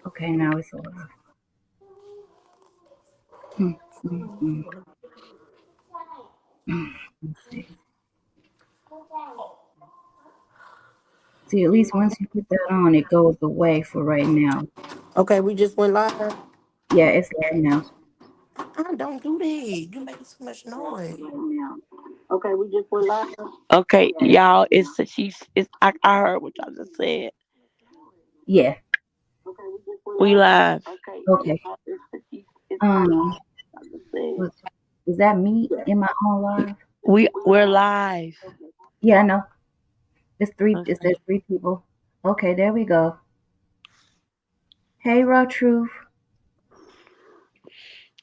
Okay, now it's alive. Mm, mm, mm, mm. Let's see. See, at least once you put that on, it goes away for right now. Okay, we just went live. Yeah, it's live now. I don't do that. You making too much noise. Right now. Okay, we just went live. Okay, y'all. It's. I heard what y'all just said. Yeah. We live. Okay. Um, was, is that me in my own live? We're live. Yeah, I know. It's three. It Okay. says three people. Okay, there we go. Hey, Raw Truth.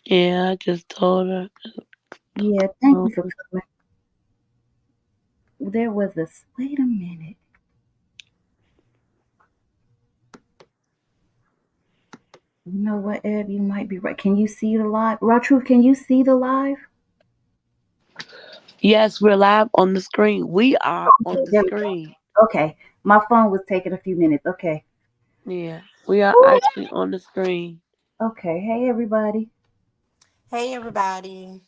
Yeah, I just told her. Yeah, thank you for coming. There was a. Wait a minute. You know what, Eb? You might be right. Can you see the live? Raw Truth, can you see the live? Yes, we're live on the screen. We are on Okay, the there we go. screen. Okay, my phone was taking a few minutes. Okay. Yeah, we are Woo! actually on the screen. Okay. Hey, everybody. Hey, everybody.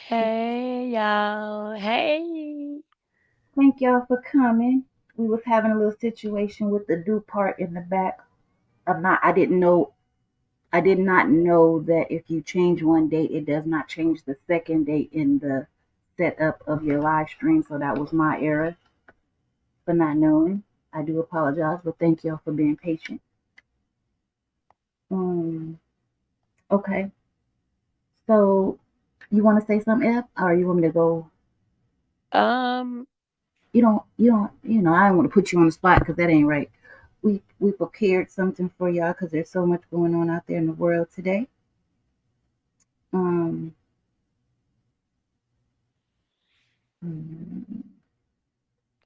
Hey, y'all. Hey. Thank y'all for coming. We was having a little situation with the do part in the back. I'm not. I didn't know. I did not know that if you change one date, it does not change the second date in the setup of your live stream. So that was my error for not knowing. I do apologize, but thank y'all for being patient. Um. Okay. So you want to say something, Eb, or you want me to go? Um. You don't. I don't want to put you on the spot because that ain't right. We prepared something for y'all because there's so much going on out there in the world today. Um. mm,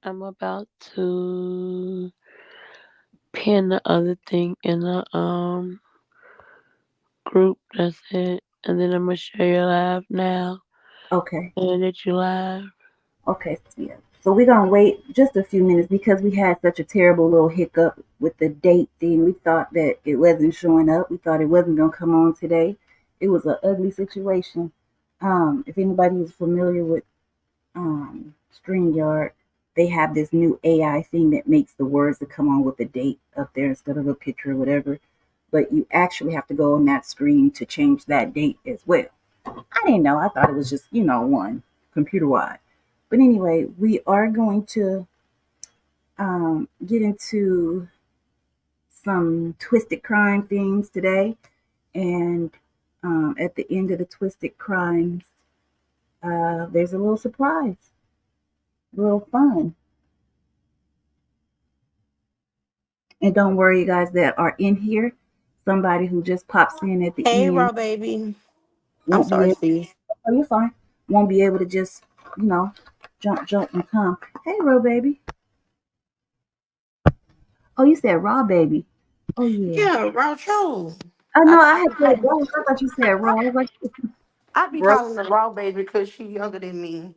I'm about to pin the other thing in the group. That's it. And then I'm gonna share your live now. Okay. And that you live. Okay. So, yeah. So we're gonna wait just a few minutes because we had such a terrible little hiccup with the date thing. We thought that it wasn't showing up. We thought it wasn't gonna come on today. It was an ugly situation. If anybody is familiar with StreamYard, they have this new AI thing that makes the words that come on with the date up there instead of a picture or whatever. But you actually have to go on that screen to change that date as well. I didn't know. I thought it was just, one computer wide. But anyway, we are going to get into some twisted crime things today. And at the end of the twisted crimes, there's a little surprise, a little fun. And don't worry, you guys that are in here, somebody who just pops in at the Hey, end raw baby. I'm won't be sorry, able, Steve. oh, you're fine, won't be able to just, you know, jump and come. Hey, Ro baby. Oh, you said Raw baby. Oh, yeah. Yeah, raw true. Oh, no, I, I I had be said calling, Rose. I thought you said Raw. I was like, I be bro. calling the raw baby because she younger than me.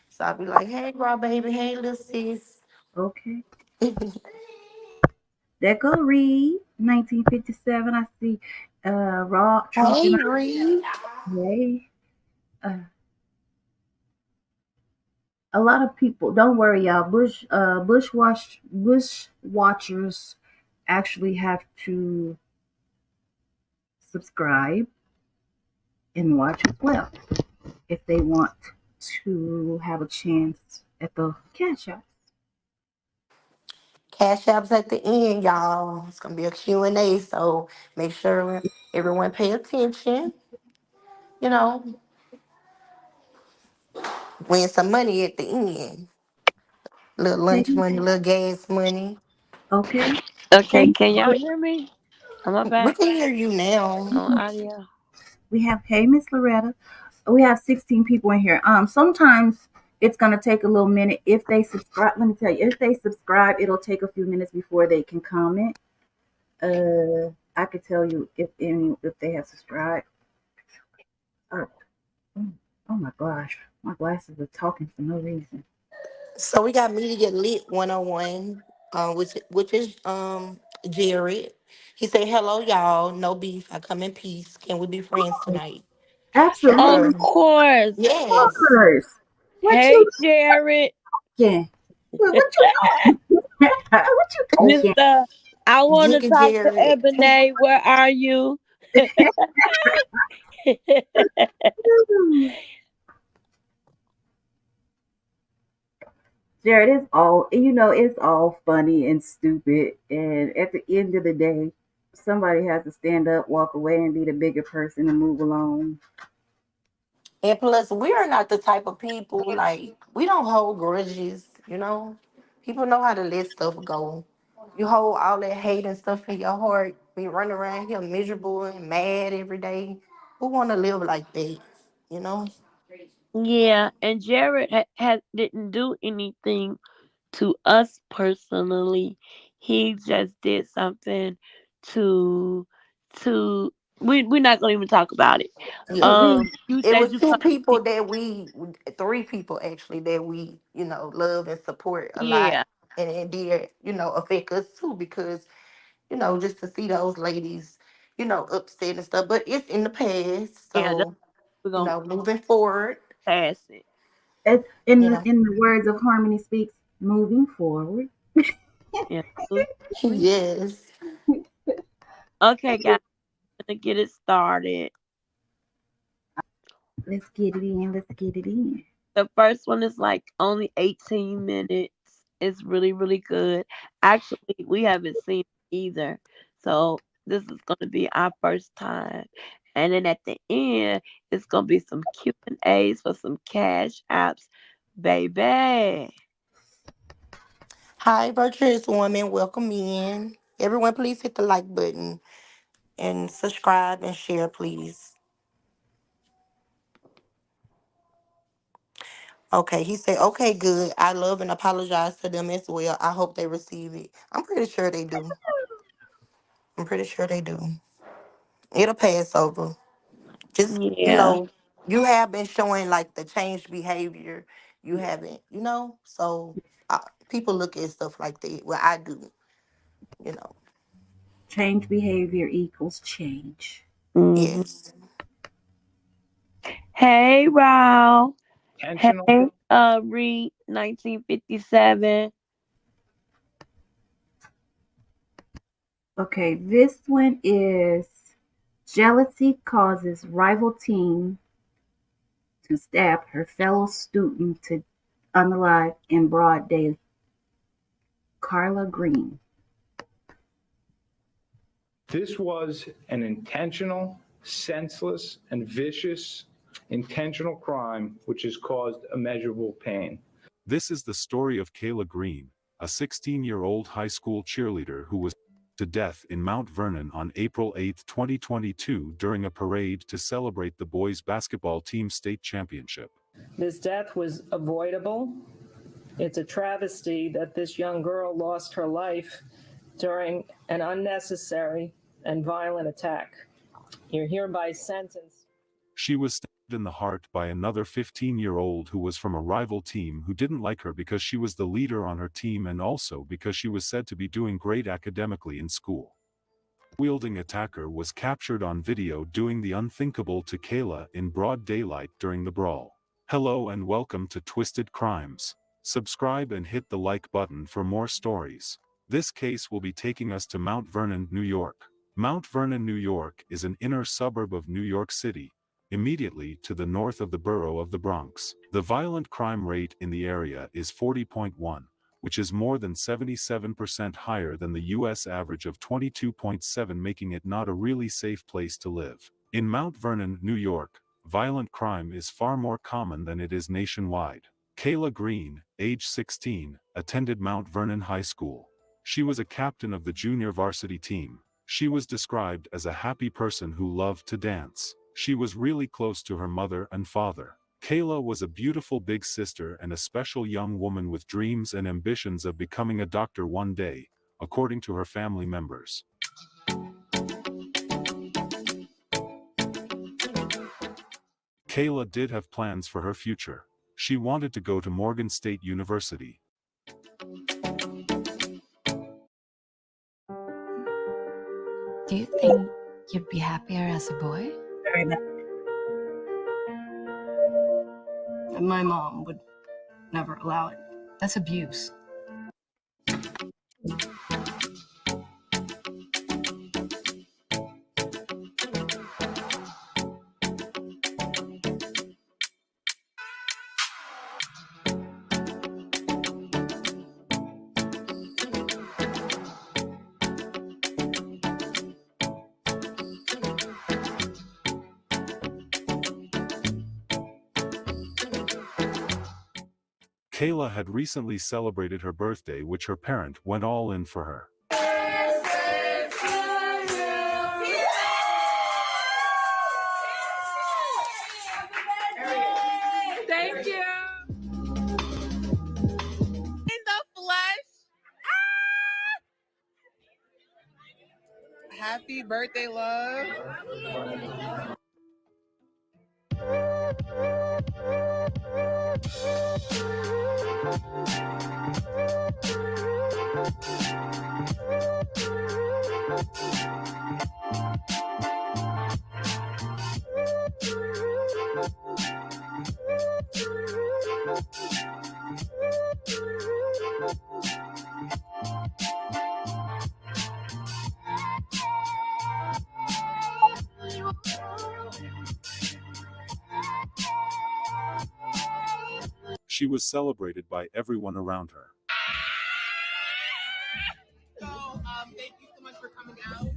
So I be like, hey, raw baby. Hey, little sis. Okay. There go Reed, 1957. I see Raw Truth and Hey, Reed. Ray. Uh, a lot of people. Don't worry, y'all. Bush watchers actually have to subscribe and watch as well if they want to have a chance at the cash out. Cash apps at the end, y'all. It's gonna be a Q&A, so make sure everyone pay attention. You know, win some money at the end. Little Okay. lunch money, little gas money. Okay. Okay, Hey, can y'all hear me? Am I We back can hear you now. on audio? we have Hey Miss Loretta. We have 16 people in here. Sometimes it's gonna take a little minute if they subscribe. Let me tell you, if they subscribe, it'll take a few minutes before they can comment. I could tell you if they have subscribed. Oh, oh oh my gosh, my glasses are talking for no reason. So we got Media Lit 101, which is Jared. He said, "Hello, y'all. No beef. I come in peace. Can we be friends tonight?" Of Absolutely. Sure. course. Of Yes. course. What Hey, you Jared. thinking? What you what you thinking? Mister, I want to Jigga talk to Jared. Ebony. Where are you? Jared, it's all funny and stupid. And at the end of the day, somebody has to stand up, walk away, and be the bigger person and move along. And plus, we are not the type of people like we don't hold grudges. People know how to let stuff go. You hold all that hate and stuff in your heart, be running around here miserable and mad every day. Who want to live like that? You know? Yeah, and Jared didn't do anything to us personally. He just did something to to we're not gonna even talk about it. Yeah. You It said was you two come to see. people that three people actually that we, love and support a lot. Yeah, And it did, affect us too because, just to see those ladies, upset and stuff. But it's in the past. yeah, So, we're gonna moving forward, pass it. As in you the know. in the words of Harmony Speaks, moving forward. Yeah. Move forward. Yes. Okay, guys, gonna get it started. Let's get it in. Let's get it in. The first one is like only 18 minutes. It's really, really good. Actually, we haven't seen it either. So this is gonna be our first time. And then at the end, it's gonna be some Q&As for some cash apps, baby. Hi, virtuous woman. Welcome in. Everyone, please hit the like button and subscribe and share, please. Okay, he said, okay, good. I love and apologize to them as well. I hope they receive it. I'm pretty sure they do. I'm pretty sure they do. It'll pass over. Just, Yeah. you have been showing like the changed behavior. You haven't, so people look at stuff like that. Well, I do, you know. Change behavior equals change. Hmm. Yes. Hey, Raul. Intentional. Hey, Reed, 1957. Okay, this one is jealousy causes rival team to stab her fellow student to unalive in broad day. Kayla Green. This was an intentional, senseless, and vicious intentional crime which has caused immeasurable pain. This is the story of Kayla Green, a 16-year-old high school cheerleader who was to death in Mount Vernon on April 8, 2022 during a parade to celebrate the boys' basketball team state championship. This death was avoidable. It's a travesty that this young girl lost her life during an unnecessary and violent attack. You're hereby sentenced. She was stabbed in the heart by another 15-year-old who was from a rival team who didn't like her because she was the leader on her team and also because she was said to be doing great academically in school. Wielding attacker was captured on video doing the unthinkable to Kayla in broad daylight during the brawl. Hello and welcome to Twisted Crimes. Subscribe and hit the like button for more stories. This case will be taking us to Mount Vernon, New York. Mount Vernon, New York is an inner suburb of New York City, immediately to the north of the borough of the Bronx. The violent crime rate in the area is 40.1, which is more than 77% higher than the US average of 22.7, making it not a really safe place to live. In Mount Vernon, New York, violent crime is far more common than it is nationwide. Kayla Green, age 16, attended Mount Vernon High School. She was a captain of the junior varsity team. She was described as a happy person who loved to dance. She was really close to her mother and father. Kayla was a beautiful big sister and a special young woman with dreams and ambitions of becoming a doctor one day, according to her family members. Kayla did have plans for her future. She wanted to go to Morgan State University. Do you think you'd be happier as a boy? Very much. And my mom would never allow it. That's abuse. Kayla had recently celebrated her birthday, which her parent went all in for her. Thank you. In the flesh. Happy birthday, love. She was celebrated by everyone around her. So, thank you so much for coming out.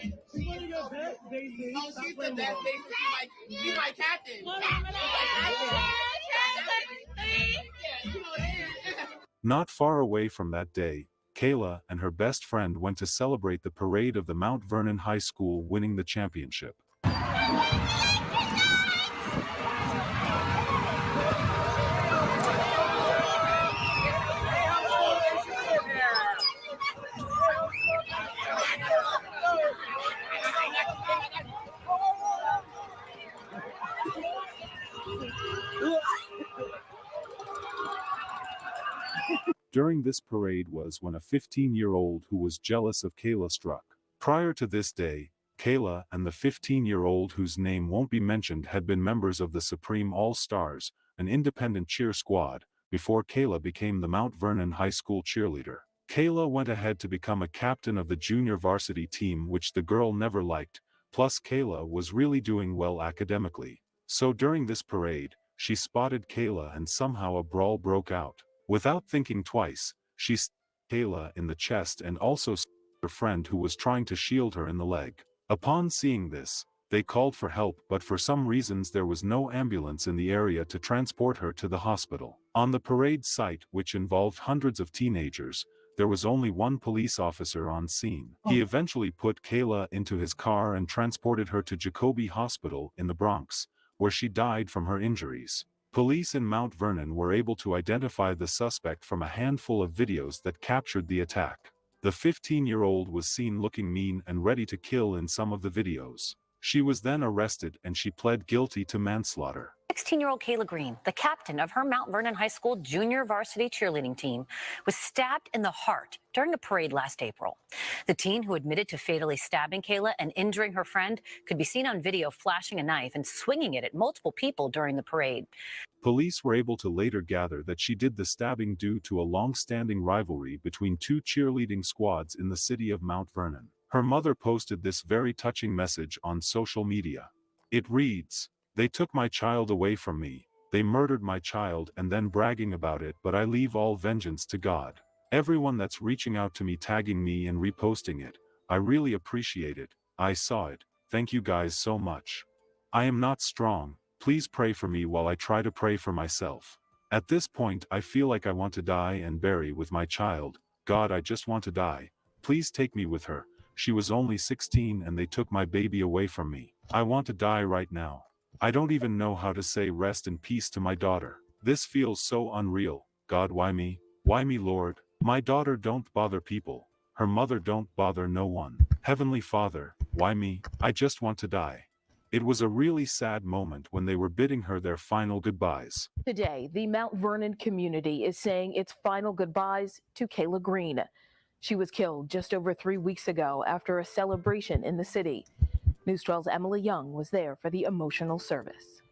And she's the best baby. Oh, she's the best baby. She's my captain. Not far away from that day, Kayla and her best friend went to celebrate the parade of the Mount Vernon High School winning the championship. During this parade was when a 15-year-old who was jealous of Kayla struck. Prior to this day, Kayla and the 15-year-old whose name won't be mentioned had been members of the Supreme All-Stars, an independent cheer squad, before Kayla became the Mount Vernon High School cheerleader. Kayla went ahead to become a captain of the junior varsity team, which the girl never liked, plus Kayla was really doing well academically. So during this parade, she spotted Kayla and somehow a brawl broke out. Without thinking twice, she stabbed Kayla in the chest and also stabbed her friend who was trying to shield her in the leg. Upon seeing this, they called for help, but for some reasons there was no ambulance in the area to transport her to the hospital. On the parade site, which involved hundreds of teenagers, there was only one police officer on scene. He eventually put Kayla into his car and transported her to Jacobi Hospital in the Bronx, where she died from her injuries. Police in Mount Vernon were able to identify the suspect from a handful of videos that captured the attack. The 15-year-old was seen looking mean and ready to kill in some of the videos. She was then arrested and she pled guilty to manslaughter. 16-year-old Kayla Green, the captain of her Mount Vernon High School junior varsity cheerleading team, was stabbed in the heart during a parade last April. The teen, who admitted to fatally stabbing Kayla and injuring her friend, could be seen on video flashing a knife and swinging it at multiple people during the parade. Police were able to later gather that she did the stabbing due to a long-standing rivalry between two cheerleading squads in the city of Mount Vernon. Her mother posted this very touching message on social media. It reads, "They took my child away from me, they murdered my child and then bragging about it, but I leave all vengeance to God. Everyone that's reaching out to me, tagging me and reposting it, I really appreciate it. I saw it, thank you guys so much. I am not strong, please pray for me while I try to pray for myself. At this point I feel like I want to die and bury with my child. God, I just want to die. Please take me with her. She was only 16 and they took my baby away from me. I want to die right now. I don't even know how to say rest in peace to my daughter. This feels so unreal. God, why me? Why me, Lord? My daughter don't bother people. Her mother don't bother no one. Heavenly Father, why me? I just want to die." It was a really sad moment when they were bidding her their final goodbyes. Today, the Mount Vernon community is saying its final goodbyes to Kayla Green. She was killed just over 3 weeks ago after a celebration in the city. News 12's Emily Young was there for the emotional service.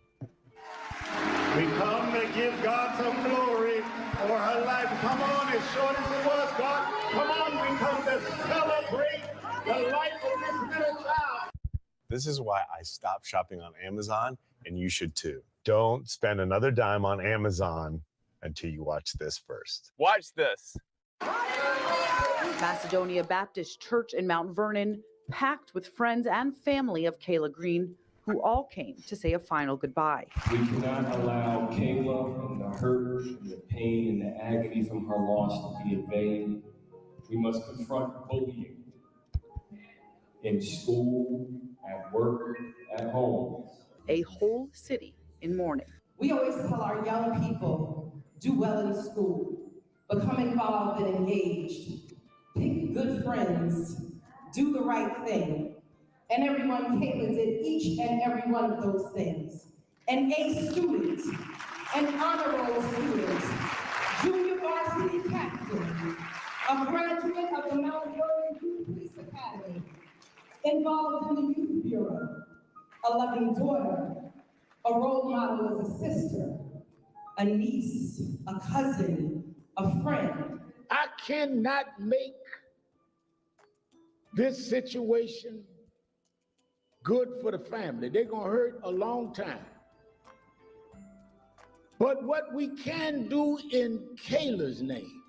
We come to give God some glory for her life. Come on, as short as it was, God. Come on, we come to celebrate the life of this little child. This is why I stopped shopping on Amazon, and you should too. Don't spend another dime on Amazon until you watch this first. Watch this. Macedonia Baptist Church in Mount Vernon, packed with friends and family of Kayla Green, who all came to say a final goodbye. We cannot allow Kayla and the hurt and the pain and the agony from her loss to be in vain. We must confront bullying in school, at work, at home. A whole city in mourning. We always tell our young people, do well in school, become involved and engaged, pick good friends, do the right thing. And everyone, Kayla did each and every one of those things. An A student, an honor roll student, junior varsity captain, a graduate of the Mount Vernon Youth Police Academy, involved in the Youth Bureau, a loving daughter, a role model as a sister, a niece, a cousin, a friend. I cannot make this situation good for the family. They're gonna hurt a long time. But what we can do in Kayla's name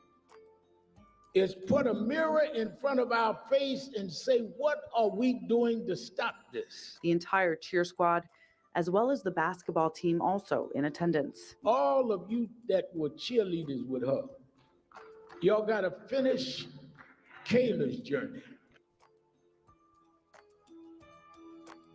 is put a mirror in front of our face and say, what are we doing to stop this? The entire cheer squad, as well as the basketball team, also in attendance. All of you that were cheerleaders with her, y'all gotta finish Kayla's journey.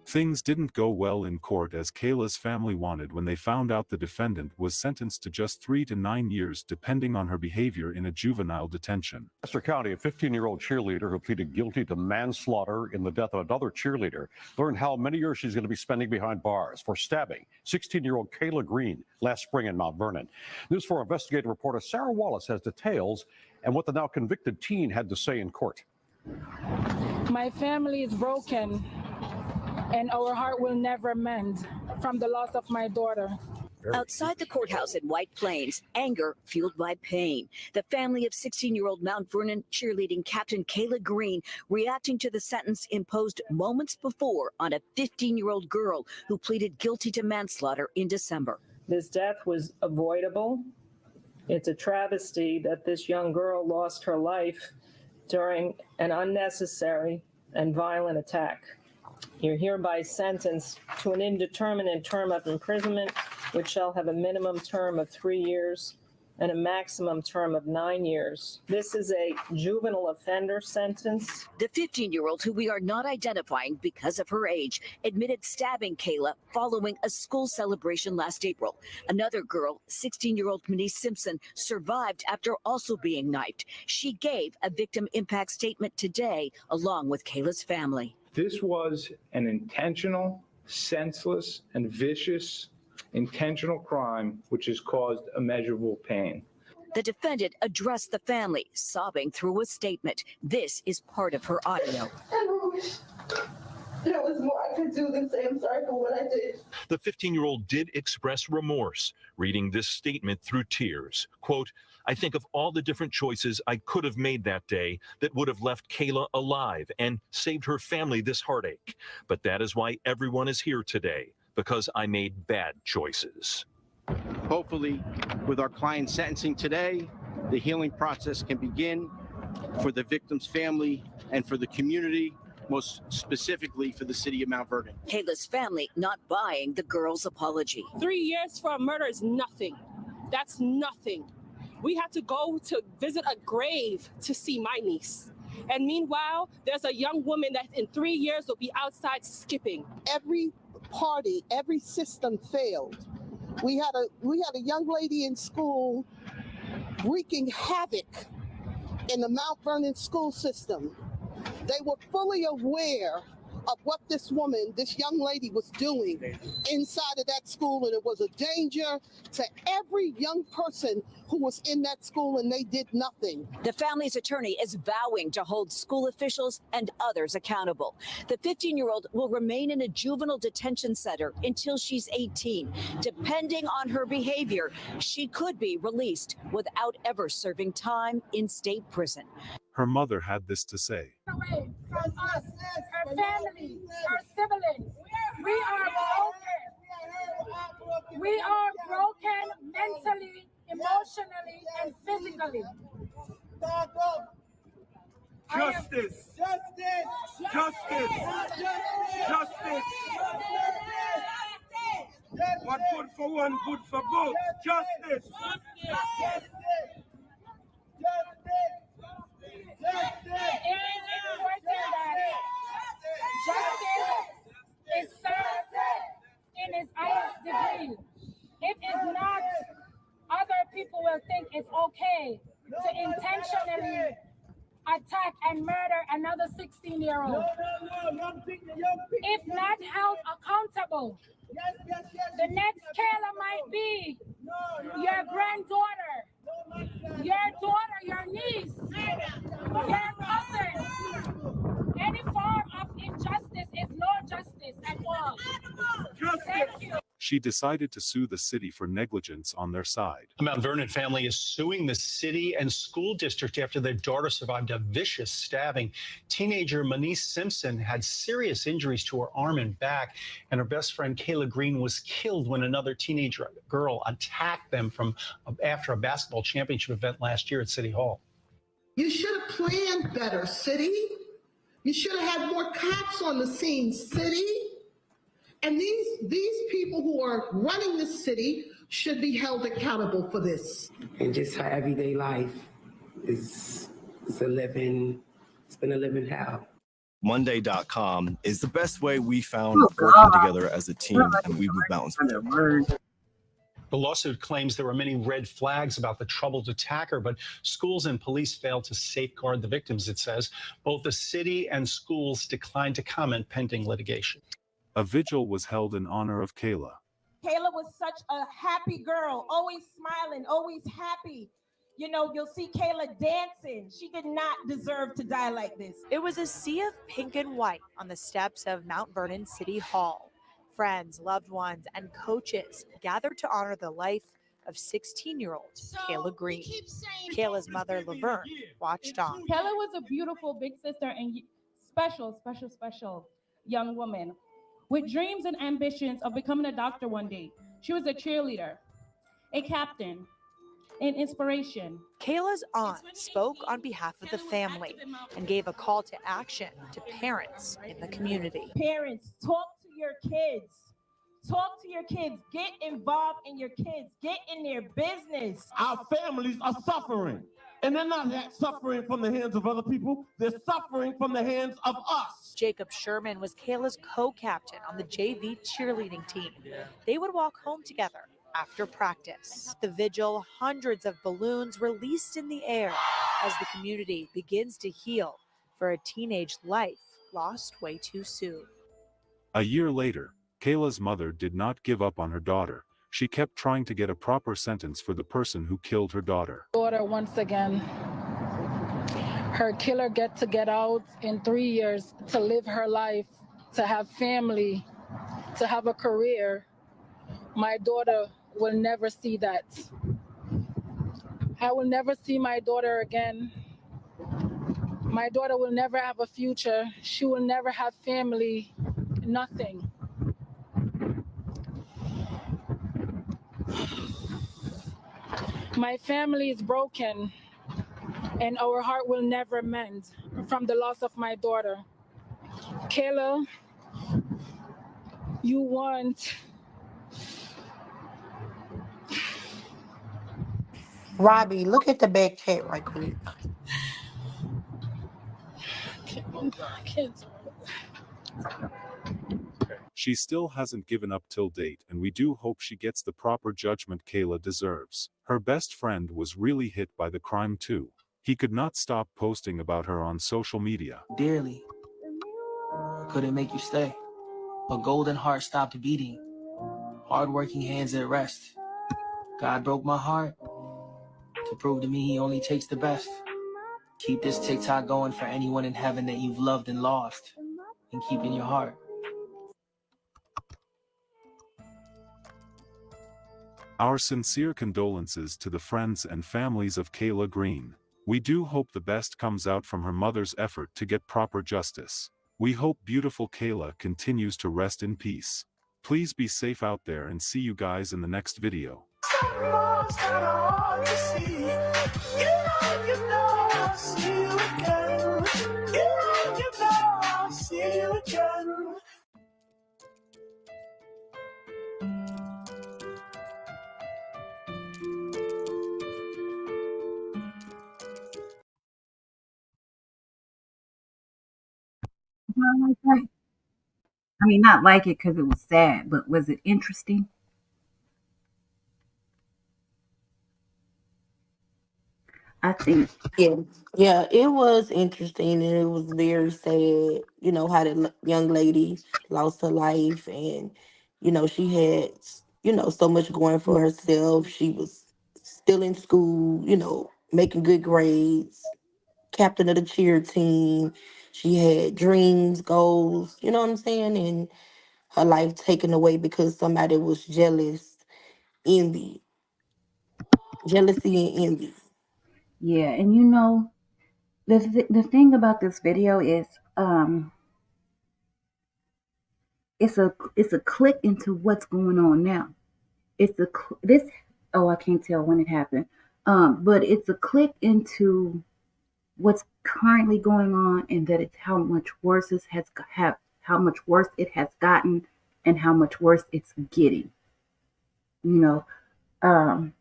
Things didn't go well in court as Kayla's family wanted when they found out the defendant was sentenced to just 3 to 9 years depending on her behavior in a juvenile detention. Holmes County, a 15-year-old cheerleader who pleaded guilty to manslaughter in the death of another cheerleader, learned how many years she's going to be spending behind bars for stabbing 16-year-old Kayla Green last spring in Mount Vernon. News 4 investigative reporter Sarah Wallace has details and what the now convicted teen had to say in court. My family is broken, and our heart will never mend from the loss of my daughter. Outside the courthouse in White Plains, anger fueled by pain. The family of 16-year-old Mount Vernon cheerleading captain Kayla Green reacting to the sentence imposed moments before on a 15-year-old girl who pleaded guilty to manslaughter in December. This death was avoidable. It's a travesty that this young girl lost her life during an unnecessary and violent attack. You're hereby sentenced to an indeterminate term of imprisonment, which shall have a minimum term of 3 years and a maximum term of 9 years. This is a juvenile offender sentence. The 15-year-old, who we are not identifying because of her age, admitted stabbing Kayla following a school celebration last April. Another girl, 16-year-old Denise Simpson, survived after also being knifed. She gave a victim impact statement today, along with Kayla's family. This was an intentional, senseless, and vicious intentional crime which has caused immeasurable pain. The defendant addressed the family, sobbing through a statement. This is part of her audio. I wish there was more I could do than say I'm sorry for what I did. The 15-year-old did express remorse, reading this statement through tears. Quote, I think of all the different choices I could have made that day that would have left Kayla alive and saved her family this heartache. But that is why everyone is here today, because I made bad choices. Hopefully, with our client sentencing today, the healing process can begin for the victim's family and for the community, most specifically for the city of Mount Vernon. Kayla's family not buying the girl's apology. 3 years for a murder is nothing. That's nothing. We had to go to visit a grave to see my niece. And meanwhile, there's a young woman that in 3 years will be outside skipping. Every party, every system failed. We had a young lady in school wreaking havoc in the Mount Vernon school system. They were fully aware of what this woman, this young lady was doing inside of that school, and it was a danger to every young person who was in that school, and they did nothing. The family's attorney is vowing to hold school officials and others accountable. The 15-year-old will remain in a juvenile detention center until she's 18. Depending on her behavior, she could be released without ever serving time in state prison. Her mother had this to say. Away from us, her family, her siblings. We are broken. We are broken mentally, emotionally, and physically. Justice! Justice! Justice! Justice! What good for one, good for both. Justice! Justice! It is important that justice is served in its highest degree. If it's not, other people will think it's okay to intentionally attack and murder another 16-year-old. If not held accountable, the next Kayla might be your granddaughter, your daughter, your niece, your cousin. Any form of injustice is no justice at all. Thank you. She decided to sue the city for negligence on their side. The Mount Vernon family is suing the city and school district after their daughter survived a vicious stabbing. Teenager Manice Simpson had serious injuries to her arm and back, and her best friend Kayla Green was killed when another teenager girl attacked them from after a basketball championship event last year at City Hall. You should have planned better, city. You should have had more cops on the scene, city. And these people who are running the city should be held accountable for this. And just her everyday life it's been a living hell. Monday.com is the best way we found working together as a team, and we move mountains with it. The lawsuit claims there were many red flags about the troubled attacker, but schools and police failed to safeguard the victims, it says. Both the city and schools declined to comment pending litigation. A vigil was held in honor of Kayla. Kayla was such a happy girl, always smiling, always happy. You know, you'll see Kayla dancing. She did not deserve to die like this. It was a sea of pink and white on the steps of Mount Vernon City Hall. Friends, loved ones, and coaches gathered to honor the life of 16-year-old Kayla Green. Kayla's mother, Laverne, watched on. Kayla was a beautiful big sister and special young woman with dreams and ambitions of becoming a doctor one day. She was a cheerleader, a captain, an inspiration. Kayla's aunt spoke on behalf of the family and gave a call to action to parents in the community. Parents, talk to your kids. Talk to your kids. Get involved in your kids. Get in their business. Our families are suffering. And they're not suffering from the hands of other people. They're suffering from the hands of us. Jacob Sherman was Kayla's co-captain on the JV cheerleading team. They would walk home together after practice. The vigil, hundreds of balloons released in the air as the community begins to heal for a teenage life lost way too soon. A year later, Kayla's mother did not give up on her daughter. She kept trying to get a proper sentence for the person who killed her daughter. Daughter, once again, her killer get out in 3 years to live her life, to have family, to have a career. My daughter will never see that. I will never see my daughter again. My daughter will never have a future. She will never have family, nothing. My family is broken, and our heart will never mend from the loss of my daughter. Kayla, you want... Robbie, look at the big cat right quick. She still hasn't given up till date, and we do hope she gets the proper judgment Kayla deserves. Her best friend was really hit by the crime too. He could not stop posting about her on social media. Dearly. Couldn't make you stay. A golden heart stopped beating. Hard-working hands at rest. God broke my heart to prove to me he only takes the best. Keep this TikTok going for anyone in heaven that you've loved and lost, and keep in your heart. Our sincere condolences to the friends and families of Kayla Green. We do hope the best comes out from her mother's effort to get proper justice. We hope beautiful Kayla continues to rest in peace. Please be safe out there and see you guys in the next video. I like that. I mean, not like it because it was sad, but was it interesting? I think. Yeah, yeah, it was interesting and it was very sad. How that young lady lost her life, and she had so much going for herself. She was still in school, making good grades, captain of the cheer team. She had dreams, goals. You know what I'm saying? And her life taken away because somebody was jealous, envy, jealousy and envy. Yeah, and the thing about this video is it's a click into what's going on now. It's a this oh, I can't tell when it happened. But it's a click into what's currently going on, and that it's how much worse it has how much worse it has gotten, and how much worse it's getting. You know, um,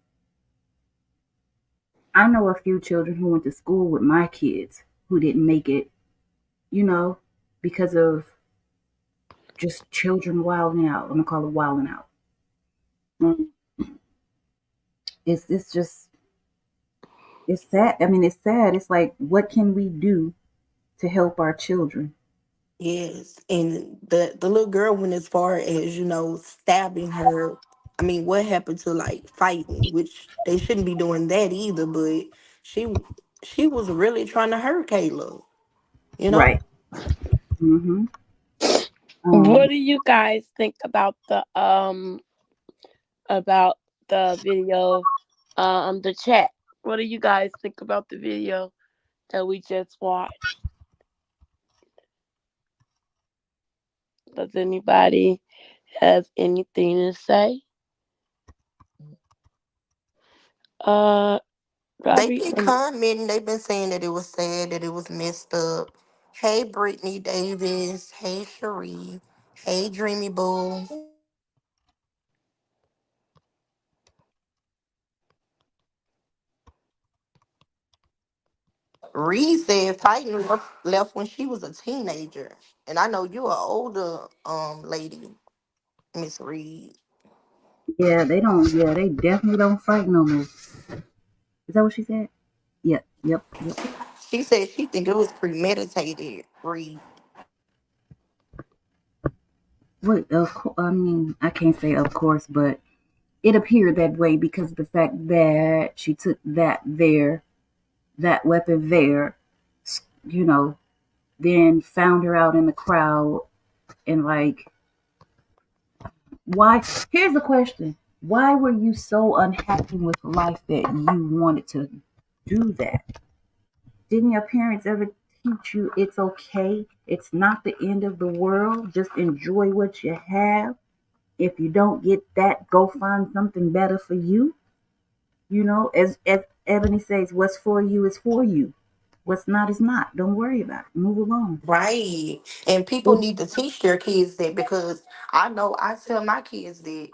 I know a few children who went to school with my kids who didn't make it, you know, because of just children wilding out. I'm gonna call it wilding out. Mm. It's just it's sad. I mean, it's sad. It's like, what can we do to help our children? Yes, and the little girl went as far as stabbing her. I mean, what happened to like fighting, which they shouldn't be doing that either. But she she was really trying to hurt Kayla. You know. Right. Mm-hmm. What do you guys think about the video, the chat? What do you guys think about the video that we just watched? Does anybody have anything to say? They Robbie. been commenting. They've been saying that it was sad, that it was messed up. Hey, Brittany Davis. Hey, Cherie. Hey, Dreamy Boo. Reed said fighting left when she was a teenager, and I know you're an older lady, Miss Reed. Yeah, they don't. Yeah, they definitely don't fight no more. Is that what she said? Yep. Yep. Yep. She said she think it was premeditated. Reed. Well, I mean, I can't say of course, but it appeared that way because of the fact that she took that weapon there, you know, then found her out in the crowd, and like, why? Here's the question: why were you so unhappy with life that you wanted to do that? Didn't your parents ever teach you it's okay? It's not the end of the world. Just enjoy what you have. If you don't get that, go find something better for you. As Ebony says, what's for you is for you. What's not is not. Don't worry about it. Move along. Right. And people need to teach their kids that, because I know I tell my kids that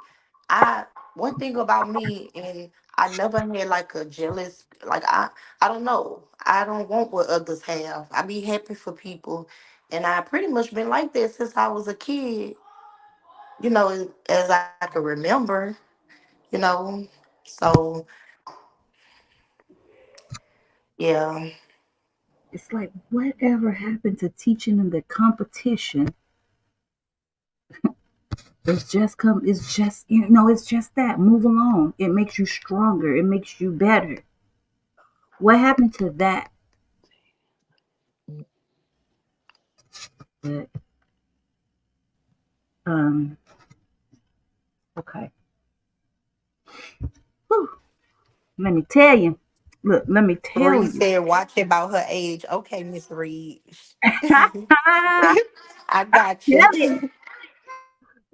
I one thing about me, and I never had like a jealous, like I don't know. I don't want what others have. I be happy for people, and I pretty much been like that since I was a kid, as I can remember, you know. So yeah. It's like, whatever happened to teaching them that competition it's just, it's just that. Move along. It makes you stronger. It makes you better. What happened to that? But, um, okay. Whew. Let me tell you. Look, let me tell Reed you. said, watch about her age. Okay, Miss Reed. I I got you. tell you.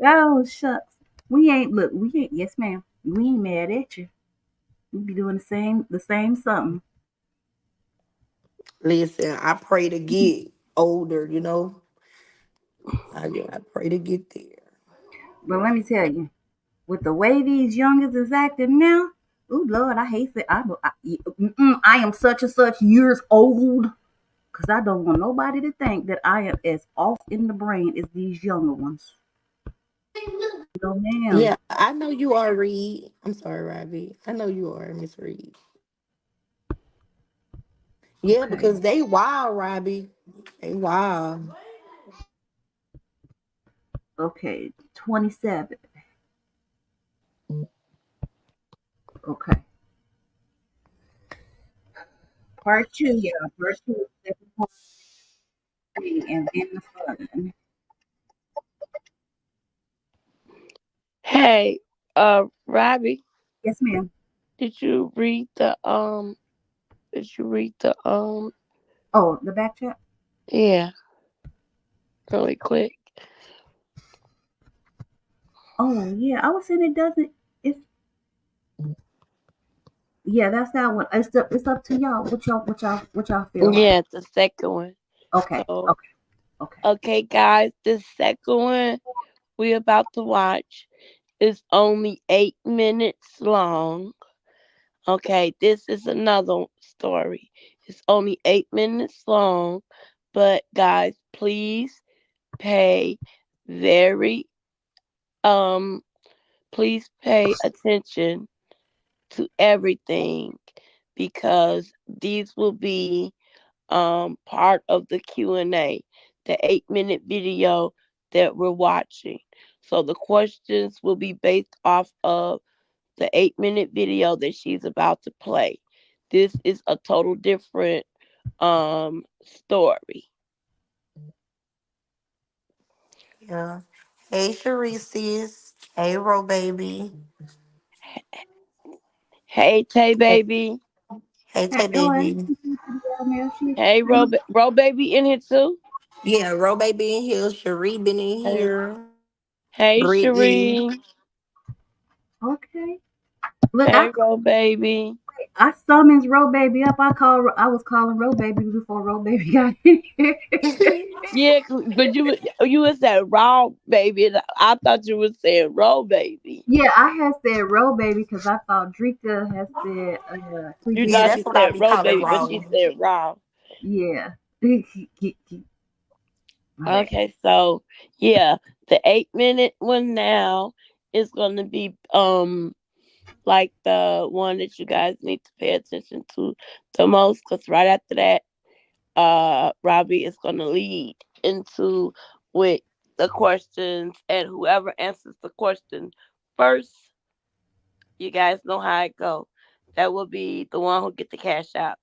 Oh, shucks. We ain't, yes, ma'am. We ain't mad at you. We be doing the same something. Listen, I pray to get older, I pray to get there. But let me tell you, with the way these youngers is acting now, oh Lord, I hate that. I am such and such years old because I don't want nobody to think that I am as off in the brain as these younger ones. No, ma'am. Yeah, I know you are, Reed. I'm sorry, Robbie. I know you are, Miss Reed. Yeah, Okay. because they wild, Robbie. They wild. Okay. 27. Okay. Part two, yeah. Part two, second part three, and then the fun. Hey, Robbie, Yes, ma'am. did you read the did you read the Oh, the back chat? yeah, really quick? Oh, yeah. I was saying it doesn't. It's Yeah, that's that one. It's up to y'all. What y'all feel like? Yeah, the second one. Okay. So Okay. Okay. okay guys, the second one we about to watch is only 8 minutes long. Okay, this is another story. It's only 8 minutes long, but guys, please pay very um please pay attention to everything because these will be part of the Q&A, the 8-minute video that we're watching. So the questions will be based off of the 8-minute video that she's about to play. This is a total different story. Yeah. Hey, Sharice. Hey, Ro baby. Hey Tay Hey, baby. hey, Hey, Tay oh, I didn't baby. see you down there. Hey Ro baby in here too. Yeah, Ro baby in here. Cherie been in Hey, here. hey Brittany. Cherie. Okay. Look, Hey Ro baby. I summons Row Baby up. I was calling Row Baby before Row Baby got in here. Yeah, but you was saying raw baby. And I thought you was saying raw baby. Yeah, I had said Row Baby because I thought Drika had said You Creepy. Yeah, thought that's she what I said be raw calling baby, but raw. she said raw. Yeah. My bad. Okay, so yeah, the 8 minute one now is gonna be like the one that you guys need to pay attention to the most, because right after that, Robbie is gonna lead into with the questions, and whoever answers the question first, you guys know how it go. That will be the one who get the cash out.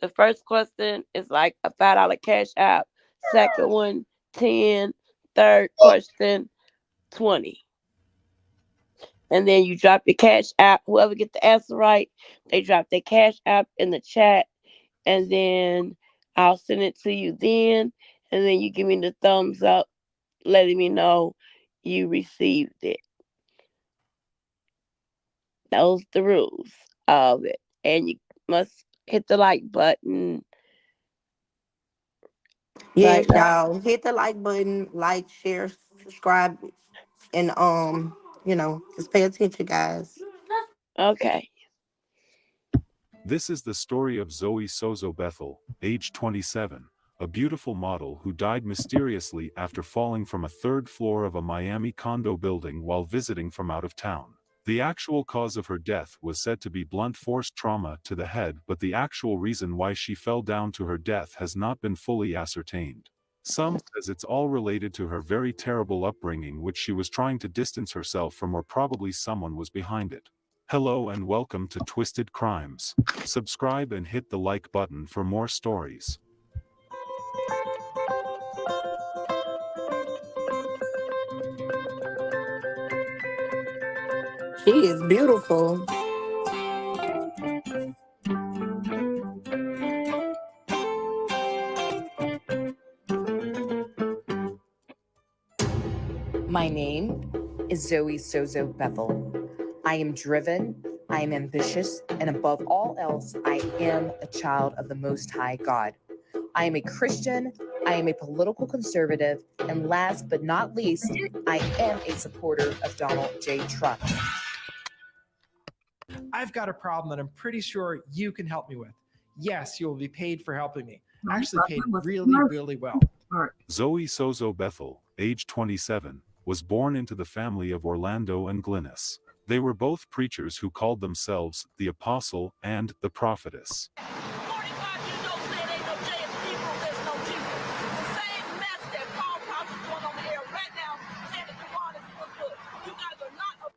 The first question is like a $5 cash out. Second one, 10. Third question, 20. And then you drop your cash app. Whoever get the answer right, they drop their cash app in the chat, and then I'll send it to you then, and then you give me the thumbs up, letting me know you received it. Those the rules of it, and you must hit the like button Yes, right now. y'all. Hit the like button, like, share, subscribe, and just pay attention, guys. Okay. This is the story of Zoe Bethl, age 27, a beautiful model who died mysteriously after falling from a third floor of a Miami condo building while visiting from out of town. The actual cause of her death was said to be blunt force trauma to the head, but the actual reason why she fell down to her death has not been fully ascertained. Some says it's all related to her very terrible upbringing, which she was trying to distance herself from, or probably someone was behind it. Hello and welcome to Twisted Crimes. Subscribe and hit the like button for more stories. She is beautiful. My name is Zoe Bethl. I am driven, I am ambitious, and above all else, I am a child of the Most High God. I am a Christian, I am a political conservative, and last but not least, I am a supporter of Donald J. Trump. I've got a problem that I'm pretty sure you can help me with. Yes, you will be paid for helping me. Actually paid really, really well. Zoe Bethl, age 27, was born into the family of Orlando and Glynis. They were both preachers who called themselves the Apostle and the Prophetess.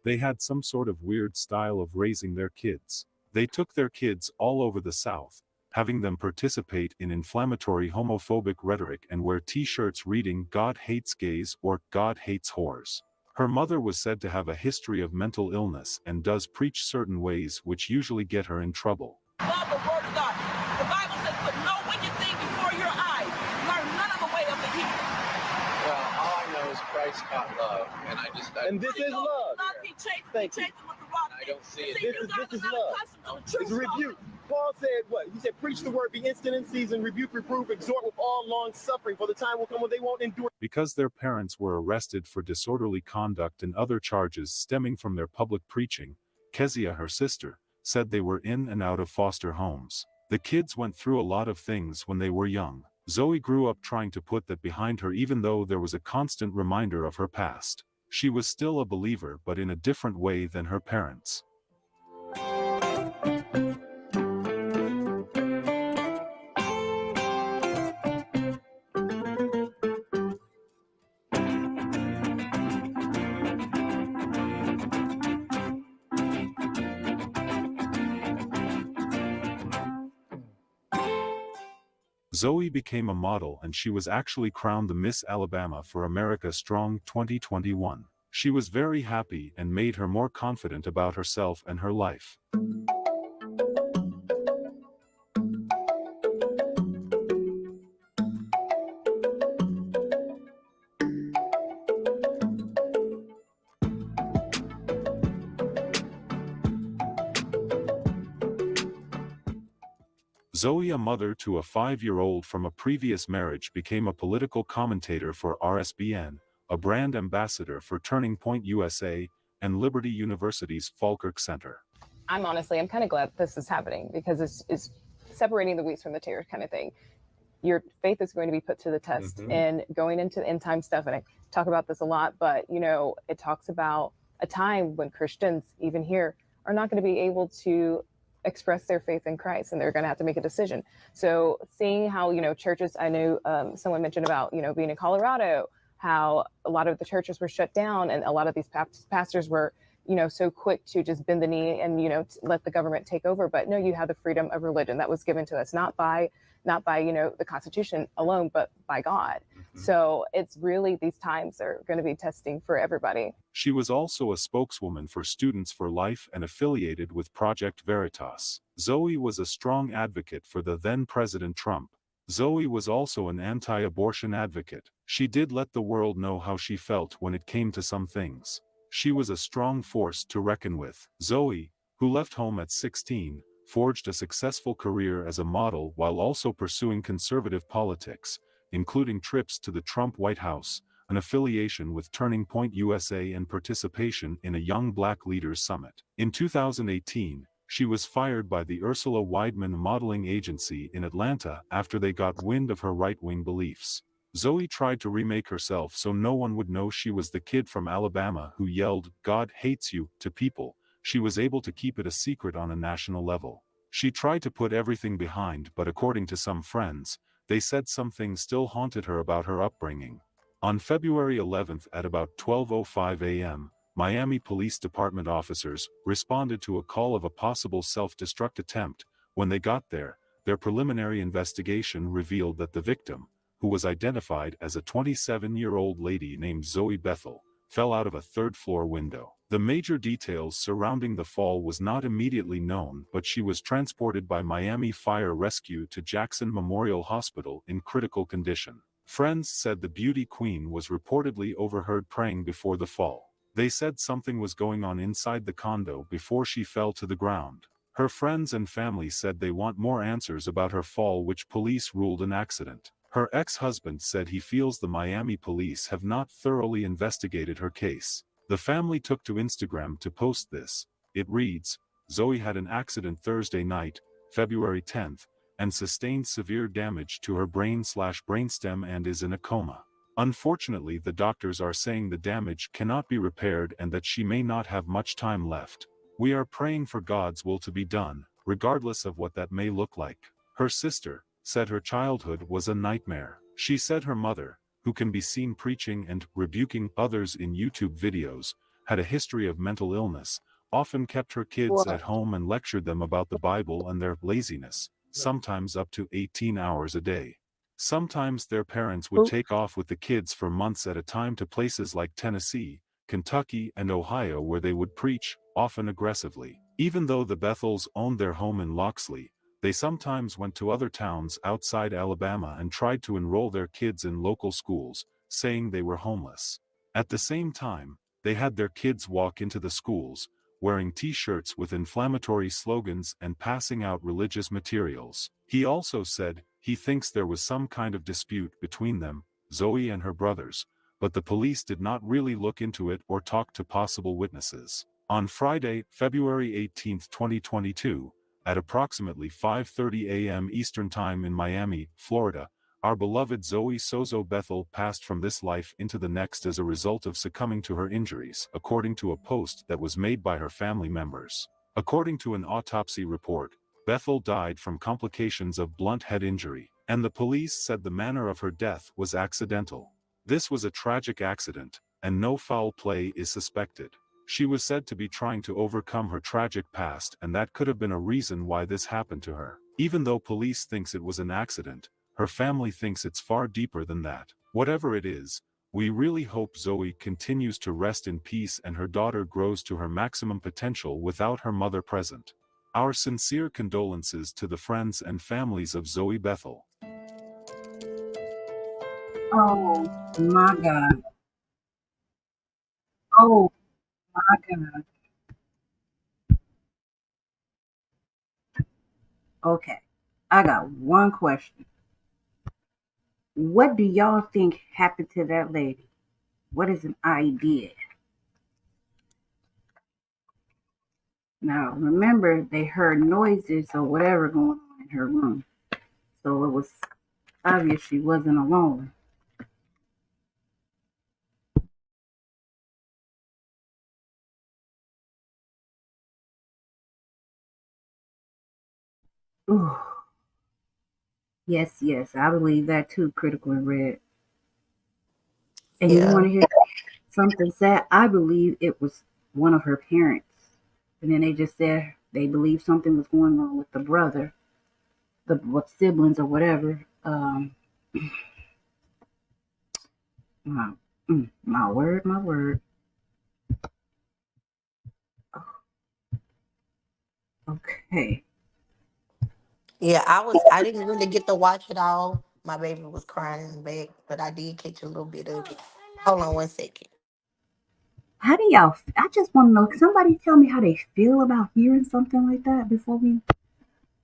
They had some sort of weird style of raising their kids. They took their kids all over the South, having them participate in inflammatory homophobic rhetoric and wear t-shirts reading "God hates gays" or "God hates whores." Her mother was said to have a history of mental illness and does preach certain ways which usually get her in trouble. Love the word of God. The Bible says, put no wicked thing before your eyes. Learn none of the way of the heathen. Well, all I know is Christ got love, and and this is love. Thank you. I don't see it. This is love. It's a rebuke. Paul said what? He said, preach the word, be instant in season, rebuke, reprove, exhort with all long suffering, for the time will come when they won't endure. Because their parents were arrested for disorderly conduct and other charges stemming from their public preaching, Kezia, her sister, said they were in and out of foster homes. The kids went through a lot of things when they were young. Zoe grew up trying to put that behind her, even though there was a constant reminder of her past. She was still a believer, but in a different way than her parents. Zoe became a model, and she was actually crowned the Miss Alabama for America Strong 2021. She was very happy and made her more confident about herself and her life. Zoe, a mother to a 5-year-old from a previous marriage, became a political commentator for RSBN, a brand ambassador for Turning Point USA, and Liberty University's Falkirk Center. I'm kind of glad this is happening, because it's separating the wheat from the tares kind of thing. Your faith is going to be put to the test, and going into end time stuff, and I talk about this a lot, but it talks about a time when Christians, even here, are not going to be able to express their faith in Christ, and they're going to have to make a decision. So seeing how, churches, I know someone mentioned about, being in Colorado, how a lot of the churches were shut down, and a lot of these pastors were, so quick to just bend the knee and, let the government take over. But no, you have the freedom of religion that was given to us, not by, the Constitution alone, but by God. So it's really, these times are going to be testing for everybody. She was also a spokeswoman for Students for Life and affiliated with Project Veritas. Zoe was a strong advocate for the then President Trump. Zoe was also an anti-abortion advocate. She did let the world know how she felt when it came to some things. She was a strong force to reckon with. Zoe, who left home at 16, forged a successful career as a model while also pursuing conservative politics, including trips to the Trump White House, an affiliation with Turning Point USA, and participation in a Young Black Leaders Summit. In 2018, she was fired by the Ursula Weidman modeling agency in Atlanta after they got wind of her right-wing beliefs. Zoe tried to remake herself so no one would know she was the kid from Alabama who yelled "God hates you" to people, she was able to keep it a secret on a national level. She tried to put everything behind, but according to some friends, they said some things still haunted her about her upbringing. On February 11th at about 12:05 a.m., Miami Police Department officers responded to a call of a possible self-destruct attempt. When they got there, their preliminary investigation revealed that the victim, who was identified as a 27-year-old lady named Zoe Bethl, fell out of a third-floor window. The major details surrounding the fall was not immediately known, but she was transported by Miami Fire Rescue to Jackson Memorial Hospital in critical condition. Friends said the beauty queen was reportedly overheard praying before the fall. They said something was going on inside the condo before she fell to the ground. Her friends and family said they want more answers about her fall, which police ruled an accident. Her ex-husband said he feels the Miami police have not thoroughly investigated her case. The family took to Instagram to post this. It reads, "Zoe had an accident Thursday night, February 10th, and sustained severe damage to her brain/brainstem and is in a coma. Unfortunately, the doctors are saying the damage cannot be repaired and that she may not have much time left. We are praying for God's will to be done, regardless of what that may look like." Her sister said her childhood was a nightmare. She said her mother, who can be seen preaching and rebuking others in YouTube videos, had a history of mental illness, often kept her kids at home and lectured them about the Bible and their laziness, sometimes up to 18 hours a day. Sometimes their parents would take off with the kids for months at a time to places like Tennessee, Kentucky, and Ohio, where they would preach, often aggressively. Even though the Bethels owned their home in Loxley, they sometimes went to other towns outside Alabama and tried to enroll their kids in local schools, saying they were homeless. At the same time, they had their kids walk into the schools, wearing t-shirts with inflammatory slogans and passing out religious materials. He also said he thinks there was some kind of dispute between them, Zoe and her brothers, but the police did not really look into it or talk to possible witnesses. On Friday, February 18, 2022, at approximately 5:30 a.m. Eastern Time in Miami, Florida, our beloved Zoe Bethl passed from this life into the next as a result of succumbing to her injuries, according to a post that was made by her family members. According to an autopsy report, Bethl died from complications of blunt head injury, and the police said the manner of her death was accidental. This was a tragic accident, and no foul play is suspected. She was said to be trying to overcome her tragic past, and that could have been a reason why this happened to her. Even though police thinks it was an accident, her family thinks it's far deeper than that. Whatever it is, we really hope Zoe continues to rest in peace and her daughter grows to her maximum potential without her mother present. Our sincere condolences to the friends and families of Zoe Bethl. Oh my God. Oh my God. Okay. I got one question. What do y'all think happened to that lady? What is an idea? Now, remember, they heard noises or whatever going on in her room. So it was obvious she wasn't alone. Ooh. Yes, yes, I believe that too, Critical and Red. And you want to hear something sad? I believe it was one of her parents. And then they just said they believe something was going on with the brother, the siblings or whatever. My word, my word. Okay. Yeah, I didn't really get to watch it all. My baby was crying in the bed, but I did catch a little bit of it. Hold on one second. How do y'all? I just want to know. Can somebody tell me how they feel about hearing something like that before we?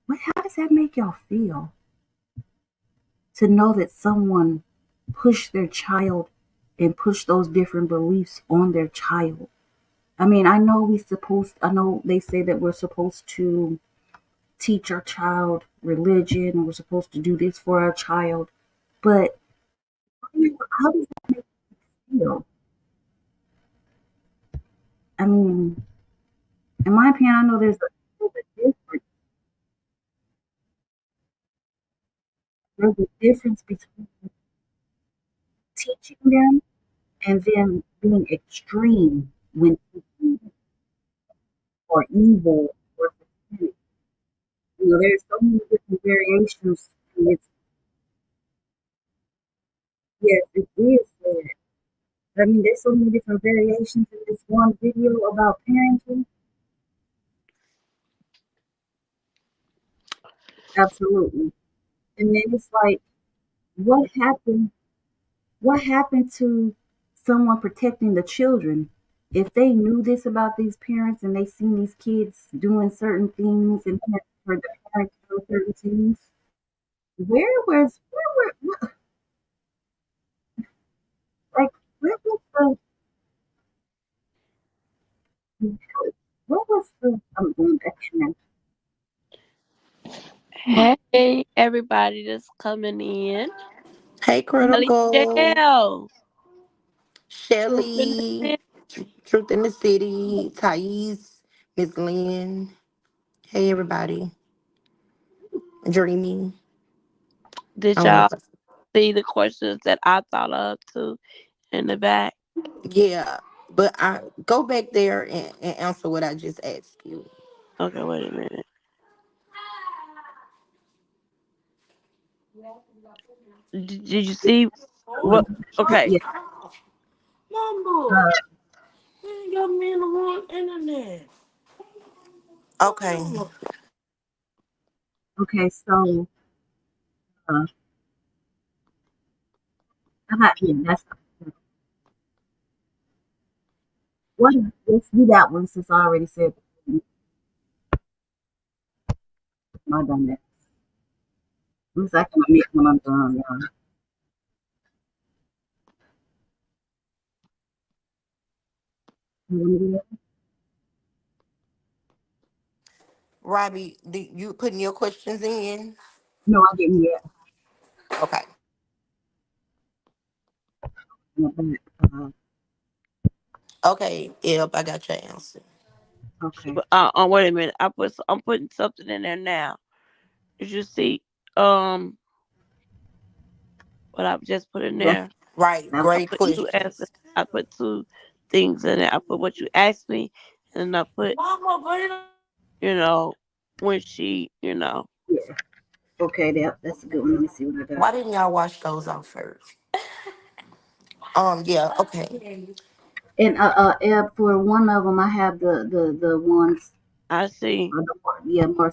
How does that make y'all feel? To know that someone pushed their child and pushed those different beliefs on their child. I mean, I know I know they say that we're supposed to teach our child religion and we're supposed to do this for our child, but how does that make you feel? I mean, In my opinion, I know there's a difference between teaching them and then being extreme when teaching them, or evil or satanic. There's so many different variations. And it's, yes, it is sad. I mean, there's so many different variations in this one video about parenting. Absolutely. And then it's like, what happened? What happened to someone protecting the children? If they knew this about these parents and they seen these kids doing certain things and for the parents doing certain things, like where was what was the I'm going back now. Hey, everybody that's coming in. Hey, Shelly Critical. Shell. Shelly. Truth in the City. Thais. Miss Lynn. Hey, everybody. Dreamy. Did I don't know y'all if see the questions that I thought of too in the back? yeah, but I go back there and answer what I just asked you. Okay, wait a minute. Did you see what? Okay. Yeah. Mama, you got me in the wrong internet. Okay. Okay, so that's let's do that one since I already said my done that. Looks like I'm gonna make when I'm done, y'all. Robbie, you putting your questions in? No, I didn't yet. Okay. Okay, yep, I got your answer. Okay. Wait a minute. I'm putting something in there now. Did you see what I've just put in there? Right, great Answers. I put two things in there. I put what you asked me, and I put, when she, Yeah. Okay, that's a good one. Let me see what I got. Why didn't y'all wash those off first? Yeah, okay. And for one of them, I have the ones. I see. More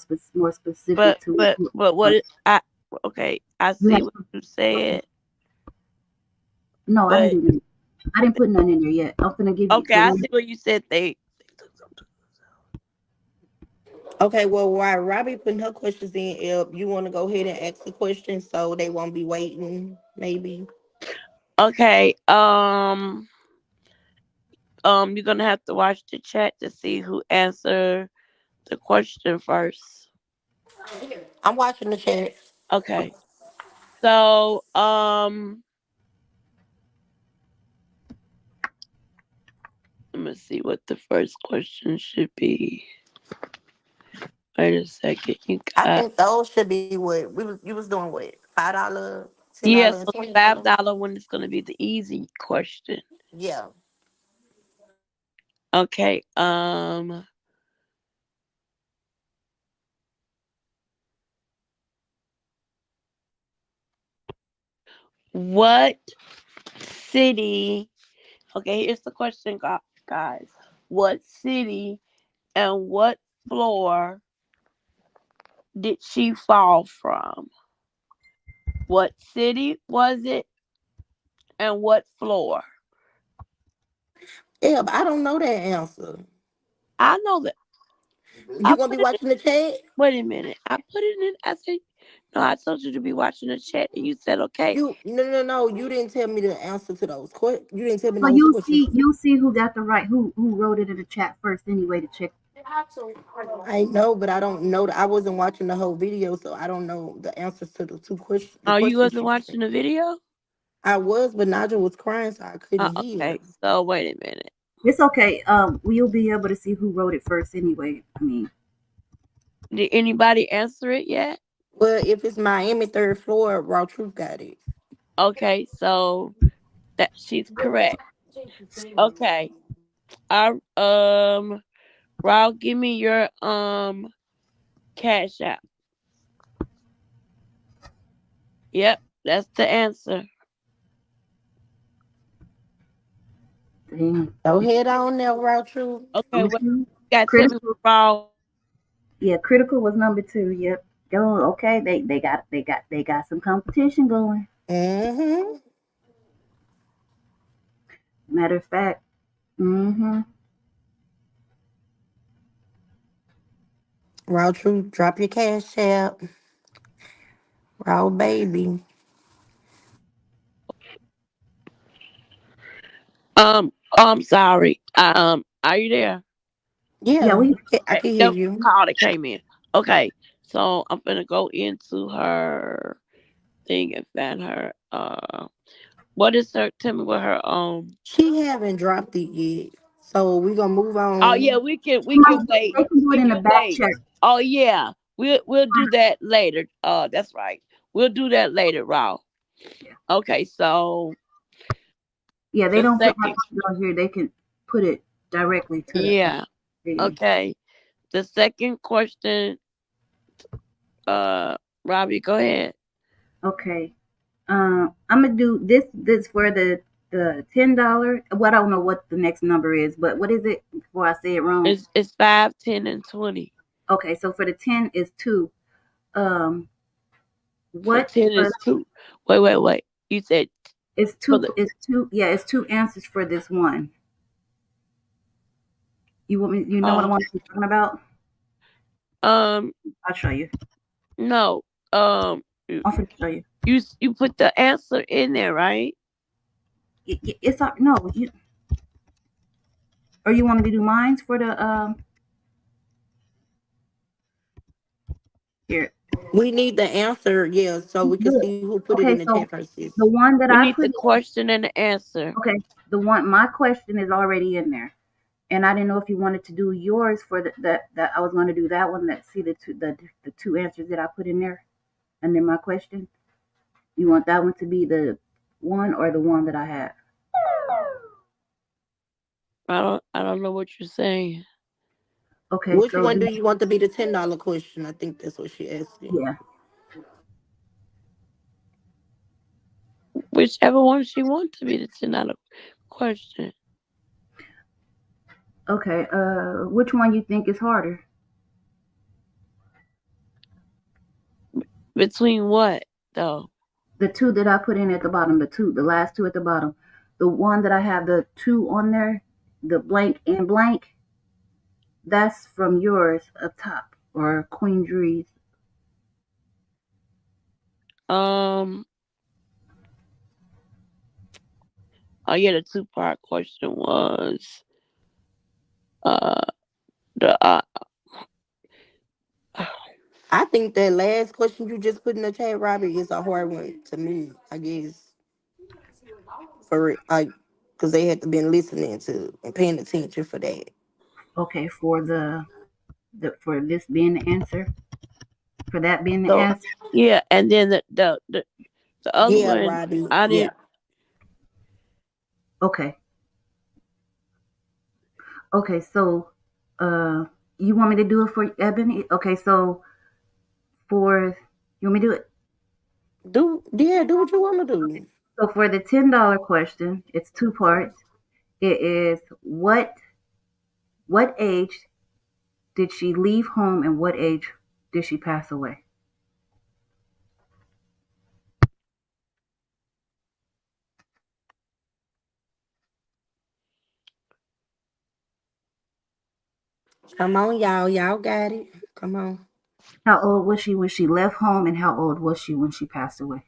specific to. But what okay? I see what you said. No, I but, didn't do that. I didn't put none in there yet. I'm gonna give you. Okay, I see what you said. They took something. Okay, well, while Robbie putting her questions in, if you want to go ahead and ask the questions so they won't be waiting, maybe. Okay. You're gonna have to watch the chat to see who answered the question first. I'm watching the chat. Okay. So, let me see what the first question should be. Wait a second. I think those should be what you was doing. What, $5, Yeah, $10, so $20? $5 one is gonna be the easy question. Yeah. Okay. What city? Okay, here's the question, guys. What city and what floor did she fall from? What city was it and what floor? Yeah, but I don't know that answer. I know that. You gonna be watching the chat? Wait a minute. I put it in. I said, no, I told you to be watching the chat, and you said okay. No. You didn't tell me the answer to those questions. You didn't tell me So those questions. you'll see who got the right who wrote it in the chat first anyway to check. I know, but I don't know. I wasn't watching the whole video, so I don't know the answers to the two questions. Oh, you wasn't watching the video? I was, but Nigel was crying, so I couldn't hear. Okay, so wait a minute. It's okay. We'll be able to see who wrote it first anyway. I mean, Did anybody answer it yet? Well, if it's Miami third floor, Raw Truth got it. Okay, so that she's correct. Okay. I Raul, give me your cash app. Yep, that's the answer. dang. Go head on there, Raw Truth. Okay, Number well, two, you gotta tell me critical. what Raul. Yeah, critical was number 2. Yep. Go. Okay. They got some competition going. Mm-hmm. Matter of fact. Mm-hmm. Raw Truth, drop your cash app. Raw baby. I'm sorry. Are you there? Yeah. Yeah, We. I can hear That was the you. call that came in. Okay, so I'm gonna go into her thing and find her. What is her? Tell me what her She haven't dropped it yet. So we're gonna move Oh yeah, on. we can wait. They can do We it in the can back wait. check. Oh yeah, we'll do that later. That's right. We'll do that later, Raw. Okay, so Yeah, they the don't put second, down here. They can put it directly to the yeah, thing. okay. The second question, Robbie, go ahead. Okay. I'm gonna do this for the $10. Well, I don't know what the next number is, but what is it before I say it wrong? It's 5, 10, and 20. Okay, so for the 10 is 2. Um, For what 10 for is 2. Wait. You said it's for two the it's two yeah, it's 2 answers for this one. You want me? You know what I um want to be talking about? um I'll show you. no you I'm gonna show you. you put the answer in there, right? It's no you. Or you want me to do mines for the here? We need the answer, yeah, so we can Good. see who put it Okay, in the so chat versus. the one that We I need put the in, question and the answer. okay, my question is already in there. And I didn't know if you wanted to do yours for that I was going to do that one. That see the two answers that I put in there, and then my question. You want that one to be the one or the one that I have? I don't know what you're saying. Okay, Which so one do you want to be the $10 question? I think that's what she asked you. yeah, Whichever one she wants to be the $10 question. okay. Which one you think is harder? Between what though? The two that I put in at the bottom, the last two at the bottom, the one that I have the two on there, the blank and blank. That's from yours up top or Queen Dree's. Um oh yeah, the 2-part question was the I think that last question you just put in the chat, Robbie, is a hard one to me, I guess. For it, like, because they had to been listening to and paying attention for that. Okay, for the for this being the answer, for that being the so answer. yeah, and then the other Yeah, one Robbie. I Yeah. didn't. Okay, okay. So, you want me to do it for Ebony? Okay, so for you want me to do it? Do what you want to do. So for the $10 question, it's two parts. It is what age did she leave home and what age did she pass away? Come on, y'all. Y'all got it. Come on. How old was she when she left home and how old was she when she passed away?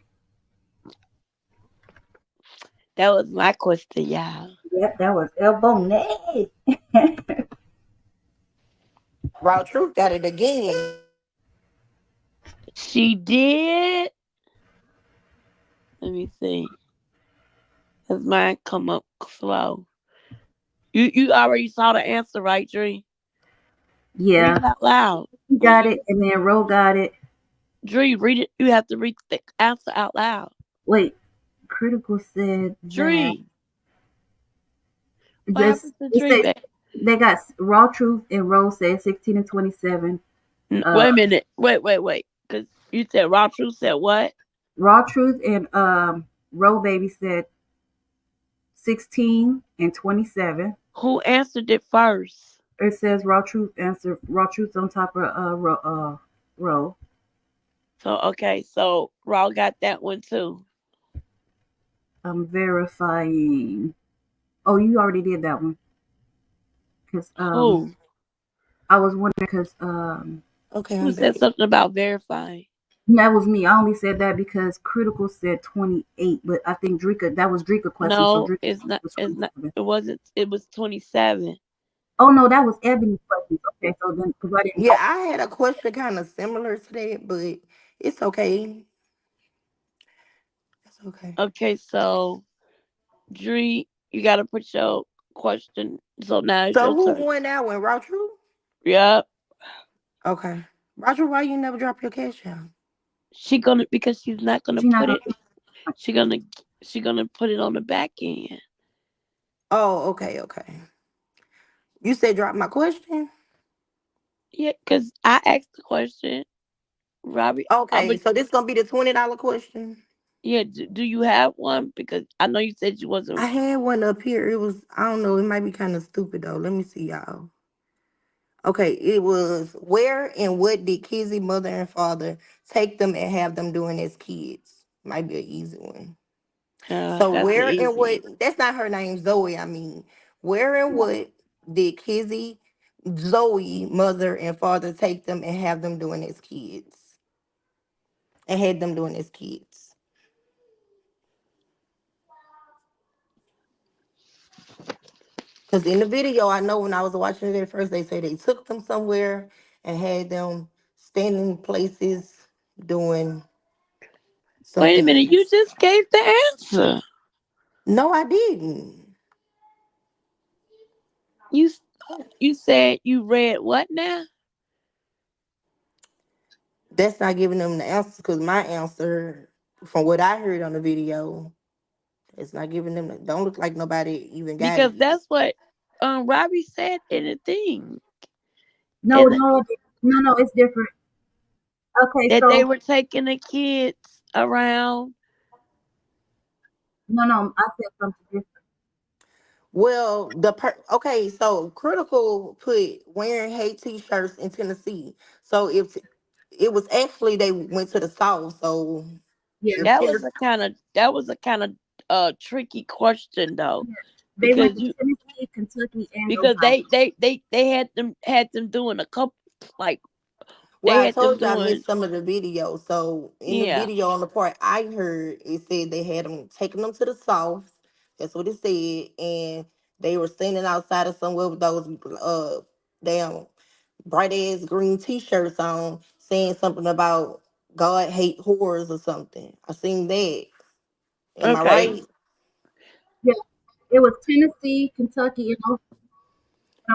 That was my question, y'all. Yep, that was Ebony. Raw Truth got it again. She did. Let me see. Cause mine come up slow. You already saw the answer, right, Dree? Yeah, Read it out loud. he got it, and then Ro got it. Dree, read it. You have to read the answer out loud. Wait, Critical said that Dree. What this happened to they Dree say back? they got Raw Truth and Ro said 16 and 27. Wait a minute. Wait. Because you said Raw Truth said what? Raw Truth and Ro Baby said 16 and 27. Who answered it first? It says Raw Truth answer. Raw Truth on top of Ro. So Raw got that one too. I'm verifying. Oh, you already did that one. Cause Who? I was wondering because Okay, Who I'm said back. something about verifying? that was me. I only said that because Critical said 28, but I think that was Drika question. So No, Drika it's not. was It's not. 27. It wasn't. It was 27. Oh no, that was Ebony's question. Okay, so then because I didn't. Yeah, I had a question kind of similar to that, but it's okay. It's okay. Okay, so Dree, you gotta put your question. So now it's So your who turn. won that one? Rautru? Yep. Okay. Rautru, why you never drop your cash out? She gonna because she's not gonna She not put gonna. it. She gonna put it on the back end. Oh, okay. You said drop my question? Yeah, cause I asked the question, Robbie. I'm Okay, a, so this gonna be the $20 question. yeah. Do you have one? Because I know you said you I wasn't. had one up here. It was, I don't know, it might be kind of stupid though. Let me see y'all. Okay, it was where and what did Kizzy mother and father take them and have them doing as kids? Might be an easy one. So That's an where and easy one. what? That's not her name, Zoe. I mean, where and what did Kizzy, Zoe, mother and father take them and have them doing as kids? And had them doing as kids. Because in the video, I know when I was watching it at first, they say they took them somewhere and had them standing places doing some Wait a minute. You things. just gave the answer. No, I didn't. You you said you read what now? That's not giving them the answer because my answer, from what I heard on the video, it's not giving them. Don't look like nobody even got Because it. that's what Robbie said in the thing. No, And no, it's different. Okay, that they so were taking the kids around. no, I said something different. Well, okay, so Critical put wearing hate t-shirts in Tennessee. So if it was actually they went to the South, so Yeah, if That was Tennessee, a kind of tricky question though. they went Because to Tennessee, Kentucky, and because Ohio. they had them doing a couple, like well, they I had them told you I doing, missed some of the video. So in the yeah. video on the part I heard, it said they had them taking them to the South. That's what it said, and they were standing outside of somewhere with those damn bright ass green t-shirts on, saying something about God hate whores or something. I seen that. Am I Okay. right? Yeah, it was Tennessee, Kentucky, and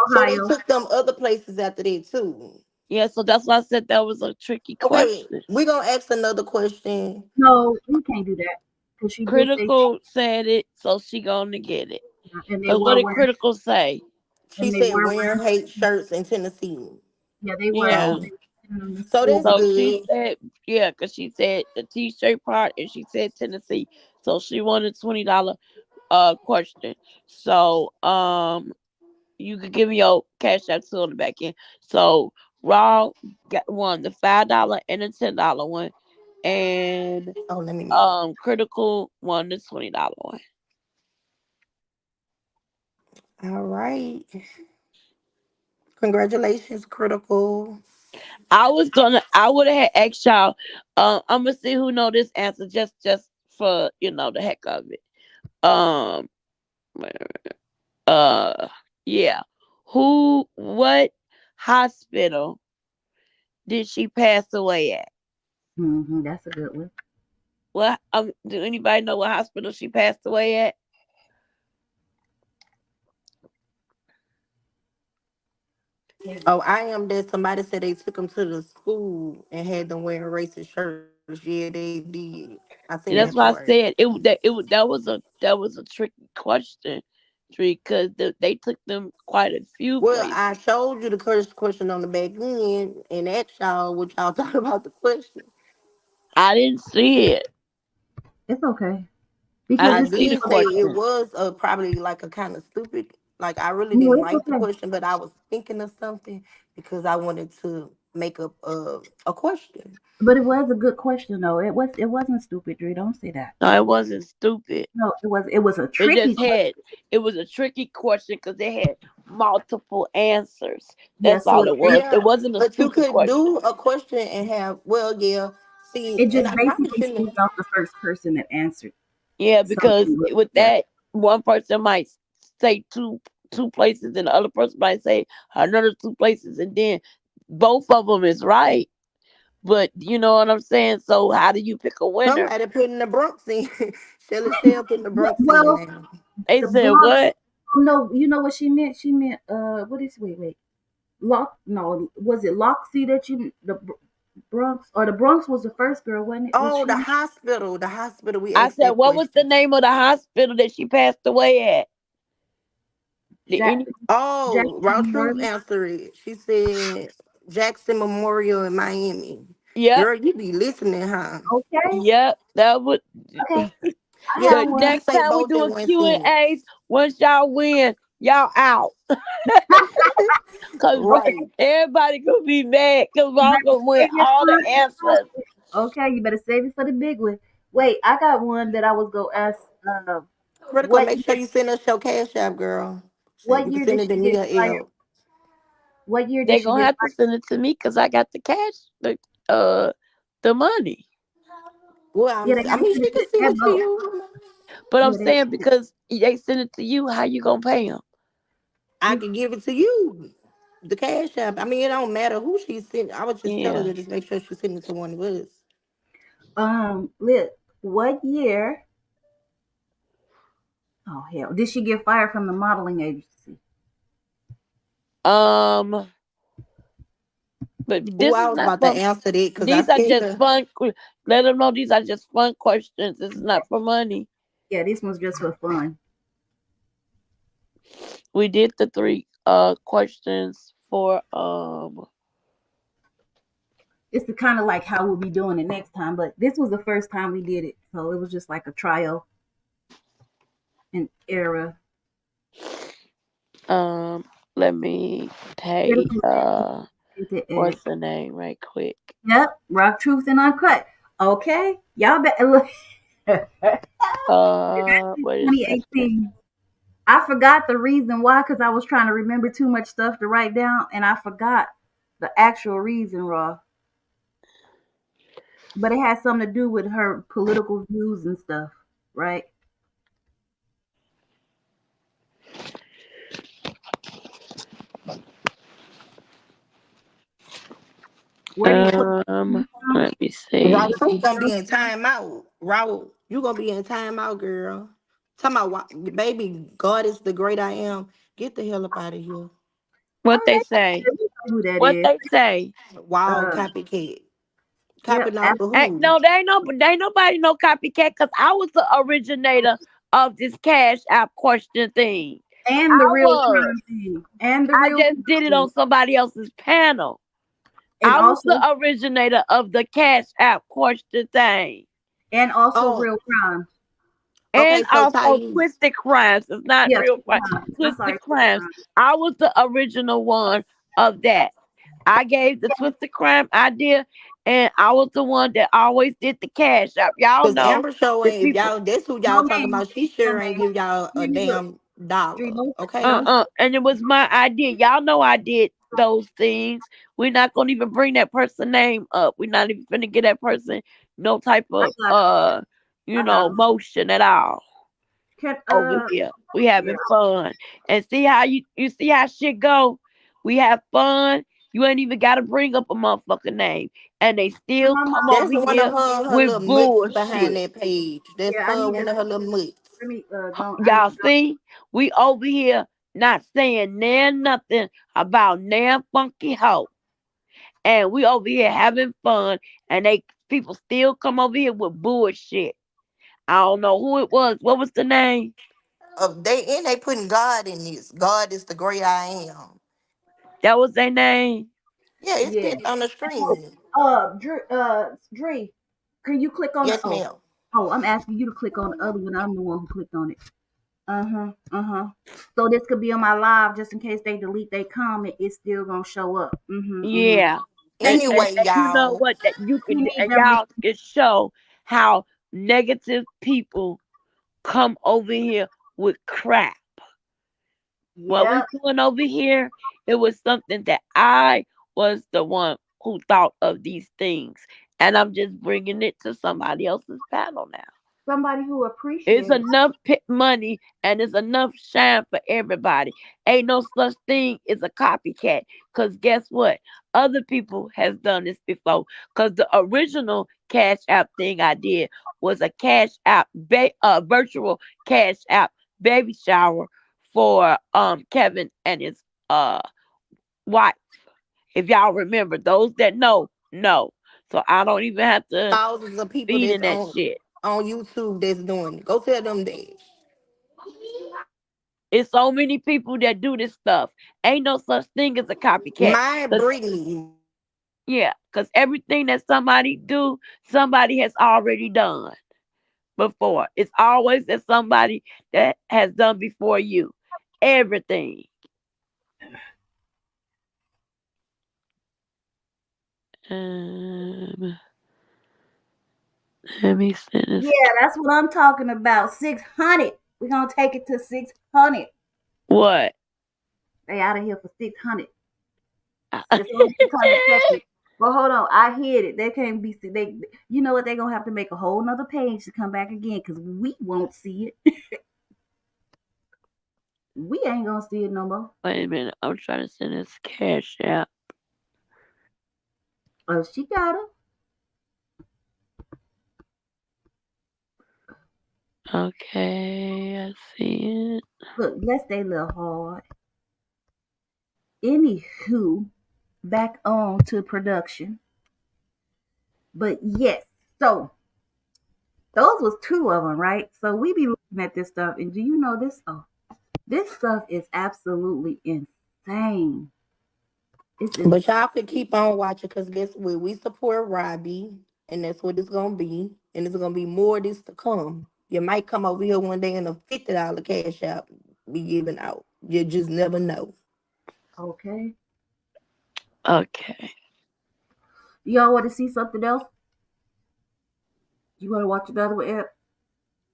So they Ohio. took them other places after that too. Yeah, so that's why I said that was a tricky Okay, question. we're gonna ask another question. No, we can't do that because she did say, Critical said it, so she gonna get it. and they Cause what were did wearing, Critical say? She said wearing hate shirts in Tennessee. yeah, they were Yeah. So because they were sending them to so school. that's So she good. said, yeah, cause she said the T-shirt part, and she said Tennessee. So she wanted $20 question. So you could give me your cash app too on the back end. So Raw got one, the $5 and the $10 one, and Oh, let me mute. Critical won the $20 one. All right. Congratulations, Critical. I would have had asked y'all. I'm gonna see who know this answer just for the heck of it. Um, uh, yeah. What hospital did she pass away at? That's a good one. What do anybody know what hospital she passed away at? Oh, I am that somebody said they took them to the school and had them wearing racist shirts. Yeah, they did. I seen that And that's part. why I said that was a tricky question, because they took them quite a few Well, places. I showed you the first question on the back end and asked y'all what y'all thought about the question. I didn't see it. It's okay I because I didn't it's see the did say it question. was probably like a kind of stupid. Like I really no, didn't it's like the okay. question, but I was thinking of something because I wanted to make up a question. But it was a good question though. It wasn't stupid, Dre. Don't say that. No, it wasn't stupid. No, it was a It tricky just question. had it was a tricky question because it had multiple answers. Yeah, That's so all it was. It Yeah, wasn't a but you stupid could question. do a question and have well, yeah. See, it and just I probably basically shouldn't stays have. off the first person that answered Yeah, because something with with yeah. that, one person might say two places, and the other person might say another two places, and then both of them is right. But you know what I'm saying. So how do you pick a winner? Somebody putting the Bronx in. Shelly Shell putting the Bronx in Well, now. They the said Bronx. what? No, you know what she meant? She meant what is wait. Lock no, was it Loxy that you the Bronx or the Bronx was the first girl, wasn't it? Was Oh, she the hospital. The hospital. We I asked said, that what was the question. name of the hospital that she passed away at? Did Jack any? Oh, Jackson Raw Truth Memorial? answered it. She said Jackson Memorial in Miami. Yep, Girl, you be listening, huh? Okay, yep. That would. okay. I Yeah, have But we one. did next say time we both do in a one Q and sentence. A's, once y'all win, y'all out. Cause Okay, Right. everybody could be mad because we're you all better gonna win save your all the fun. answers. Okay, you better save it for the big one. Wait, I got one that I was gonna ask. Critical, What make sure year? you send us your cash app, girl. So What you can year send did it to she me get or fired? L. What year did They she gonna get have to fired? send it to me because I got the cash, uh, the money. Well, Yeah, they I gotta mean, send she it can to send that it to boat. you. But I'm Yeah, saying because they send it to you, how you gonna pay them? I you can give it to you. The cash app. I mean, it don't matter who she sent. I would just tell her Yeah. to just make sure she send it to one of us. look, what year? Oh hell, did she get fired from the modeling agency? Um. But Oh, this is I was not about to from. answer that because I These are seen just her. fun. Let them know these are just fun questions. This is not for money. Yeah, this one's just for fun. We did the three questions for It's the kind of like how we'll be doing it next time, but this was the first time we did it, so it was just like a trial and error. um. Let me It'll pay be to edit. what's the name right quick. Yep, Rock Truth and Uncut. Okay, y'all better look. What is that? 2018. I forgot the reason why because I was trying to remember too much stuff to write down, and I forgot the actual reason, Raw. But it has something to do with her political views and stuff, right? Where do you put? Let me Raw see. Truth gonna be in timeout. Raw, you gonna be in timeout, girl. Talking about baby, God is the great I am. Get the hell up out of here. What Oh, they say? they know who that What is. they say? Wild Uh, copycat. yeah, Copying off of Ain't who? no, they ain't nobody no copycat because I was the originator of this cash app question thing. and the I real was. crime thing, and the I real just did it crime, on somebody else's panel. and I was the also originator of the cash app question thing. Oh, real crime. okay. And So also Thais, twisted crimes. It's not Yeah, real true crime. crime. I'm sorry, Twisted true crimes. crime. I was the original one of that. I gave the twisted crime idea, and I was the one that always did the cash app. Y'all cause know Amber Show the ain't if people. y'all that's who No, y'all talking ma'am. about. She No, sure ain't ma'am. give y'all a Hear me, look. damn Dree, dollar. don't, Okay. don't. And it was my idea. Y'all know I did those things. We're not gonna even bring that person name up. We're not even gonna get that person no type I of got him. I got him. motion at all Can over here. We having fun. And see how you see how shit go? We have fun. You ain't even gotta bring up a motherfucking name. And they still my come mom? over That's one of here her with little mutts behind bullshit. that page. That's Yeah, I her need to one of her little mutts. let me go. I need Y'all see? We over here not saying nothing about funky hoe. And we over here having fun, and people still come over here with bullshit. I don't know who it was. What was the name? They putting God in this. God is the great I am. That was their name. Yeah, it's Yeah. still on the screen. Dree, can you click on the? Yes, ma'am. I'm asking you to click on the other one. I'm the one who clicked on it. So this could be on my live just in case they delete their comment. It's still gonna show up. Yeah. And Anyway, you know y'all. what? That you We can, need and them. y'all can show how negative people come over here with crap. What we Yeah. doing over here, it was something that I was the one who thought of these things. And I'm just bringing it to somebody else's panel now. Somebody who It's appreciates. enough money and it's enough shine for everybody. Ain't no such thing as a copycat. Because guess what? Other people has done this before. Because the original Cash App thing I did was a Cash App, virtual Cash App baby shower for Kevin and his wife. If y'all remember, those that know. So I don't even have to Thousands of people feed that's in that shit. on YouTube that's doing it. Go tell them that. It's so many people that do this stuff. Ain't no such thing as a copycat. My Brittany. Yeah, because everything that somebody do, somebody has already done before. It's always that somebody that has done before you. Everything. Let me send this. Yeah, that's what I'm talking about. 600. We're gonna take it to 600. What? They out of here for 600. It's only 600 seconds. Well, hold on. I hid it. They can't be. They. You know what? They're gonna have to make a whole nother page to come back again because we won't see it. We ain't gonna see it no more. Wait a minute. I'm trying to send this Cash App. Oh, she got her. Okay, I see it. Look, bless they little hard. Anywho, back on to production. But yes, so those was two of them, right? So we be looking at this stuff, and do you know this? Oh, this stuff is absolutely insane. But y'all could keep on watching because guess what? We support Robbie, and that's what it's gonna be. And it's gonna be more of this to come. You might come over here one day and a $50 cash out be given out. You just never know. Okay. Okay. Y'all want to see something else? You want to watch another one, Ed?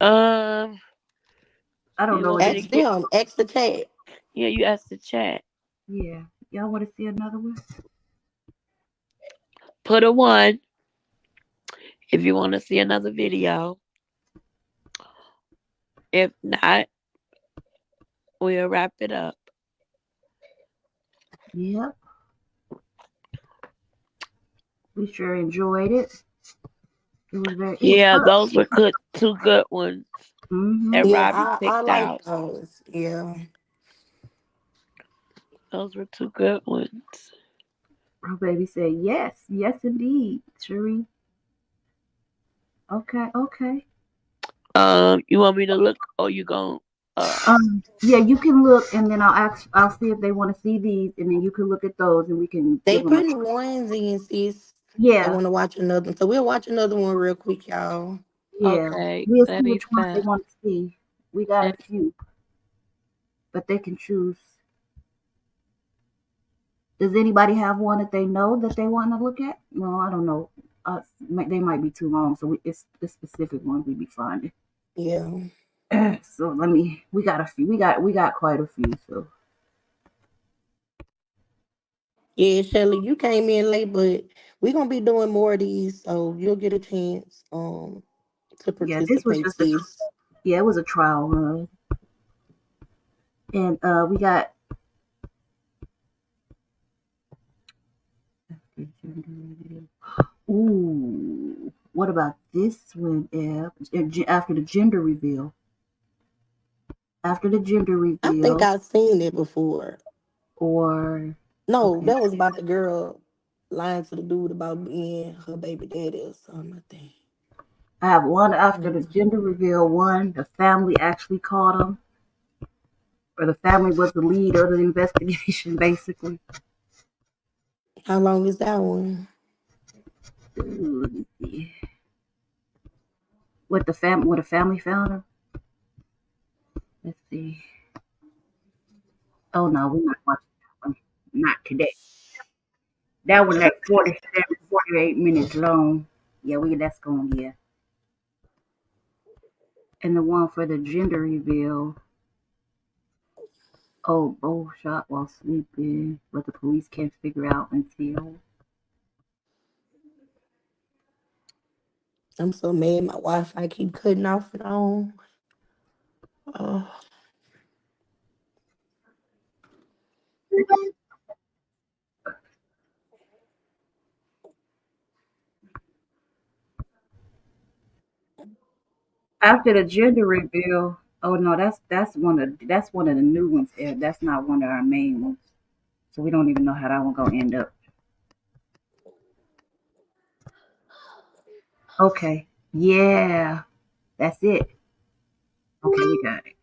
I don't know. Ask them. Ask the chat. Yeah, you asked the chat. Yeah. Y'all want to see another one? Put a 1 if you want to see another video. If not, we'll wrap it up. Yep. We sure enjoyed it. It was very. Yeah, those were good. 2 good ones. Mm-hmm. And Yeah, Robbie picked I like out. those. Yeah. Those were 2 good ones. Her baby said yes, yes indeed, Cherie. Okay. You want me to look, or you gon' Yeah, you can look, and then I'll see if they want to see these, and then you can look at those, and we can They give them a putting try. ones in, sis. Yeah. I want to watch another one. So we'll watch another one real quick, y'all. Yeah. Okay. We'll see which ones they want to see. We got a And few, but they can choose. Does anybody have one that they know that they want to look at? No, I don't know. They might be too long, so it's the specific one we be finding. Yeah. So we got a few. We got quite a few. So Yeah, Shelly, you came in late, but we're gonna be doing more of these, so you'll get a chance to yeah, this was participate, just sis. it was a trial run, and we got. Ooh, what about this one? After the gender reveal, After the gender reveal. I think I've seen it before. Or no, okay. That was about the girl lying to the dude about being her baby daddy or something, I think. I have one after the gender reveal. One, the family actually caught him, or the family was the lead of the investigation, basically. How long is that one? Ooh, let me see. What the family found him? Let's see. Oh no, we're not watching that one. Not today. That one like 47, 48 minutes long. Yeah, that's going, yeah. And the one for the gender reveal. Oh, both shot while sleeping, but the police can't figure out until. I'm so mad my Wi-Fi keep cutting off and on. Oh. After the gender reveal, oh no, that's one of the new ones. That's not one of our main ones. So we don't even know how that one gonna end up. Okay. Yeah. That's it. Okay, we got it.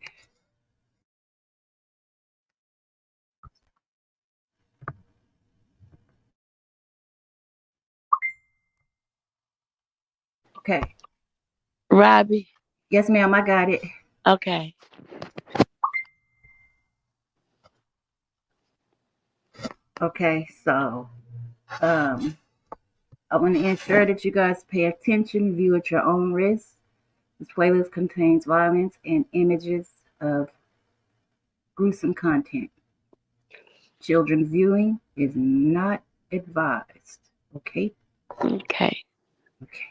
Okay. Robbie. Yes, ma'am, I got it. Okay. Okay, so I want to ensure that you guys pay attention, view at your own risk. This playlist contains violence and images of gruesome content. Children viewing is not advised. Okay? Okay. Okay.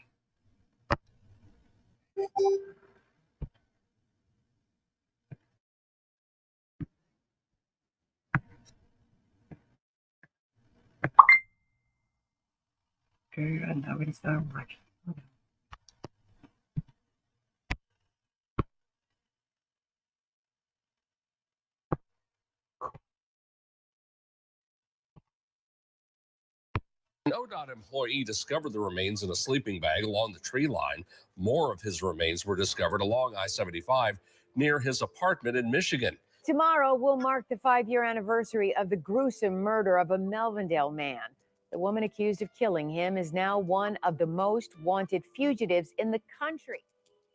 Okay, I already started watching. An ODOT employee discovered the remains in a sleeping bag along the tree line. More of his remains were discovered along I-75 near his apartment in Michigan. Tomorrow will mark the 5-year anniversary of the gruesome murder of a Melvindale man. The woman accused of killing him is now one of the most wanted fugitives in the country.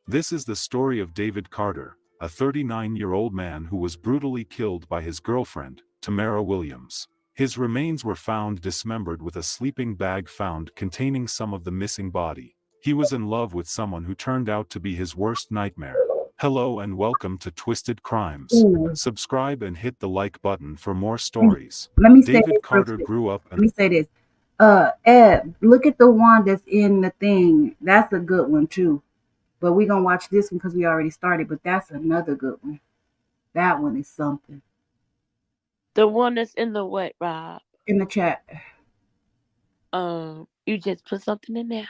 This is the story of David Carter, a 39-year-old man who was brutally killed by his girlfriend, Tamara Williams. His remains were found dismembered with a sleeping bag found containing some of the missing body. He was in love with someone who turned out to be his worst nightmare. Hello and welcome to Twisted Crimes. Ooh. Subscribe and hit the like button for more stories. Let me say David this Carter real quick. grew up Let me say this. Ed, look at the one that's in the thing. That's a good one too. But we're gonna watch this one because we already started, but that's another good one. That one is something. The one that's in the what, Rob? In the chat. You just put something in there.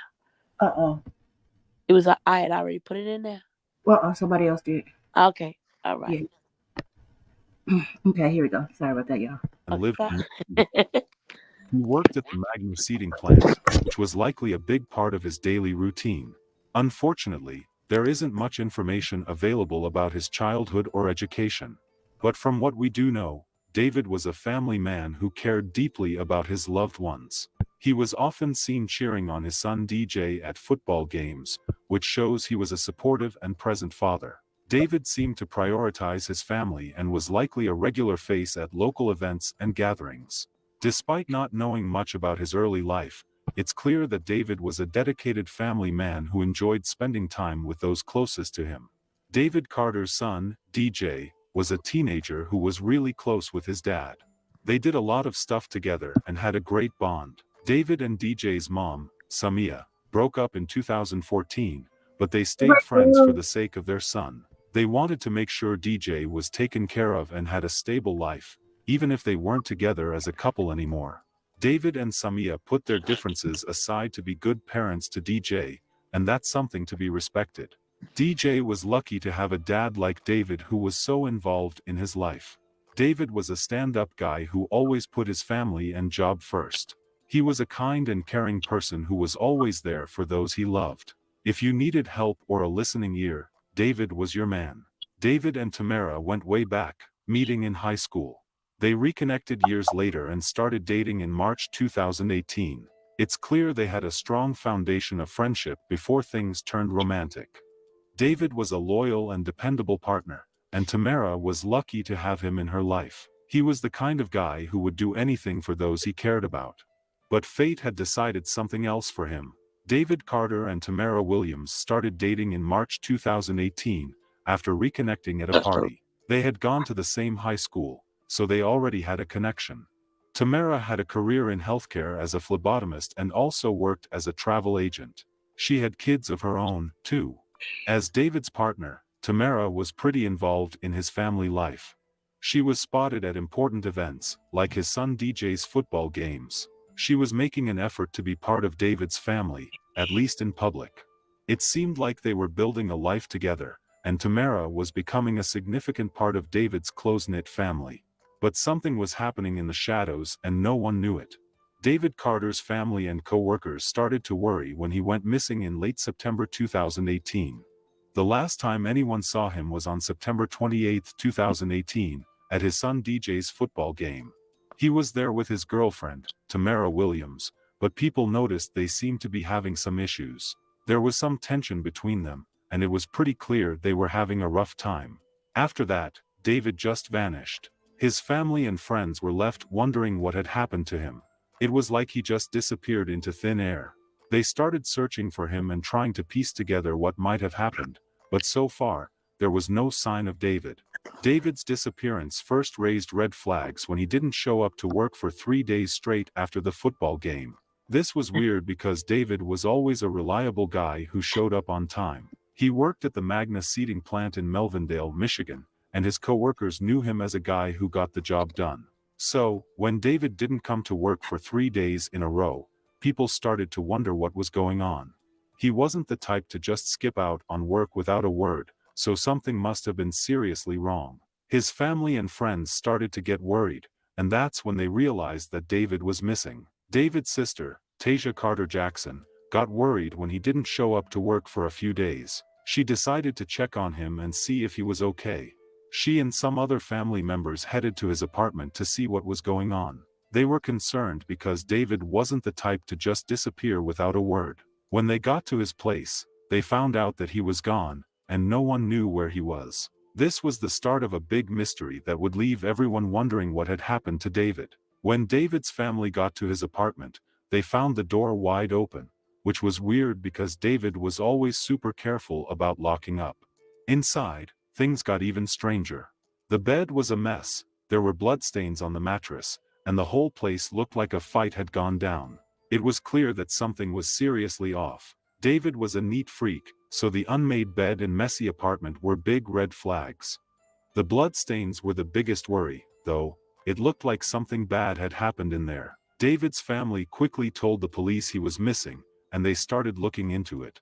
It was I had already put it in there. Well, somebody else did. Okay, all right. Yeah. Okay, here we go. Sorry about that, y'all. And lived he worked at the Magna seeding plant, which was likely a big part of his daily routine. Unfortunately, there isn't much information available about his childhood or education. But from what we do know, David was a family man who cared deeply about his loved ones. He was often seen cheering on his son DJ at football games, which shows he was a supportive and present father. David seemed to prioritize his family and was likely a regular face at local events and gatherings. Despite not knowing much about his early life, it's clear that David was a dedicated family man who enjoyed spending time with those closest to him. David Carter's son, DJ, was a teenager who was really close with his dad. They did a lot of stuff together and had a great bond. David and DJ's mom, Samia, broke up in 2014, but they stayed friends for the sake of their son. They wanted to make sure DJ was taken care of and had a stable life, even if they weren't together as a couple anymore. David and Samia put their differences aside to be good parents to DJ, and that's something to be respected. DJ was lucky to have a dad like David who was so involved in his life. David was a stand-up guy who always put his family and job first. He was a kind and caring person who was always there for those he loved. If you needed help or a listening ear, David was your man. David and Tamara went way back, meeting in high school. They reconnected years later and started dating in March 2018. It's clear they had a strong foundation of friendship before things turned romantic. David was a loyal and dependable partner, and Tamara was lucky to have him in her life. He was the kind of guy who would do anything for those he cared about. But fate had decided something else for him. David Carter and Tamara Williams started dating in March 2018, after reconnecting at a party. They had gone to the same high school, so they already had a connection. Tamara had a career in healthcare as a phlebotomist and also worked as a travel agent. She had kids of her own, too. As David's partner, Tamara was pretty involved in his family life. She was spotted at important events, like his son DJ's football games. She was making an effort to be part of David's family, at least in public. It seemed like they were building a life together, and Tamara was becoming a significant part of David's close-knit family. But something was happening in the shadows and no one knew it. David Carter's family and co-workers started to worry when he went missing in late September 2018. The last time anyone saw him was on September 28, 2018, at his son DJ's football game. He was there with his girlfriend, Tamara Williams, but people noticed they seemed to be having some issues. There was some tension between them, and it was pretty clear they were having a rough time. After that, David just vanished. His family and friends were left wondering what had happened to him. It was like he just disappeared into thin air. They started searching for him and trying to piece together what might have happened, but so far, there was no sign of David. David's disappearance first raised red flags when he didn't show up to work for 3 days straight after the football game. This was weird because David was always a reliable guy who showed up on time. He worked at the Magna seating plant in Melvindale, Michigan, and his coworkers knew him as a guy who got the job done. So, when David didn't come to work for 3 days in a row, people started to wonder what was going on. He wasn't the type to just skip out on work without a word, so something must have been seriously wrong. His family and friends started to get worried, and that's when they realized that David was missing. David's sister, Tasia Carter Jackson, got worried when he didn't show up to work for a few days. She decided to check on him and see if he was okay. She and some other family members headed to his apartment to see what was going on. They were concerned because David wasn't the type to just disappear without a word. When they got to his place, they found out that he was gone, and no one knew where he was. This was the start of a big mystery that would leave everyone wondering what had happened to David. When David's family got to his apartment, they found the door wide open, which was weird because David was always super careful about locking up. Inside, things got even stranger. The bed was a mess, there were bloodstains on the mattress, and the whole place looked like a fight had gone down. It was clear that something was seriously off. David was a neat freak, so the unmade bed and messy apartment were big red flags. The bloodstains were the biggest worry, though. It looked like something bad had happened in there. David's family quickly told the police he was missing, and they started looking into it.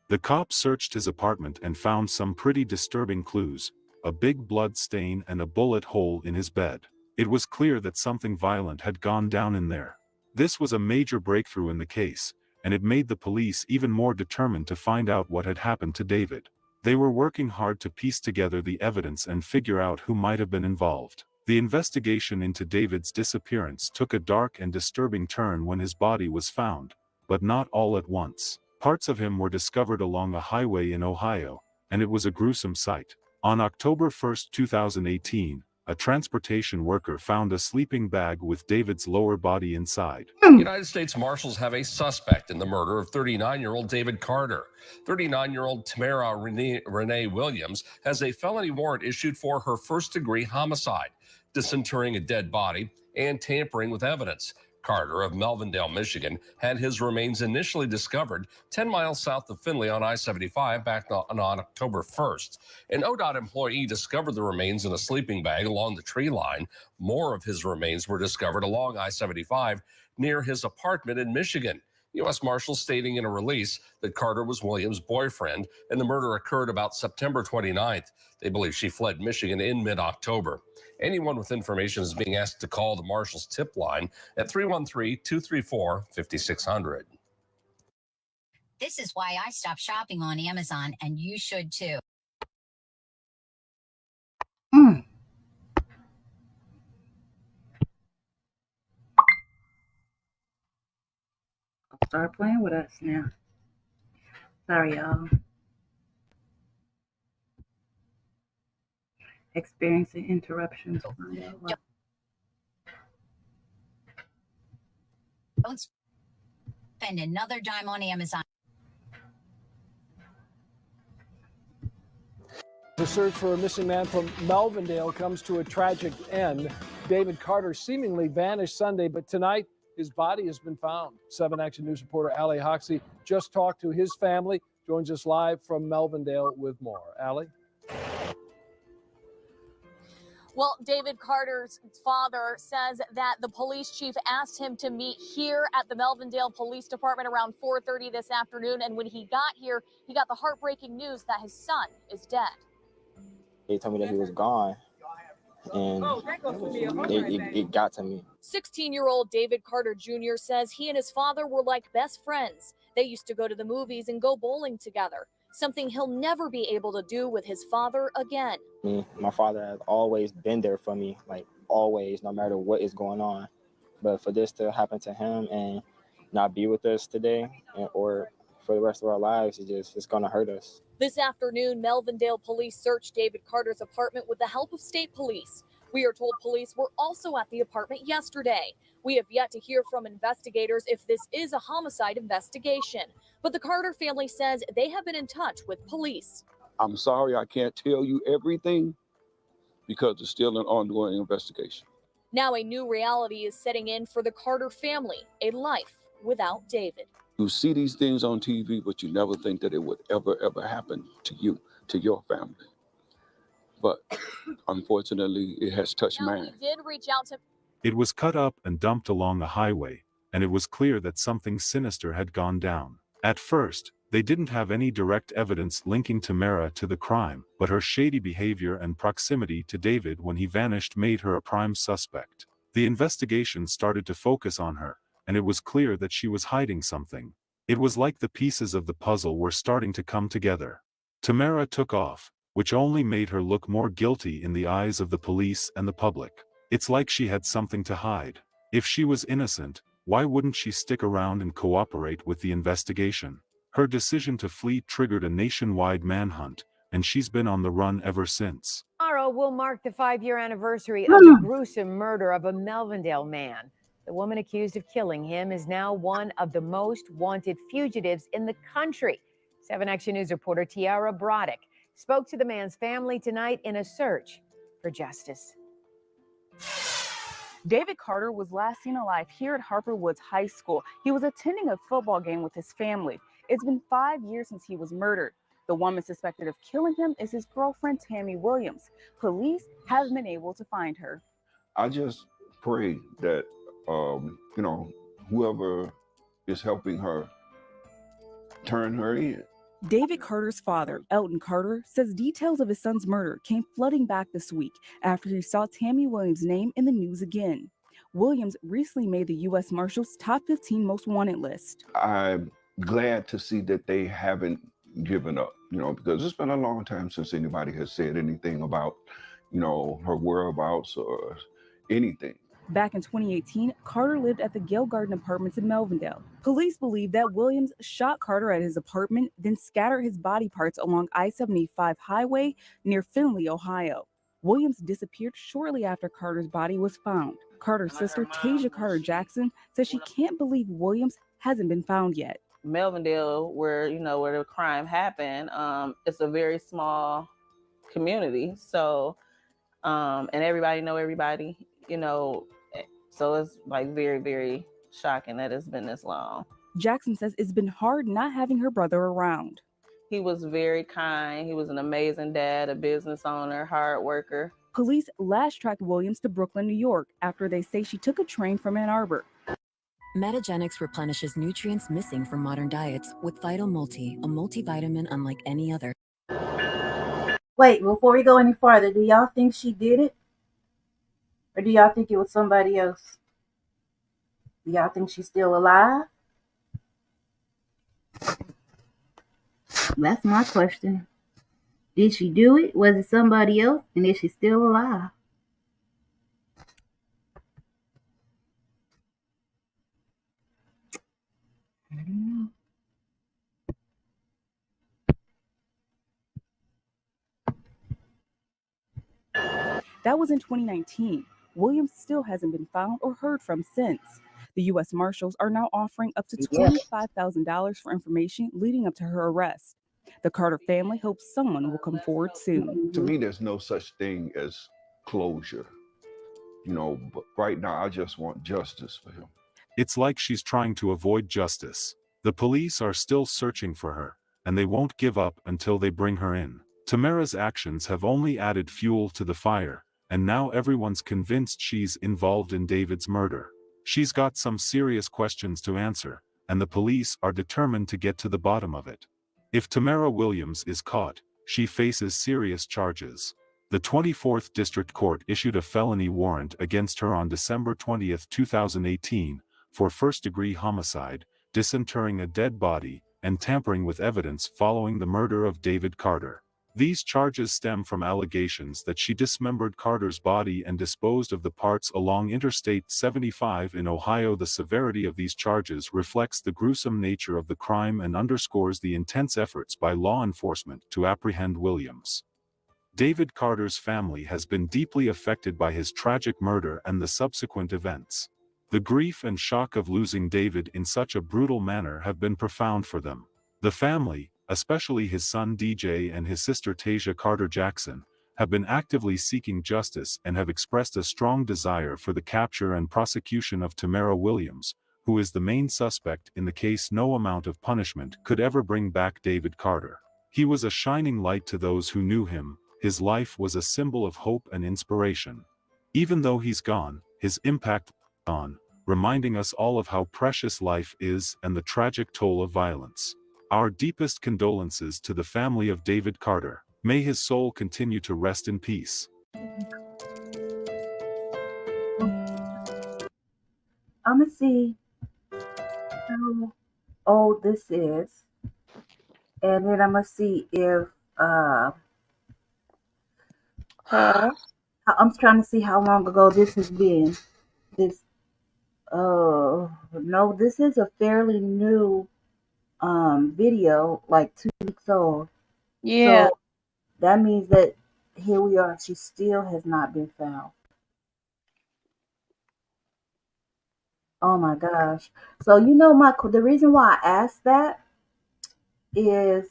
The cops searched his apartment and found some pretty disturbing clues, a big blood stain and a bullet hole in his bed. It was clear that something violent had gone down in there. This was a major breakthrough in the case, and it made the police even more determined to find out what had happened to David. They were working hard to piece together the evidence and figure out who might have been involved. The investigation into David's disappearance took a dark and disturbing turn when his body was found, but not all at once. Parts of him were discovered along a highway in Ohio, and it was a gruesome sight. On October 1, 2018, a transportation worker found a sleeping bag with David's lower body inside. United States Marshals have a suspect in the murder of 39-year-old David Carter. 39-year-old Tamara Renee Williams has a felony warrant issued for her first-degree homicide, disinterring a dead body, and tampering with evidence. Carter of Melvindale, Michigan, had his remains initially discovered 10 miles south of Findlay on I-75 back on October 1st. An ODOT employee discovered the remains in a sleeping bag along the tree line. More of his remains were discovered along I-75 near his apartment in Michigan. U.S. Marshals stating in a release that Carter was Williams' boyfriend and the murder occurred about September 29th. They believe she fled Michigan in mid-October. Anyone with information is being asked to call the Marshals tip line at 313-234-5600. This is why I stopped shopping on Amazon, and you should too. Start playing with us now. Sorry, y'all. Experiencing interruptions. Don't spend another dime on Amazon. The search for a missing man from Melvindale comes to a tragic end. David Carter seemingly vanished Sunday, but tonight his body has been found. 7 Action News reporter Allie Hoxie just talked to his family, joins us live from Melvindale with more. Allie? Well, David Carter's father says that the police chief asked him to meet here at the Melvindale Police Department around 4:30 this afternoon. And when he got here, he got the heartbreaking news that his son is dead. They told me that he was gone, and it got to me. 16-year-old David Carter Jr. says he and his father were like best friends. They used to go to the movies and go bowling together, something he'll never be able to do with his father again. My father has always been there for me, like always, no matter what is going on. But for this to happen to him and not be with us today, or for the rest of our lives, it's going to hurt us. This afternoon, Melvindale police searched David Carter's apartment with the help of state police. We are told police were also at the apartment yesterday. We have yet to hear from investigators if this is a homicide investigation, but the Carter family says they have been in touch with police. I'm sorry I can't tell you everything because it's still an ongoing investigation. Now a new reality is setting in for the Carter family, a life without David. You see these things on TV, but you never think that it would ever happen to you, to your family. But unfortunately, it has touched mine. We did reach out to... It was cut up and dumped along a highway, and it was clear that something sinister had gone down. At first, they didn't have any direct evidence linking Tamara to the crime, but her shady behavior and proximity to David when he vanished made her a prime suspect. The investigation started to focus on her, and it was clear that she was hiding something. It was like the pieces of the puzzle were starting to come together. Tamara took off, which only made her look more guilty in the eyes of the police and the public. It's like she had something to hide. If she was innocent, why wouldn't she stick around and cooperate with the investigation? Her decision to flee triggered a nationwide manhunt, and she's been on the run ever since. Tomorrow will mark the 5-year anniversary of the gruesome murder of a Melvindale man. The woman accused of killing him is now one of the most wanted fugitives in the country. 7 Action News reporter Tiara Broderick spoke to the man's family tonight in a search for justice. David Carter was last seen alive here at Harper Woods High School. He was attending a football game with his family. It's been 5 years since he was murdered. The woman suspected of killing him is his girlfriend, Tammy Williams. Police haven't been able to find her. I just pray that, whoever is helping her, turn her in. David Carter's father, Elton Carter, says details of his son's murder came flooding back this week after he saw Tammy Williams' name in the news again. Williams recently made the U.S. Marshals top 15 most wanted list. I'm glad to see that they haven't given up, because it's been a long time since anybody has said anything about, her whereabouts or anything. Back in 2018, Carter lived at the Gale Garden Apartments in Melvindale. Police believe that Williams shot Carter at his apartment, then scattered his body parts along I-75 highway near Findlay, Ohio. Williams disappeared shortly after Carter's body was found. Carter's sister, Tasia Carter Jackson, says she can't believe Williams hasn't been found yet. Melvindale, where the crime happened, it's a very small community. So, and everybody know everybody, so it's like very, very shocking that it's been this long. Jackson says it's been hard not having her brother around. He was very kind. He was an amazing dad, a business owner, hard worker. Police last tracked Williams to Brooklyn, New York, after they say she took a train from Ann Arbor. Metagenics replenishes nutrients missing from modern diets with Vital Multi, a multivitamin unlike any other. Wait, before we go any farther, do y'all think she did it? Or do y'all think it was somebody else? Do y'all think she's still alive? That's my question. Did she do it? Was it somebody else? And is she still alive? I don't know. That was in 2019. Williams still hasn't been found or heard from since. The U.S. Marshals are now offering up to $25,000 for information leading up to her arrest. The Carter family hopes someone will come forward soon. To me, there's no such thing as closure. You know, but right now, I just want justice for him. It's like she's trying to avoid justice. The police are still searching for her, and they won't give up until they bring her in. Tamara's actions have only added fuel to the fire, and now everyone's convinced she's involved in David's murder. She's got some serious questions to answer, and the police are determined to get to the bottom of it. If Tamara Williams is caught, she faces serious charges. The 24th District Court issued a felony warrant against her on December 20, 2018, for first-degree homicide, disinterring a dead body, and tampering with evidence following the murder of David Carter. These charges stem from allegations that she dismembered Carter's body and disposed of the parts along Interstate 75 in Ohio. The severity of these charges reflects the gruesome nature of the crime and underscores the intense efforts by law enforcement to apprehend Williams. David Carter's family has been deeply affected by his tragic murder and the subsequent events. The grief and shock of losing David in such a brutal manner have been profound for them. The family, especially his son DJ and his sister Tasia Carter Jackson, have been actively seeking justice and have expressed a strong desire for the capture and prosecution of Tamara Williams, who is the main suspect in the case. No amount of punishment could ever bring back David Carter. He was a shining light to those who knew him. His life was a symbol of hope and inspiration. Even though he's gone, his impact on, reminding us all of how precious life is and the tragic toll of violence. Our deepest condolences to the family of David Carter. May his soul continue to rest in peace. I'm going to see how old this is. And then I'm going to see if... I'm trying to see how long ago this has been. No, this is a fairly new video, like 2 weeks old. Yeah. So that means that here we are. She still has not been found. Oh my gosh. So you know, the reason why I asked that is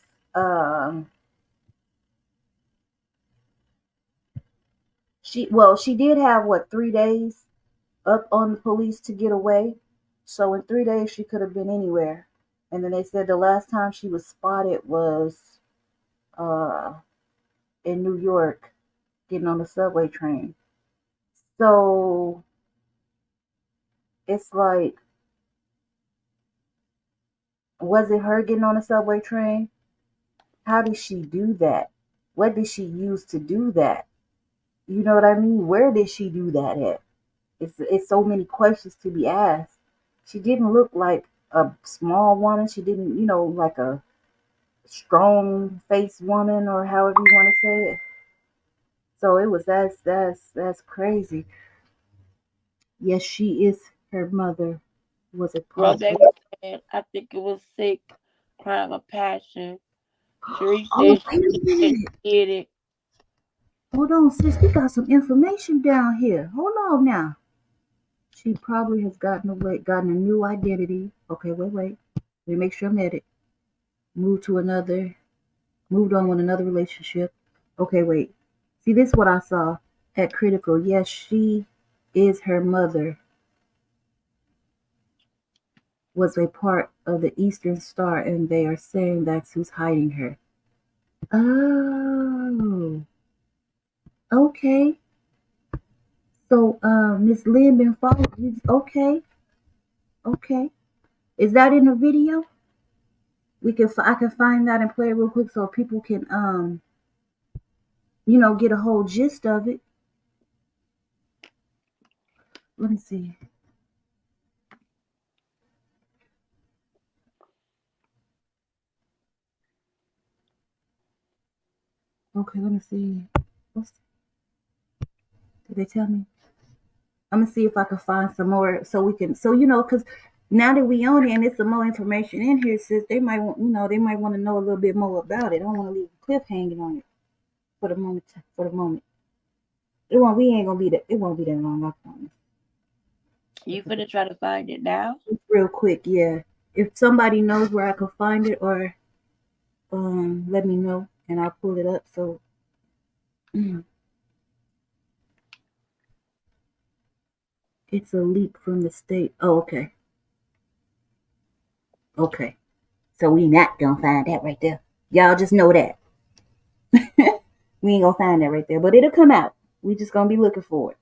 she did have 3 days up on the police to get away. So in 3 days she could have been anywhere. And then they said the last time she was spotted was in New York, getting on the subway train. So it's like, was it her getting on the subway train? How did she do that? What did she use to do that? You know what I mean? Where did she do that at? It's so many questions to be asked. She didn't look like a small woman. She didn't, like a strong faced woman, or however you want to say it. So it was that's crazy. Yes, she is her mother. Was it Well, part they were saying, I think it was sick, crime of passion. Sheree said she did it. Hold on, sis. We got some information down here. Hold on now. She probably has gotten a new identity. Okay, wait. Let me make sure I'm at it. Moved on with another relationship. Okay, wait. See, this is what I saw at Critical. Yes, she is her mother. Was a part of the Eastern Star, and they are saying that's who's hiding her. Oh. Okay. So, Miss Lynn been following you. Okay. Okay. Is that in the video? I can find that and play it real quick so people can get a whole gist of it. Let me see. Okay, let me see. Did they tell me? I'm gonna see if I can find some more so we can because now that we own it and it's some more information in here, sis, they might want to know a little bit more about it. I don't want to leave a cliff hanging on it for the moment. For the moment, it won't be that long. I promise. You finna try to find it now? Real quick, yeah. If somebody knows where I can find it, or let me know and I'll pull it up. So it's a leak from the state. Oh, okay. Okay. So we not gonna find that right there. Y'all just know that. We ain't gonna find that right there, but it'll come out. We just gonna be looking for it.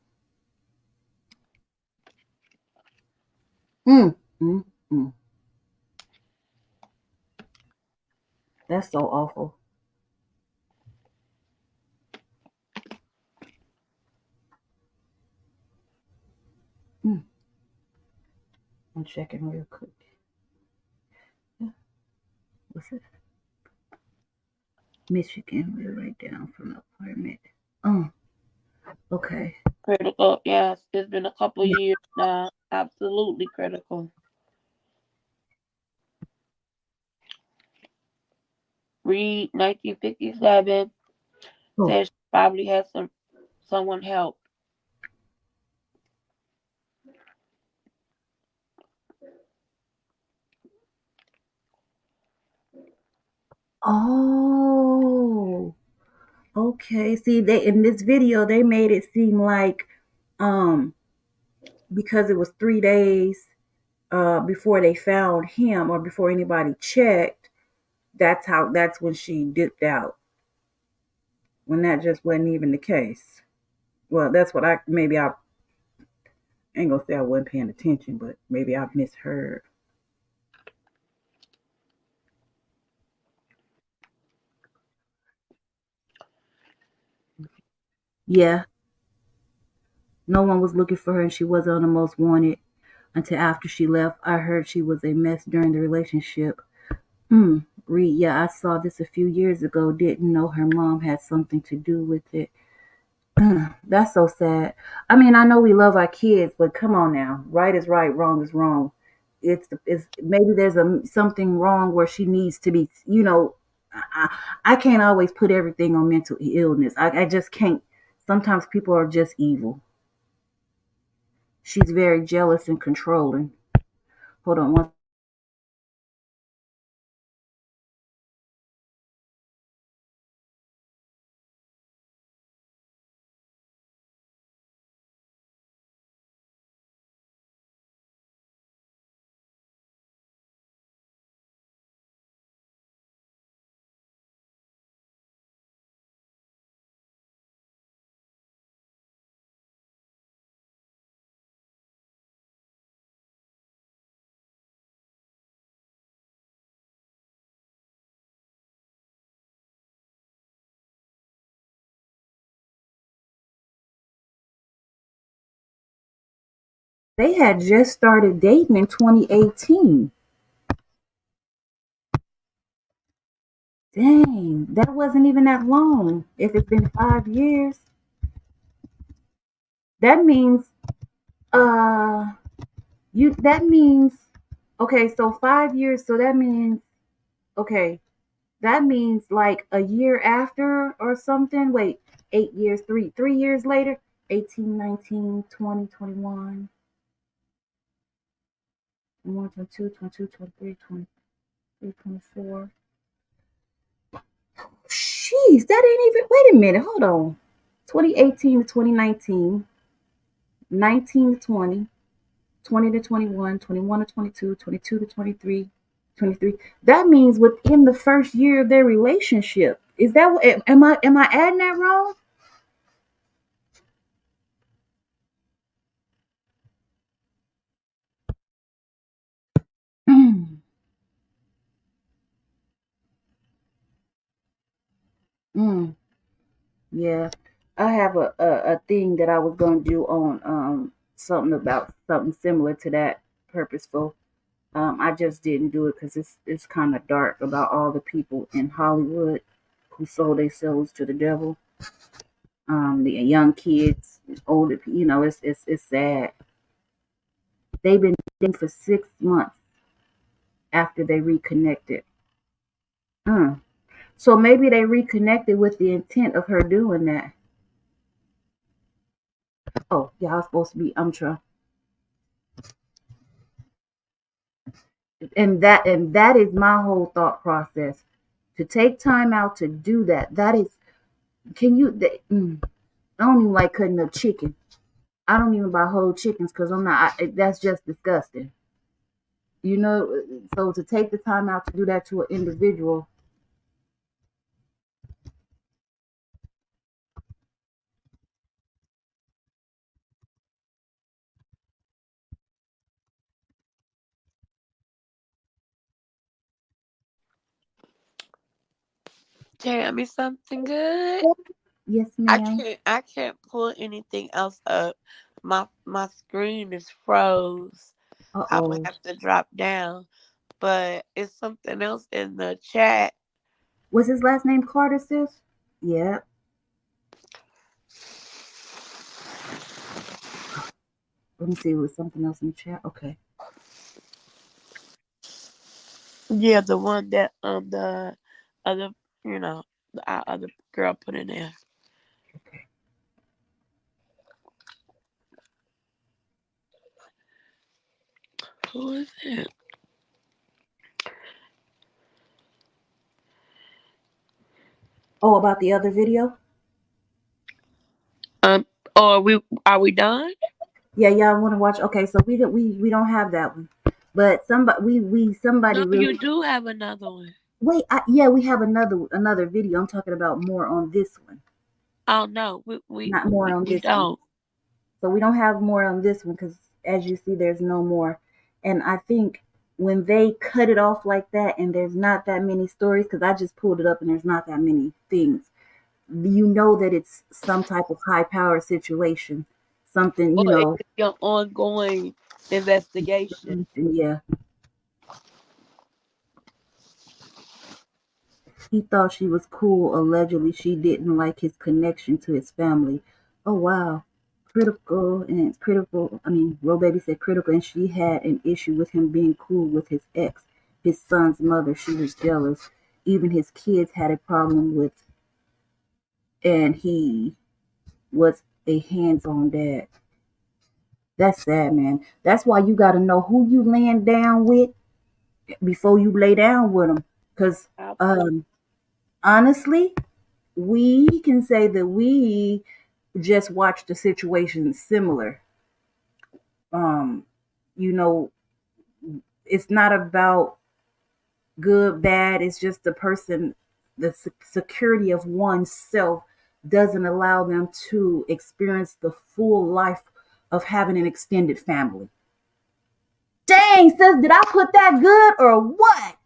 Mm, mm, mm. That's so awful. Mm. I'm checking real quick. What's it? Michigan. We'll write down from the apartment. Oh, okay. Critical, yes. It's been a couple years now. Absolutely critical. Read 1957 says she probably had someone help. Oh, okay. See, they in this video they made it seem like because it was 3 days before they found him or before anybody checked, that's when she dipped out. When that just wasn't even the case. Well, that's what I ain't gonna say I wasn't paying attention, but maybe I've misheard. Yeah, no one was looking for her and she wasn't on the most wanted until after she left. I heard she was a mess during the relationship. Reed, yeah, I saw this a few years ago. Didn't know her mom had something to do with it. That's so sad. I mean, I know we love our kids, but come on now. Right is right, wrong is wrong. It's maybe there's something wrong where she needs to be. I can't always put everything on mental illness. I just can't. Sometimes people are just evil. She's very jealous and controlling. Hold on one. They had just started dating in 2018. Dang, that wasn't even that long. If it's been 5 years, that means uh that means okay, so 5 years, so that means okay, that means like a year after or something. Wait, 8 years, 3 years later, 18, 19, 20, 21, 21, 22, 22, 23, 23, 24. Jeez, that ain't even, wait a minute, hold on. 2018 to 2019, 19 to 20, 20 to 21, 21 to 22, 22 to 23, 23. That means within the first year of their relationship. Is that what, am I adding that wrong? Yeah, I have a thing that I was gonna do on something about something similar to that, purposeful. I just didn't do it because it's kind of dark about all the people in Hollywood who sold their souls to the devil. The young kids, older, it's sad. They've been dating for 6 months after they reconnected. Mm. So maybe they reconnected with the intent of her doing that. Oh, yeah, I was supposed to be Umtra. And that is my whole thought process. To take time out to do that. That is, can you? I don't even like cutting up chicken. I don't even buy whole chickens because I'm not. That's just disgusting. So to take the time out to do that to an individual. Tell me something good. Yes, I ma'am. can't pull anything else up. My screen is froze. I would Uh-oh. have to drop down. But it's something else in the chat. Was his last name Carter, sis? Yeah. Let me see. It was something else in the chat. Okay. Yeah, the one that the other our other girl put in there. Who is it? Oh, about the other video? Or are we done? Yeah, y'all want to watch? Okay, so we don't have that one, but somebody No, really. you do have another one. Wait, yeah, we have another video. I'm talking about more on this one, Oh no, not more on we this one. don't. So we don't have more on this one because, as you see, there's no more. And I think when they cut it off like that, and there's not that many stories, because I just pulled it up and there's not that many things. You know that it's some type of high power situation, something Or it's your ongoing investigation. Yeah. He thought she was cool. Allegedly, she didn't like his connection to his family. Oh, wow. Critical, and it's critical. I mean, Ro Baby said critical, and she had an issue with him being cool with his ex, his son's mother. She was jealous. Even his kids had a problem with, and he was a hands on dad. That's sad, man. That's why you got to know who you laying down with before you lay down with them. Because honestly, we can say that we just watched a situation similar. Um, you know, it's not about good, bad. It's just the person, the security of oneself doesn't allow them to experience the full life of having an extended family. Dang, sis, did I put that good or what?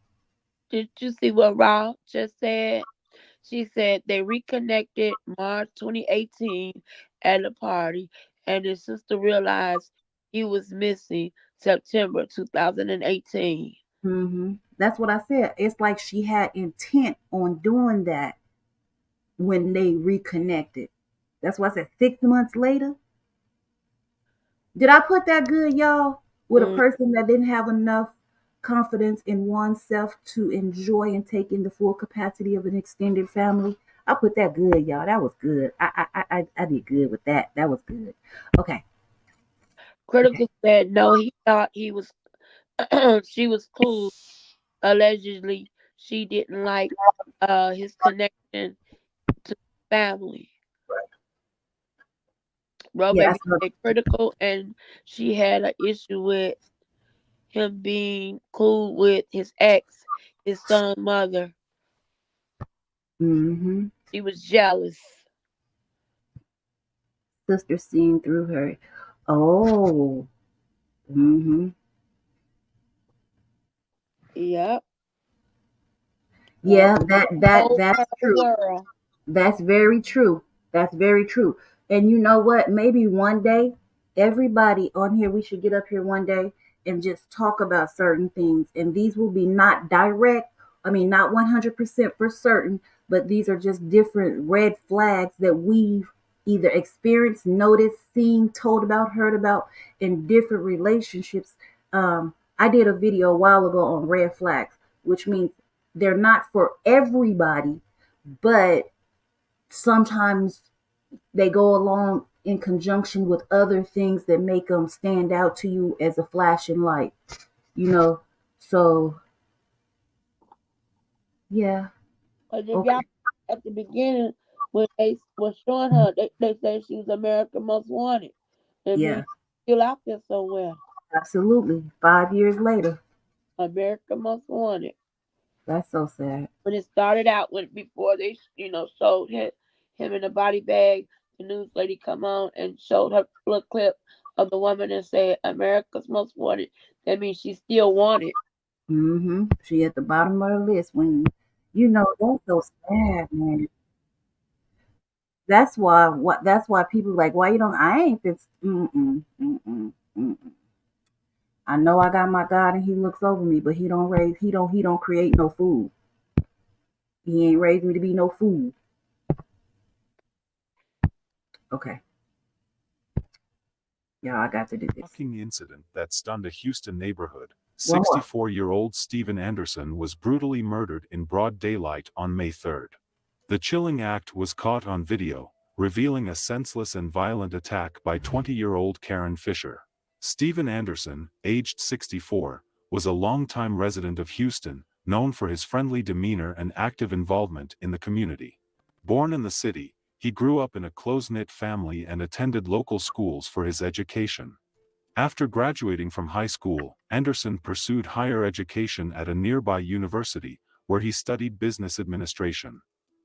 Did you see what Ra just said? She said they reconnected March 2018 at a party, and his sister realized he was missing September 2018. That's what I said. It's like she had intent on doing that when they reconnected. That's why I said 6 months later. Did I put that good, y'all? With a person that didn't have enough confidence in oneself to enjoy and take in the full capacity of an extended family. I put that good, y'all. That was good. I did good with that. That was good. Okay. Critical said no, he thought he was she was cool. Allegedly, she didn't like his connection to family. Bro Yeah, baby that's what. said critical, and she had an issue with him being cool with his ex, his son's mother. She was jealous. Sister seeing through her. Oh. Yep. Yeah, that's Whole true. world. That's very true. That's very true. And you know what? Maybe one day, everybody on here, we should get up here one day and just talk about certain things. And these will be not direct, I mean, not 100% for certain, but these are just different red flags that we've either experienced, noticed, seen, told about, heard about in different relationships. I did a video a while ago on red flags, which means they're not for everybody, but sometimes they go along in conjunction with other things that make them stand out to you as a flashing light, you know. So yeah. Because if Okay. y'all at the beginning, when they was showing her, they said she was America's Most Wanted. That Yeah, means she's still out there somewhere. absolutely. 5 years later. America's Most Wanted. That's so sad. When it started out, when before they, showed him in a body bag, the news lady come on and showed her little clip of the woman and said America's Most Wanted. That means she's still wanted. She at the bottom of the list when that's so sad, man. That's why people like, why you don't I ain't been I know I got my God and he looks over me, but he don't create no food. He ain't raised me to be no fool. Okay. Yeah, I got to do this. Shocking incident that stunned a Houston neighborhood. One more. 64-year-old Steven Anderson was brutally murdered in broad daylight on May 3rd. The chilling act was caught on video, revealing a senseless and violent attack by 20-year-old Karen Fisher. Steven Anderson, aged 64, was a longtime resident of Houston, known for his friendly demeanor and active involvement in the community. Born in the city, he grew up in a close-knit family and attended local schools for his education. After graduating from high school, Anderson pursued higher education at a nearby university, where he studied business administration.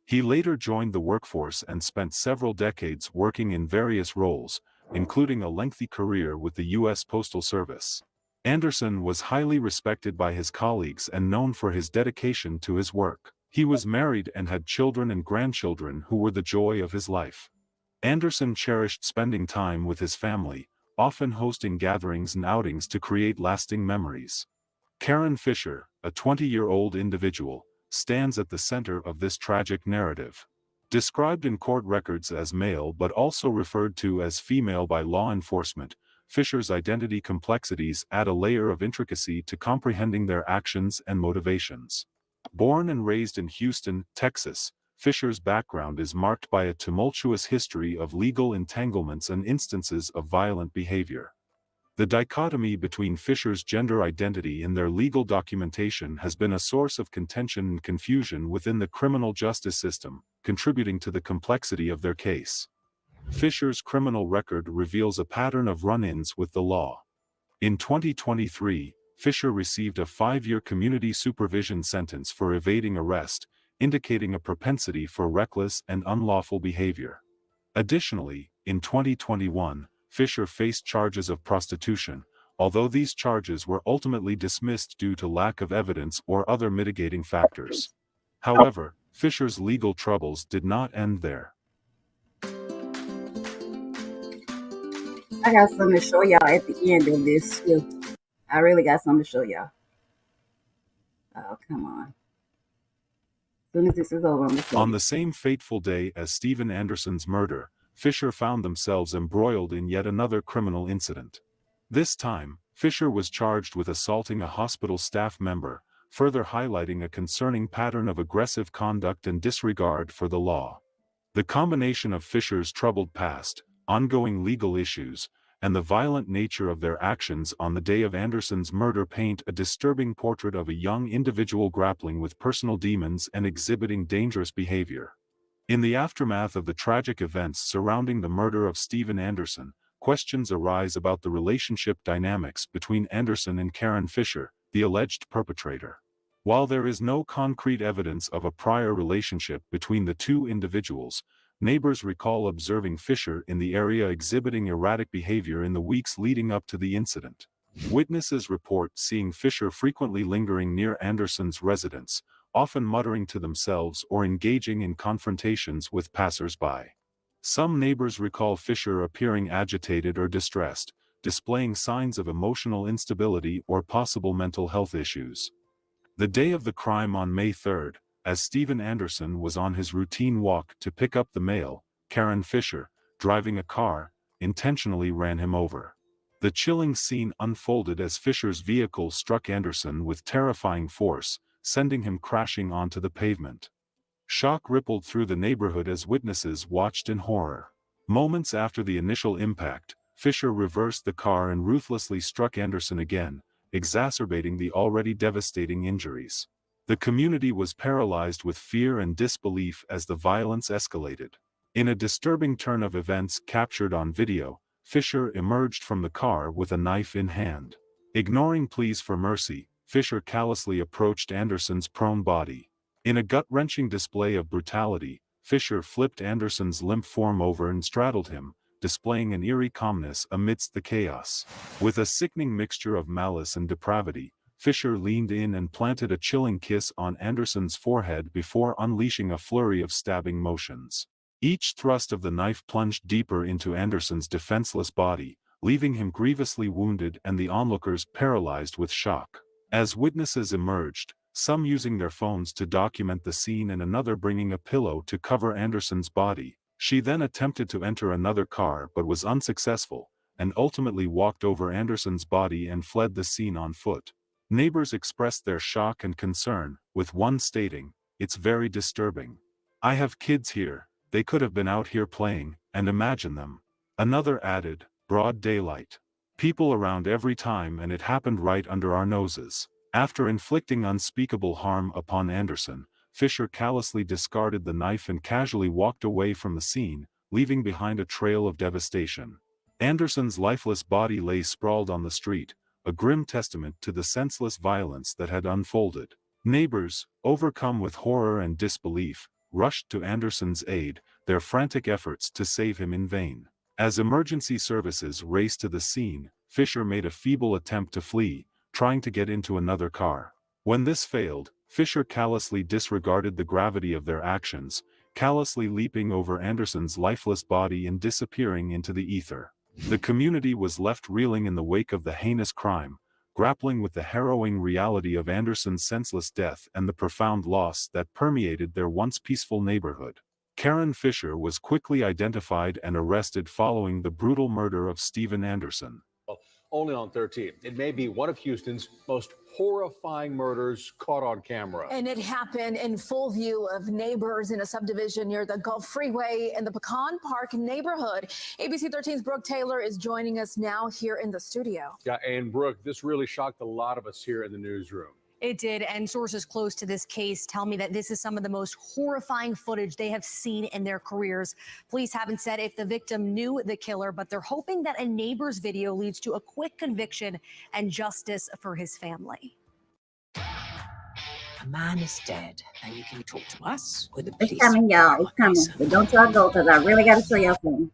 He later joined the workforce and spent several decades working in various roles, including a lengthy career with the U.S. Postal Service. Anderson was highly respected by his colleagues and known for his dedication to his work. He was married and had children and grandchildren who were the joy of his life. Anderson cherished spending time with his family, often hosting gatherings and outings to create lasting memories. Karen Fisher, a 20-year-old individual, stands at the center of this tragic narrative. Described in court records as male but also referred to as female by law enforcement, Fisher's identity complexities add a layer of intricacy to comprehending their actions and motivations. Born and raised in Houston, Texas, Fisher's background is marked by a tumultuous history of legal entanglements and instances of violent behavior. The dichotomy between Fisher's gender identity and their legal documentation has been a source of contention and confusion within the criminal justice system, contributing to the complexity of their case. Fisher's criminal record reveals a pattern of run-ins with the law. In 2023, Fisher received a 5-year community supervision sentence for evading arrest, indicating a propensity for reckless and unlawful behavior. Additionally, in 2021, Fisher faced charges of prostitution, although these charges were ultimately dismissed due to lack of evidence or other mitigating factors. However, Fisher's legal troubles did not end there. I got something to show y'all at the end of this too. I really got something to show y'all. Oh, come on. As soon as this is over, I'm gonna show On you. the same fateful day as Steven Anderson's murder, Fisher found themselves embroiled in yet another criminal incident. This time, Fisher was charged with assaulting a hospital staff member, further highlighting a concerning pattern of aggressive conduct and disregard for the law. The combination of Fisher's troubled past, ongoing legal issues, and the violent nature of their actions on the day of Anderson's murder paint a disturbing portrait of a young individual grappling with personal demons and exhibiting dangerous behavior. In the aftermath of the tragic events surrounding the murder of Steven Anderson, questions arise about the relationship dynamics between Anderson and Karen Fisher, the alleged perpetrator. While there is no concrete evidence of a prior relationship between the two individuals, neighbors recall observing Fisher in the area exhibiting erratic behavior in the weeks leading up to the incident. Witnesses report seeing Fisher frequently lingering near Anderson's residence, often muttering to themselves or engaging in confrontations with passers-by. Some neighbors recall Fisher appearing agitated or distressed, displaying signs of emotional instability or possible mental health issues. The day of the crime on May 3rd, as Stephen Anderson was on his routine walk to pick up the mail, Karen Fisher, driving a car, intentionally ran him over. The chilling scene unfolded as Fisher's vehicle struck Anderson with terrifying force, sending him crashing onto the pavement. Shock rippled through the neighborhood as witnesses watched in horror. Moments after the initial impact, Fisher reversed the car and ruthlessly struck Anderson again, exacerbating the already devastating injuries. The community was paralyzed with fear and disbelief as the violence escalated. In a disturbing turn of events captured on video, Fisher emerged from the car with a knife in hand. Ignoring pleas for mercy, Fisher callously approached Anderson's prone body. In a gut-wrenching display of brutality, Fisher flipped Anderson's limp form over and straddled him, displaying an eerie calmness amidst the chaos. With a sickening mixture of malice and depravity, Fisher leaned in and planted a chilling kiss on Anderson's forehead before unleashing a flurry of stabbing motions. Each thrust of the knife plunged deeper into Anderson's defenseless body, leaving him grievously wounded and the onlookers paralyzed with shock. As witnesses emerged, some using their phones to document the scene and another bringing a pillow to cover Anderson's body, she then attempted to enter another car but was unsuccessful, and ultimately walked over Anderson's body and fled the scene on foot. Neighbors expressed their shock and concern, with one stating, "It's very disturbing. I have kids here, they could have been out here playing, and imagine them." Another added, "Broad daylight. People around every time and it happened right under our noses." After inflicting unspeakable harm upon Anderson, Fisher callously discarded the knife and casually walked away from the scene, leaving behind a trail of devastation. Anderson's lifeless body lay sprawled on the street, a grim testament to the senseless violence that had unfolded. Neighbors, overcome with horror and disbelief, rushed to Anderson's aid, their frantic efforts to save him in vain. As emergency services raced to the scene, Fisher made a feeble attempt to flee, trying to get into another car. When this failed, Fisher callously disregarded the gravity of their actions, callously leaping over Anderson's lifeless body and disappearing into the ether. The community was left reeling in the wake of the heinous crime, grappling with the harrowing reality of Anderson's senseless death and the profound loss that permeated their once peaceful neighborhood. Karen Fisher was quickly identified and arrested following the brutal murder of Stephen Anderson. Only on 13. It may be one of Houston's most horrifying murders caught on camera. And it happened in full view of neighbors in a subdivision near the Gulf Freeway in the Pecan Park neighborhood. ABC 13's Brooke Taylor is joining us now here in the studio. Yeah, and Brooke, this really shocked a lot of us here in the newsroom. It did, and sources close to this case tell me that this is some of the most horrifying footage they have seen in their careers. Police haven't said if the victim knew the killer, but they're hoping that a neighbor's video leads to a quick conviction and justice for his family. A man is dead, and you can talk to us or the It's police. coming, y'all. It's coming. But don't y'all go, because I really got to show y'all something.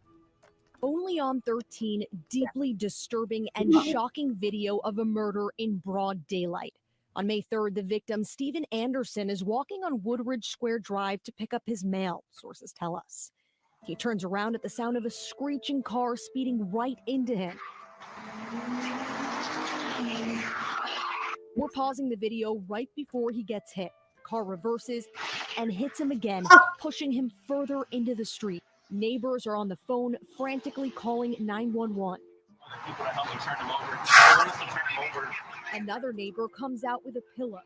Only on 13, deeply disturbing and shocking video of a murder in broad daylight. On May 3rd, the victim, Stephen Anderson, is walking on Woodridge Square Drive to pick up his mail, sources tell us. He turns around at the sound of a screeching car speeding right into him. We're pausing the video right before he gets hit. The car reverses and hits him again, pushing him further into the street. Neighbors are on the phone, frantically calling 911. People to help me turn him over. I want us to turn him over. Another neighbor comes out with a pillow.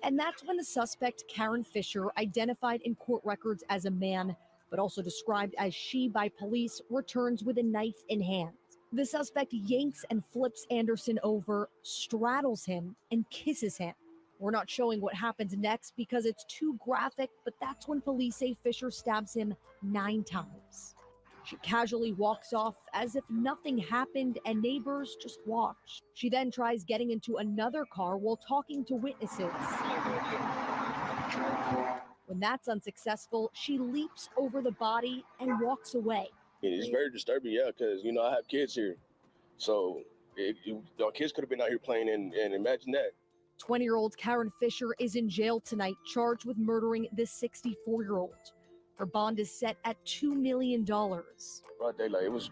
And that's when the suspect, Karen Fisher, identified in court records as a man, but also described as she by police, returns with a knife in hand. The suspect yanks and flips Anderson over, straddles him, and kisses him. We're not showing what happens next because it's too graphic, but that's when police say Fisher stabs him 9 times. She casually walks off as if nothing happened and neighbors just watch. She then tries getting into another car while talking to witnesses. When that's unsuccessful, she leaps over the body and walks away. It's very disturbing, yeah, because, I have kids here. So our kids could have been out here playing, and imagine that. 20-year-old Karen Fisher is in jail tonight, charged with murdering this 64-year-old. Her bond is set at $2 million. Broad daylight. It was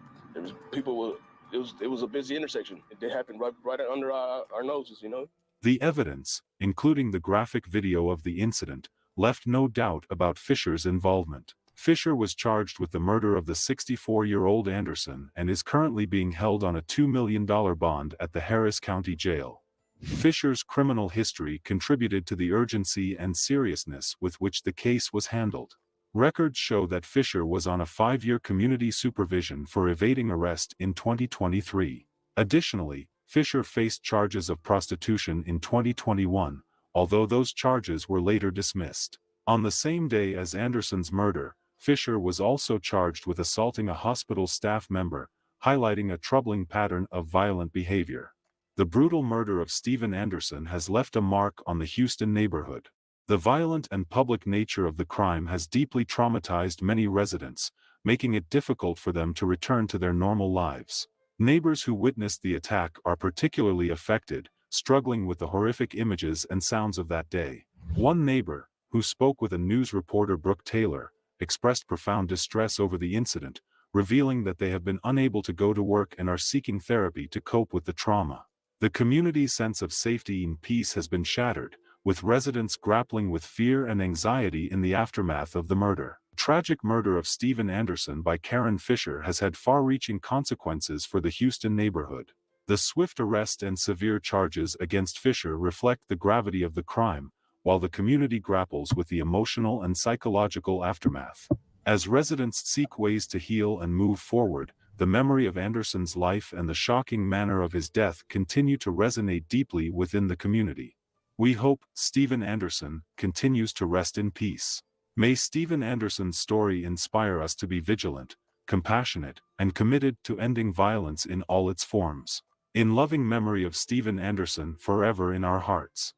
people were. It was a busy intersection. It happened right under our noses, you know. The evidence, including the graphic video of the incident, left no doubt about Fisher's involvement. Fisher was charged with the murder of the 64-year-old Anderson and is currently being held on a $2 million bond at the Harris County Jail. Fisher's criminal history contributed to the urgency and seriousness with which the case was handled. Records show that Fisher was on a 5-year community supervision for evading arrest in 2023. Additionally, Fisher faced charges of prostitution in 2021, although those charges were later dismissed. On the same day as Anderson's murder, Fisher was also charged with assaulting a hospital staff member, highlighting a troubling pattern of violent behavior. The brutal murder of Steven Anderson has left a mark on the Houston neighborhood. The violent and public nature of the crime has deeply traumatized many residents, making it difficult for them to return to their normal lives. Neighbors who witnessed the attack are particularly affected, struggling with the horrific images and sounds of that day. One neighbor, who spoke with a news reporter, Brooke Taylor, expressed profound distress over the incident, revealing that they have been unable to go to work and are seeking therapy to cope with the trauma. The community's sense of safety and peace has been shattered, with residents grappling with fear and anxiety in the aftermath of the murder. The tragic murder of Steven Anderson by Karen Fisher has had far-reaching consequences for the Houston neighborhood. The swift arrest and severe charges against Fisher reflect the gravity of the crime, while the community grapples with the emotional and psychological aftermath. As residents seek ways to heal and move forward, the memory of Anderson's life and the shocking manner of his death continue to resonate deeply within the community. We hope Steven Anderson continues to rest in peace. May Steven Anderson's story inspire us to be vigilant, compassionate, and committed to ending violence in all its forms. In loving memory of Steven Anderson, forever in our hearts.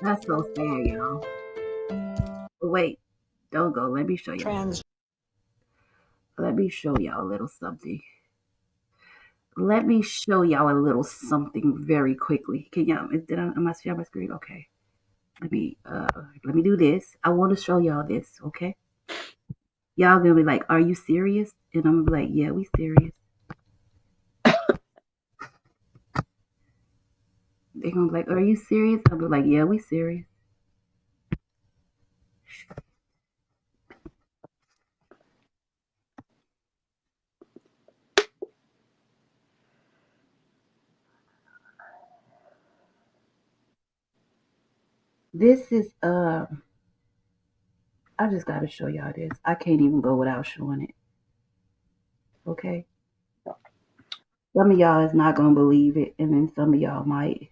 That's so sad, y'all. But wait, don't go. Let me show you. Let me show y'all a little something. Let me show y'all a little something very quickly. Can y'all? Am I showing my screen? Okay. Let me do this. I want to show y'all this. Okay. Y'all gonna be like, "Are you serious?" And I'm gonna be like, "Yeah, we serious." They're gonna be like, "Are you serious?" I'll be like, "Yeah, we serious." This is I just gotta show y'all this. I can't even go without showing it. Okay. Some of y'all is not gonna believe it, and then some of y'all might.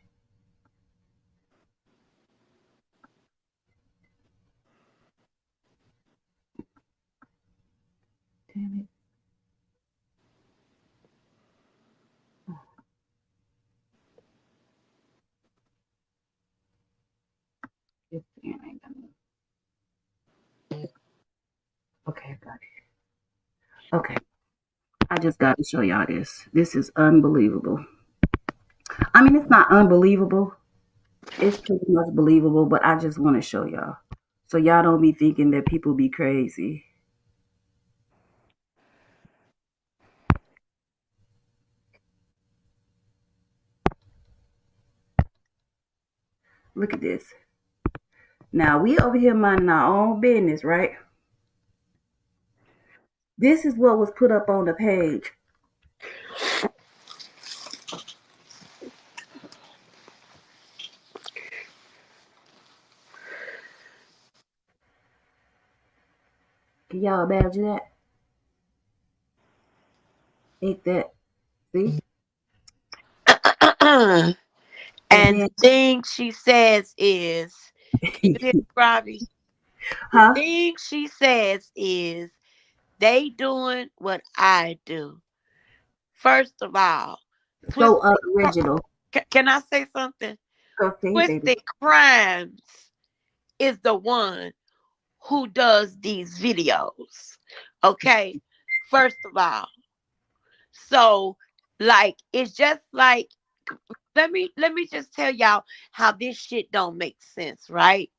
Damn it. This fan ain't gonna. Okay, I got it. Okay. I just got to show y'all this. This is unbelievable. I mean, it's not unbelievable. It's pretty much believable, but I just want to show y'all. So y'all don't be thinking that people be crazy. Look at this. Now, we over here minding our own business, right? This is what was put up on the page. Can y'all imagine that? Ain't that? See? And the thing she says is, can you hear me, Robbie? The thing she says is, they doing what I do. First of all, so original. Can I say something? Twisted Crimes is the one who does these videos. Okay, first of all. So, like, it's just like let me just tell y'all how this shit don't make sense, right?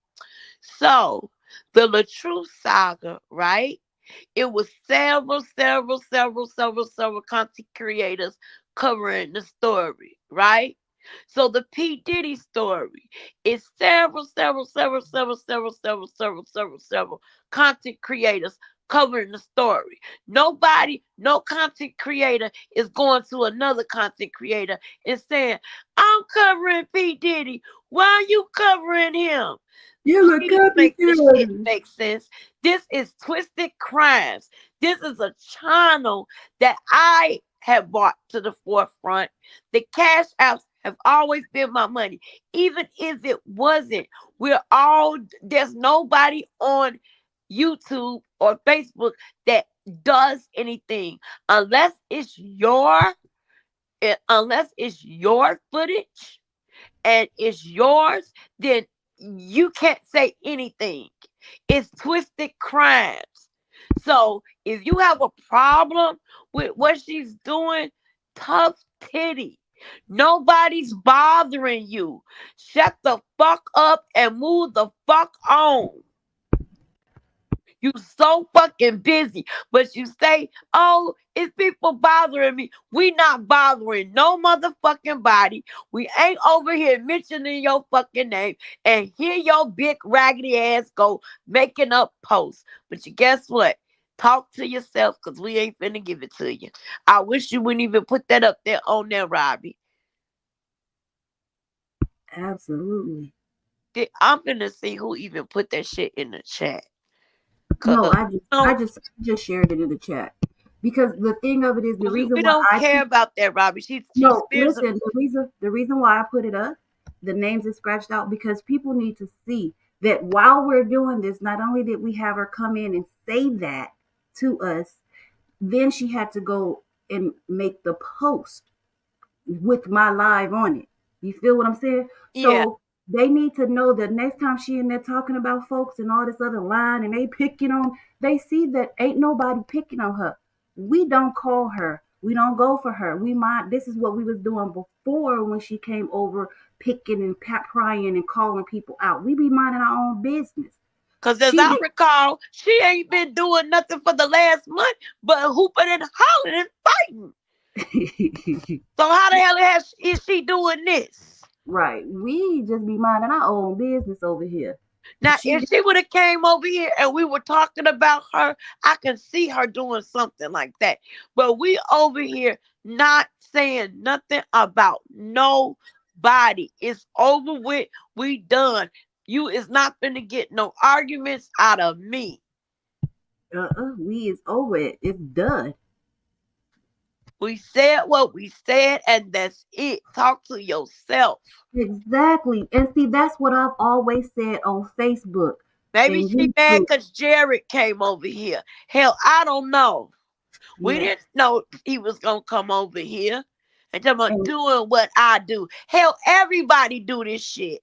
So the LaTrue saga, right? It was several content creators covering the story, right? So the P. Diddy story is several content creators covering the story. Nobody, no content creator is going to another content creator and saying, I'm covering P. Diddy. Why are you covering him? You look Please up make this shit again. make sense. This is Twisted Crimes. This is a channel that I have brought to the forefront. The cash apps have always been my money. Even if it wasn't, there's nobody on YouTube or Facebook that does anything unless it's your footage and it's yours, then you can't say anything. It's Twisted Crimes. So if you have a problem with what she's doing, tough titty. Nobody's bothering you. Shut the fuck up and move the fuck on. You so fucking busy, but you say, oh, it's people bothering me. We not bothering no motherfucking body. We ain't over here mentioning your fucking name. And here your big raggedy ass go making up posts. But you guess what? Talk to yourself, because we ain't finna give it to you. I wish you wouldn't even put that up there on there, Robbie. Absolutely. I'm finna see who even put that shit in the chat. No, I just shared it in the chat. Because the thing of it is, the reason we why don't care about that, Robbie. No, listen, the reason why I put it up, the names are scratched out, because people need to see that while we're doing this, not only did we have her come in and say that to us, then she had to go and make the post with my live on it. You feel what I'm saying? Yeah. So they need to know that next time she in there talking about folks and all this other line and they picking on, they see that ain't nobody picking on her. We don't call her. We don't go for her. This is what we was doing before when she came over picking and prying and calling people out. We be minding our own business. Because as I recall, she ain't been doing nothing for the last month but hooping and hollering and fighting. So how the hell is she doing this? Right. We just be minding our own business over here. Now, if she would have came over here and we were talking about her, I can see her doing something like that. But we over here not saying nothing about nobody. It's over with. We done. You is not finna get no arguments out of me. We is over it. It's done. We said what we said, and that's it. Talk to yourself. Exactly. And see, that's what I've always said on Facebook. Maybe she mad because Jared came over here. Hell, I don't know. We didn't know he was going to come over here and talk about doing what I do. Hell, everybody do this shit.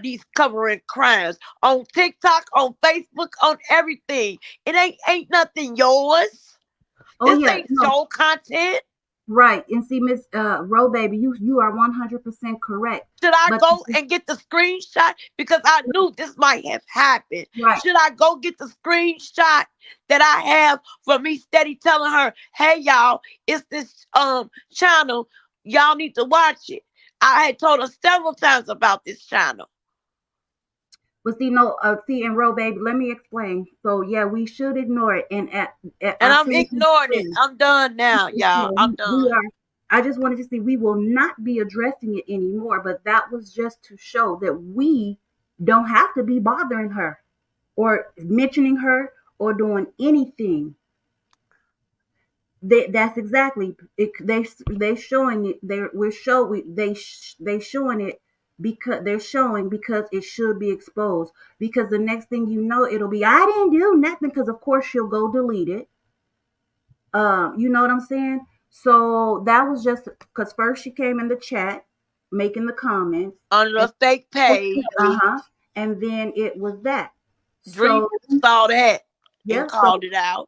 These covering crimes on TikTok, on Facebook, on everything. It ain't nothing yours. This ain't your content. Right. And see, Miss Ro Baby, you are 100% correct. Should I go and get the screenshot? Because I knew this might have happened. Right. Should I go get the screenshot that I have from me steady telling her, hey y'all, it's this channel. Y'all need to watch it. I had told her several times about this channel. But see, and Ro Baby, let me explain. So yeah, we should ignore it. And I'm ignoring it. I'm done now, y'all. I'm done. I just wanted to say we will not be addressing it anymore, but that was just to show that we don't have to be bothering her or mentioning her or doing anything. That's exactly it. They showing it. They showing it because they're showing because it should be exposed. Because the next thing you know, it'll be I didn't do nothing. Because of course she'll go delete it. You know what I'm saying? So that was just because first she came in the chat making the comments on the fake page. And then it was that. Dream saw that and yeah, called it out.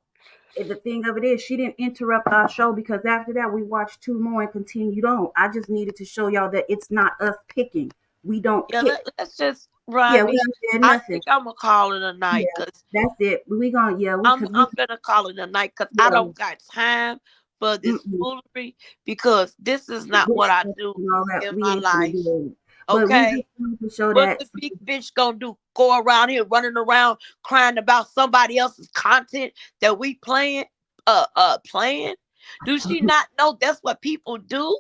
the thing of it is, she didn't interrupt our show because after that we watched 2 more and continued on. I just needed to show y'all that it's not us picking. We don't Yeah, pick. let's just Yeah, we Robbie. haven't said I nothing. think I'm gonna call it a night Yeah, because that's it. We gonna I'm gonna call it a night because I yeah. don't got time for this foolery because this is not what I do And all that. in We my ain't gonna life. do it. But we just Okay, wanted to show what that. the big bitch gonna do? Go around here running around crying about somebody else's content that we playing? Playing? Do she not know that's what people do?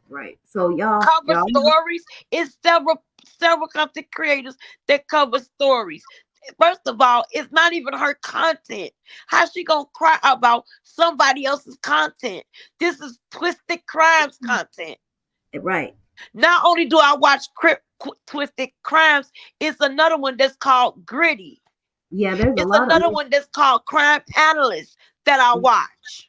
Right. So y'all Cover stories. It's several content creators that cover stories. First of all, it's not even her content. How she gonna cry about somebody else's content? This is Twisted Crimes content. Right. Not only do I watch Twisted Crimes, it's another one that's called Gritty. Yeah, there's a It's lot of another one that's called Crime Analyst that I watch.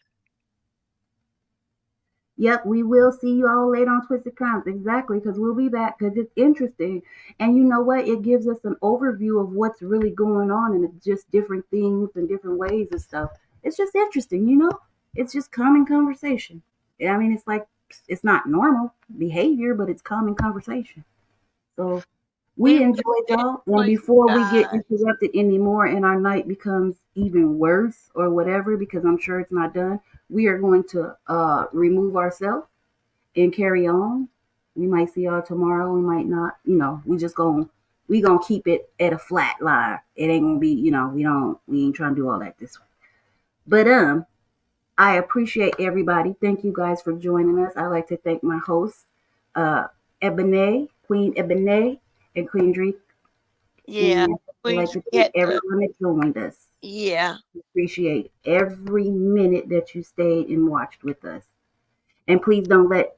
Yep, we will see you all later on Twisted Crimes. Exactly, because we'll be back because it's interesting. And you know what? It gives us an overview of what's really going on and it's just different things and different ways and stuff. It's just interesting, you know? It's just common conversation. I mean, it's like, it's not normal behavior, but it's common conversation. So we enjoyed y'all. And before we get interrupted anymore and our night becomes even worse or whatever, because I'm sure it's not done, we are going to remove ourselves and carry on. We might see y'all tomorrow. We might not. You know, we gonna keep it at a flat line. It ain't gonna be. You know, we ain't trying to do all that this way. But I appreciate everybody. Thank you guys for joining us. I like to thank my hosts, Queen Ebony, and Queen Dree. Yeah, And I'd like to thank everyone that joined us. Yeah. Appreciate every minute that you stayed and watched with us. And please don't let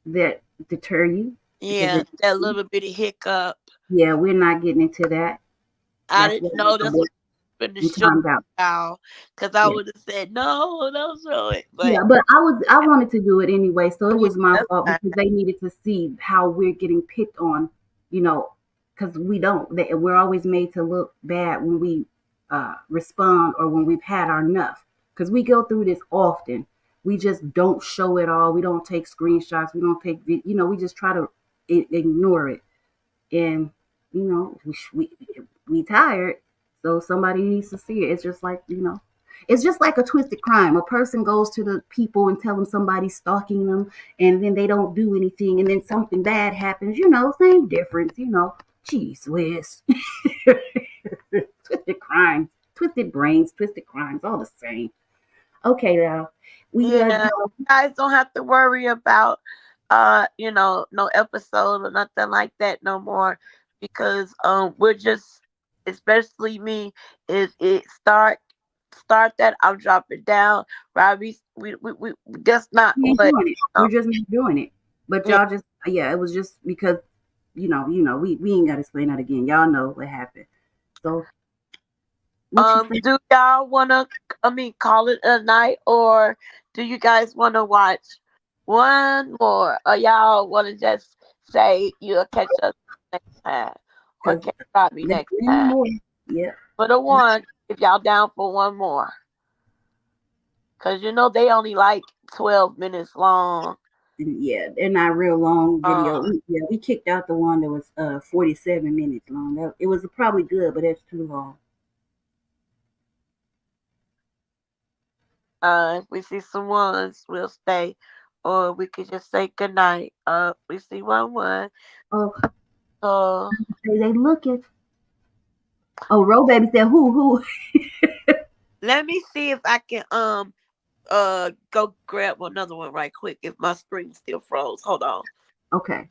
that deter you. Yeah, that little bitty hiccup. Yeah, we're not getting into that. I didn't know that's what been the show now, because I would have said no, don't show it. But yeah, but I wanted to do it anyway, so it was my fault because they needed to see how we're getting picked on, you know, because we're always made to look bad when we respond or when we've had our enough, because we go through this often. We just don't show it all. We don't take screenshots. We don't take, we just try to ignore it. And, you know, we tired. So somebody needs to see it. It's just like, it's just like a twisted crime. A person goes to the people and tell them somebody's stalking them and then they don't do anything. And then something bad happens, same difference, Geez whiz. Twisted crimes, twisted brains, twisted crimes, all the same. Okay, now we you guys don't have to worry about no episode or nothing like that no more, because we're just, especially me, is it start that, I'm dropping down. Robbie, we just not what we're just not doing it. But y'all just it was just because we ain't gotta explain that again. Y'all know what happened. So do y'all wanna call it a night, or do you guys wanna watch one more, or y'all wanna just say you'll catch us next time, or catch Robbie next time? Yeah. For the one, if y'all down for one more. Cause they only like 12 minutes long. Yeah, they're not real long video. We kicked out the one that was 47 minutes long. It was probably good, but that's too long. If we see some ones, we'll stay, or we could just say good night. We see one. Oh, they looking. Oh, Ro Baby said who? Let me see if I can go grab another one right quick if my screen still froze. Hold on. Okay.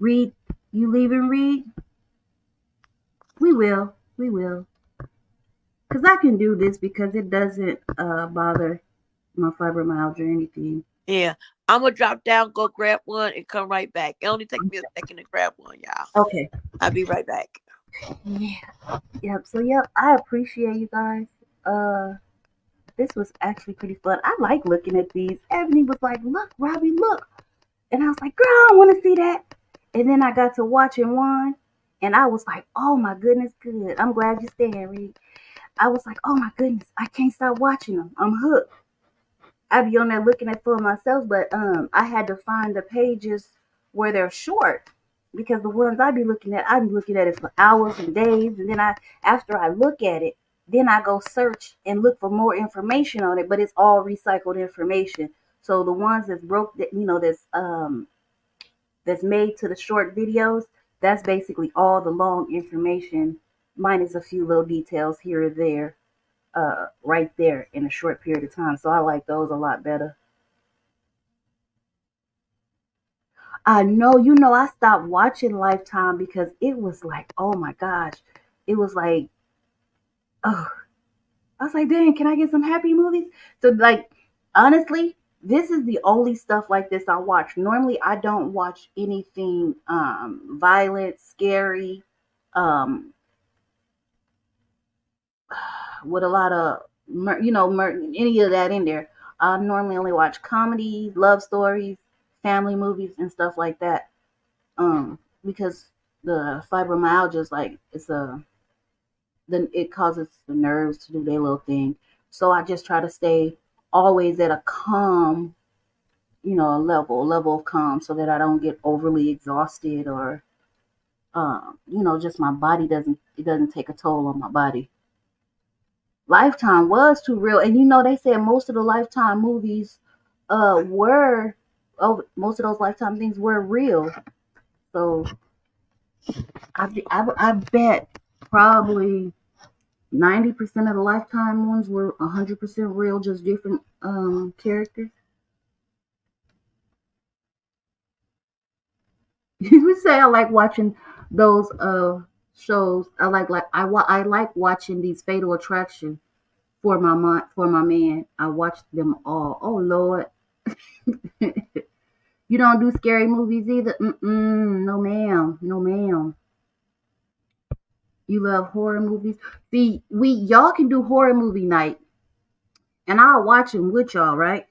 Reed, you leaving, Reed? We will. Because I can do this because it doesn't bother my fibromyalgia or anything. Yeah. I'm going to drop down, go grab one, and come right back. It only takes me a second to grab one, y'all. Okay. I'll be right back. Yeah. Yep. So, I appreciate you guys. This was actually pretty fun. I like looking at these. Ebony was like, look, Robbie, look. And I was like, girl, I want to see that. And then I got to watching one. And I was like, oh, my goodness, good. I'm glad you're staying, Reed. I was like, oh my goodness, I can't stop watching them. I'm hooked. I be on there looking at for myself, but I had to find the pages where they're short because the ones I be looking at it for hours and days, and then after I look at it, then I go search and look for more information on it, but it's all recycled information. So the ones that's broke, that that's made to the short videos, that's basically all the long information minus a few little details here or there, right there in a short period of time. So I like those a lot better. I know, I stopped watching Lifetime because it was like, oh my gosh, it was like, oh, I was like, dang, can I get some happy movies? So, like, honestly, this is the only stuff like this I watch. Normally, I don't watch anything violent, scary, um, with a lot of, any of that in there. I normally only watch comedies, love stories, family movies, and stuff like that. Because the fibromyalgia is like then it causes the nerves to do their little thing. So I just try to stay always at a calm, a level of calm, so that I don't get overly exhausted or, just my body doesn't take a toll on my body. Lifetime was too real, and they said most of the Lifetime movies, were, oh, most of those Lifetime things were real. So I bet probably 90% of the Lifetime ones were 100% real, just different characters. You would say I like watching those shows. I like watching these Fatal Attraction for my man. I watched them all. Oh Lord, you don't do scary movies either. No ma'am, no ma'am. You love horror movies. See, y'all can do horror movie night, and I'll watch them with y'all, right?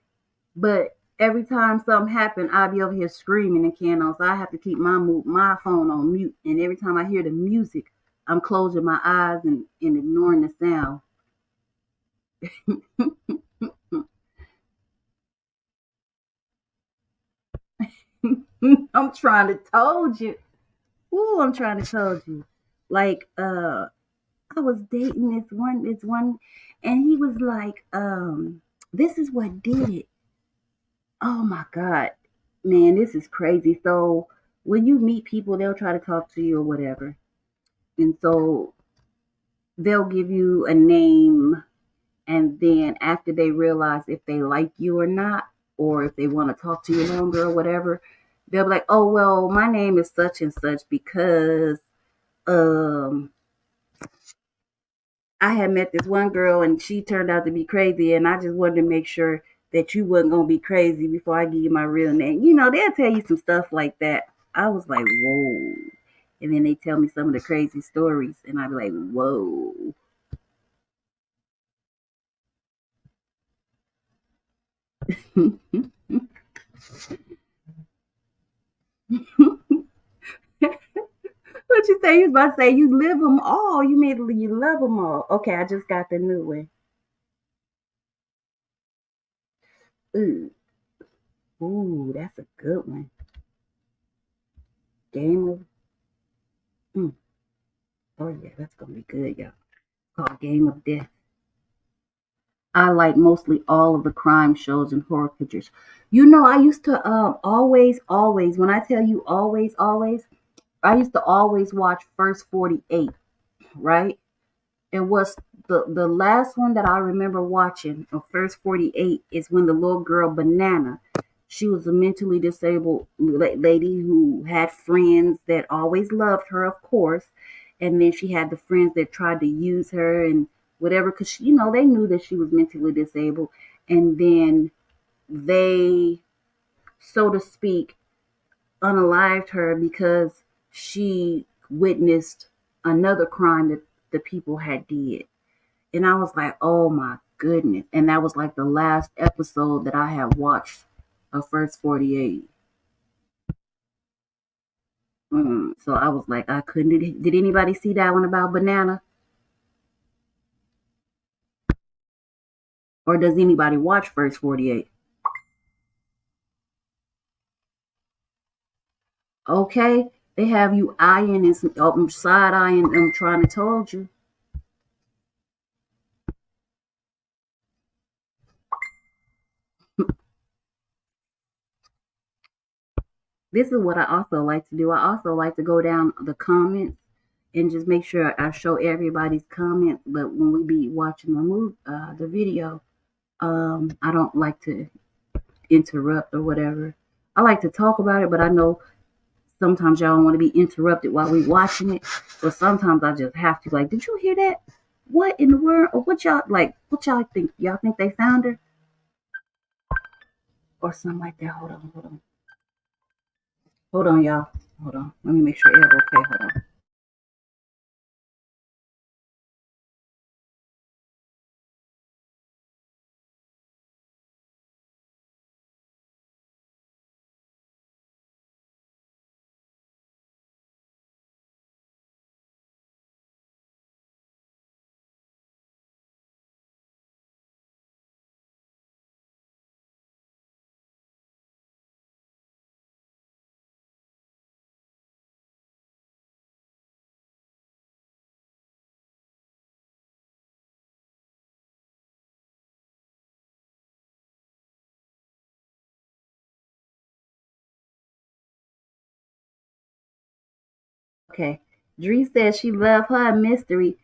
But every time something happens, I'll be over here screaming and can on. So I have to keep my phone on mute. And every time I hear the music, I'm closing my eyes and ignoring the sound. I'm trying to told you. Ooh, I'm trying to told you. Like, I was dating this one, and he was like, this is what did it. Oh my God, man, this is crazy. So when you meet people, they'll try to talk to you or whatever. And so they'll give you a name. And then after they realize if they like you or not, or if they want to talk to you longer or whatever, they'll be like, oh, well, my name is such and such because um, I had met this one girl and she turned out to be crazy. And I just wanted to make sure that you wasn't going to be crazy before I give you my real name. They'll tell you some stuff like that. I was like, whoa. And then they tell me some of the crazy stories. And I'd be like, whoa. What you say? You was about to say you live them all. You mean you love them all. Okay, I just got the new one. Ooh, ooh, that's a good one. Game of. Mm. Oh yeah, that's gonna be good, y'all. Called Game of Death. I like mostly all of the crime shows and horror pictures. I used to always, when I tell you always, I used to always watch First 48, right? It was the last one that I remember watching of First 48 is when the little girl Banana, she was a mentally disabled lady who had friends that always loved her, of course, and then she had the friends that tried to use her and whatever, because they knew that she was mentally disabled, and then they, so to speak, unalived her because she witnessed another crime that the people had did. And I was like, oh my goodness. And that was like the last episode that I had watched of First 48. So I was like, I couldn't. Did anybody see that one about Banana? Or does anybody watch First 48? Okay, they have you eyeing and side eyeing them, trying to told you. This is what I also like to do. I also like to go down the comments and just make sure I show everybody's comments. But when we be watching the video, I don't like to interrupt or whatever. I like to talk about it, but I know sometimes y'all don't want to be interrupted while we watching it. But sometimes I just have to, like, did you hear that? What in the world? Or what y'all like? What y'all think? Y'all think they found her? Or something like that. Hold on. Hold on, y'all. Hold on. Let me make sure everything's okay. Hold on. Okay. Dree says she loved her mystery.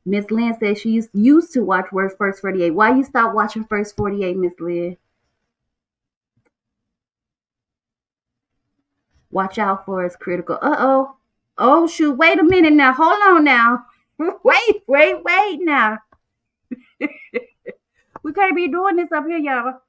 Miss Lynn says she used to watch First 48. Why you stop watching First 48, Miss Lynn? Watch out for it's critical. Uh-oh. Oh, shoot. Wait a minute now. Hold on now. Wait now. We can't be doing this up here, y'all.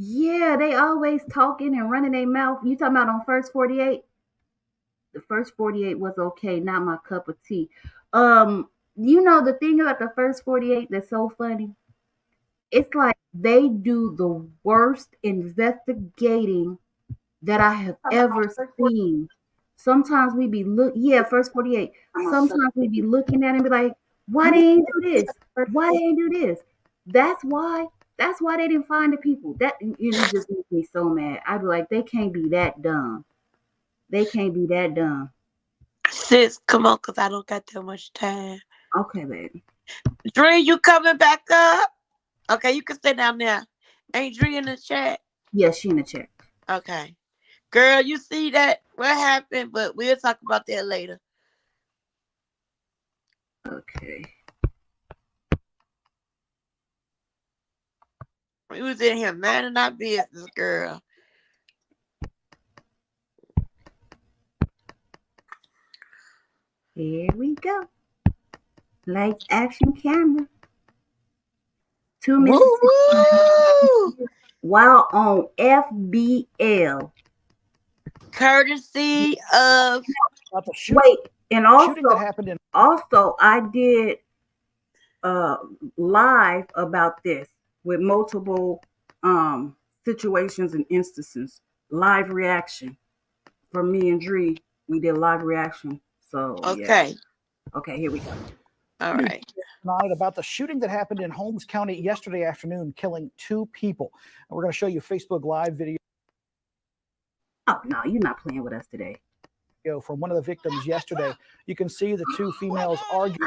Yeah, they always talking and running their mouth. You talking about on First 48? The First 48 was okay, not my cup of tea. You know the thing about the First 48 that's so funny? It's like they do the worst investigating that I have ever seen. Sometimes we be First 48. Sometimes we be looking at it and be like, why they ain't do this? Why they ain't do this? That's why. That's why they didn't find the people. That it just makes me so mad. I'd be like, they can't be that dumb. They can't be that dumb. Sis, come on, cause I don't got that much time. Okay, baby. Dree, you coming back up? Okay, you can stay down there. Ain't Dree in the chat? Yeah, she in the chat. Okay. Girl, you see that? What happened? But we'll talk about that later. Okay. We was in here minding our business, girl. Here we go. Lights, action, camera. 2 Mississippi. While on FBL. Courtesy of. Wait, and also I did live about this with multiple situations and instances. Live reaction from me and Dree. We did live reaction. So okay. Yeah. Okay, here we go. All right. Tonight about the shooting that happened in Holmes County yesterday afternoon, killing 2 people. And we're going to show you a Facebook Live video. Oh, no, you're not playing with us today. From one of the victims yesterday. You can see the 2 females arguing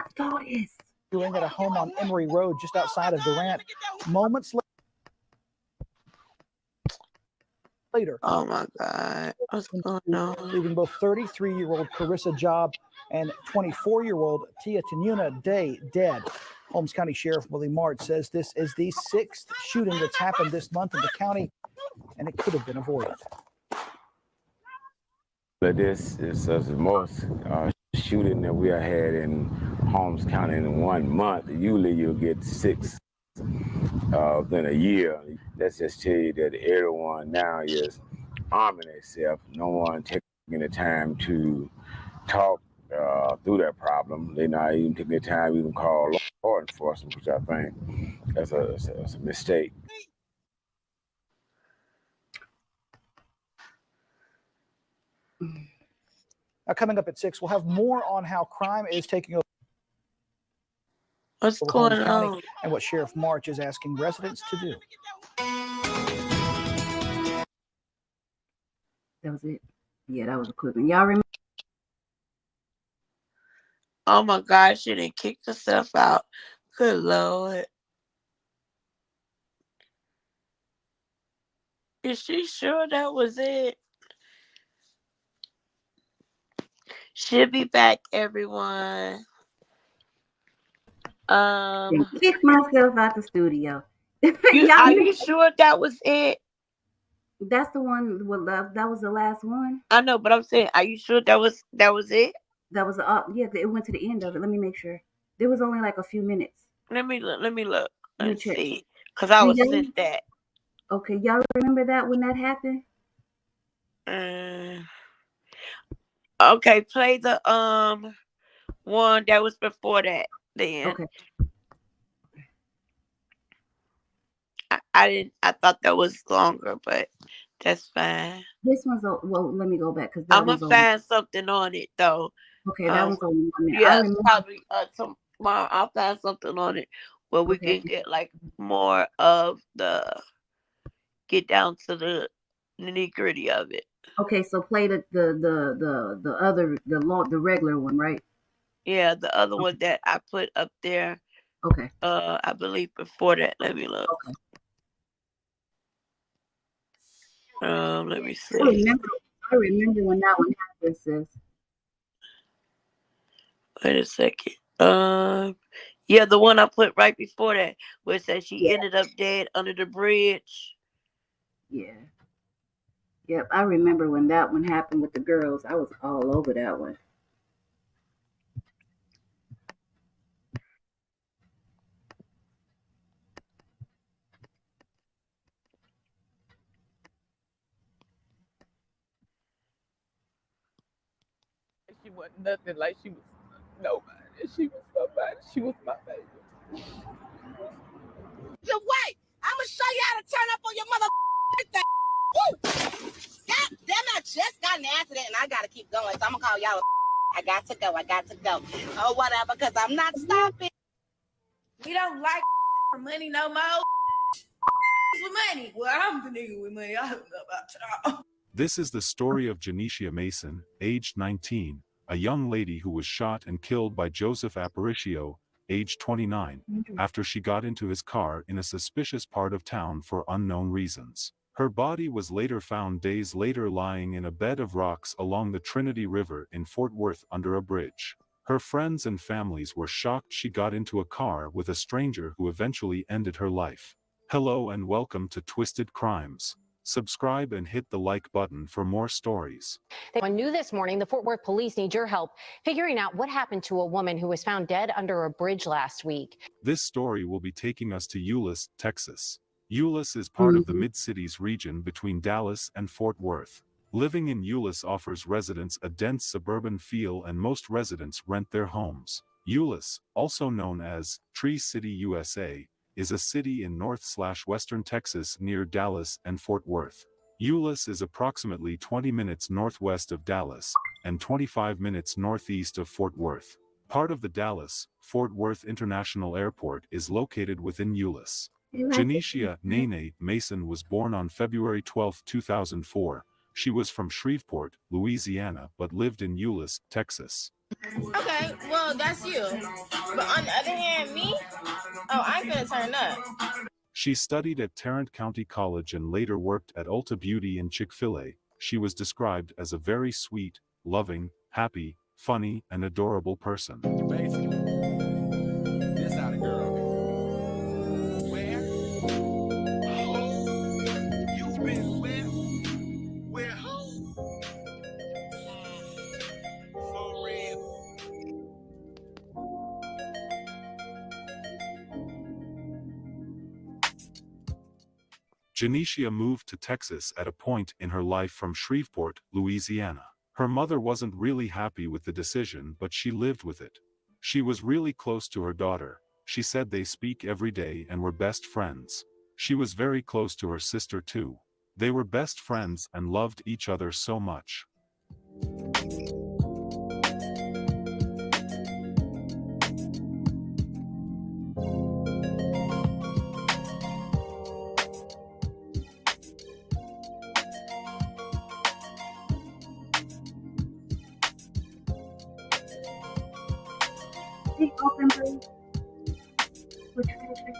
at a home on Emory Road just outside of Durant. Moments later. Oh my God. What's going on? Leaving both 33-year-old Carissa Job and 24-year-old Tia Tanuna Day dead. Holmes County Sheriff Willie Mart says this is the 6th shooting that's happened this month in the county, and it could have been avoided. This is the most shooting that we have had in Holmes County in 1 month. Usually you'll get 6 within a year. Let's just tell you that everyone now is arming themselves. No one taking the time to talk through that problem. They're not even taking the time to even call law enforcement, which I think that's a mistake. Coming up at 6, we'll have more on how crime is taking over What's Holmes going County on? and what Sheriff March is asking residents to do. That was it. Yeah, that was a quick one. Y'all remember? Oh my gosh, she didn't kick herself out. Good Lord. Is she sure that was it? She'll be back, everyone. Kick myself out the studio. Are you sure that was it? That's the one with love. That was the last one. I know, but I'm saying, are you sure that was it? That was yeah. It went to the end of it. Let me make sure. There was only like a few minutes. Let me look. Let's check. see, because I was sent that. Okay, y'all remember that when that happened? Okay, play the one that was before that. Then. Okay. I thought that was longer, but that's fine. This one's well. Let me go back because I'm gonna find something on it though. Okay, that one's only 1 minute. Yeah, probably tomorrow I'll find something on it where we Okay. can get like more of get down to the nitty gritty of it. Okay, so play the other the regular one, right? Yeah, the other one that I put up there. Okay. I believe before that. Let me look. Okay. Let me see. I remember when that one happened, sis. Wait a second. Yeah, the one I put right before that, where it said she ended up dead under the bridge. Yeah. Yep, I remember when that one happened with the girls. I was all over that one. She wasn't nothing like she was nobody. She was somebody. She was my baby. Your way. I'ma show you how to turn up on your mother thing. Woo! God damn, I just got an accident and I gotta keep going. So I'm gonna call y'all. I got to go. Oh, whatever, because I'm not stopping. We don't like for money no more. For money. Well, I'm the nigga with money. I don't know about y'all. This is the story of Janisha Mason, aged 19, a young lady who was shot and killed by Joseph Aparicio, aged 29, after she got into his car in a suspicious part of town for unknown reasons. Her body was later found days later lying in a bed of rocks along the Trinity River in Fort Worth under a bridge. Her friends and families were shocked she got into a car with a stranger who eventually ended her life. Hello and welcome to Twisted Crimes. Subscribe and hit the like button for more stories. On New this morning, the Fort Worth police need your help figuring out what happened to a woman who was found dead under a bridge last week. This story will be taking us to Euless, Texas. Euless is part of the Mid-Cities region between Dallas and Fort Worth. Living in Euless offers residents a dense suburban feel and most residents rent their homes. Euless, also known as Tree City, USA, is a city in north/western Texas near Dallas and Fort Worth. Euless is approximately 20 minutes northwest of Dallas and 25 minutes northeast of Fort Worth. Part of the Dallas-Fort Worth International Airport is located within Euless. Janisha Mason was born on February 12, 2004. She was from Shreveport, Louisiana, but lived in Euless, Texas. Okay, well, that's you. But on the other hand, me? Oh, I'm gonna turn up. She studied at Tarrant County College and later worked at Ulta Beauty and Chick-fil-A. She was described as a very sweet, loving, happy, funny, and adorable person. Basically, this how the girl. Where? Who? You've been where? Where who? For real. Janisha moved to Texas at a point in her life from Shreveport, Louisiana. Her mother wasn't really happy with the decision, but she lived with it. She was really close to her daughter. She said they speak every day and were best friends. She was very close to her sister too. They were best friends and loved each other so much. Please open, please. Which picture?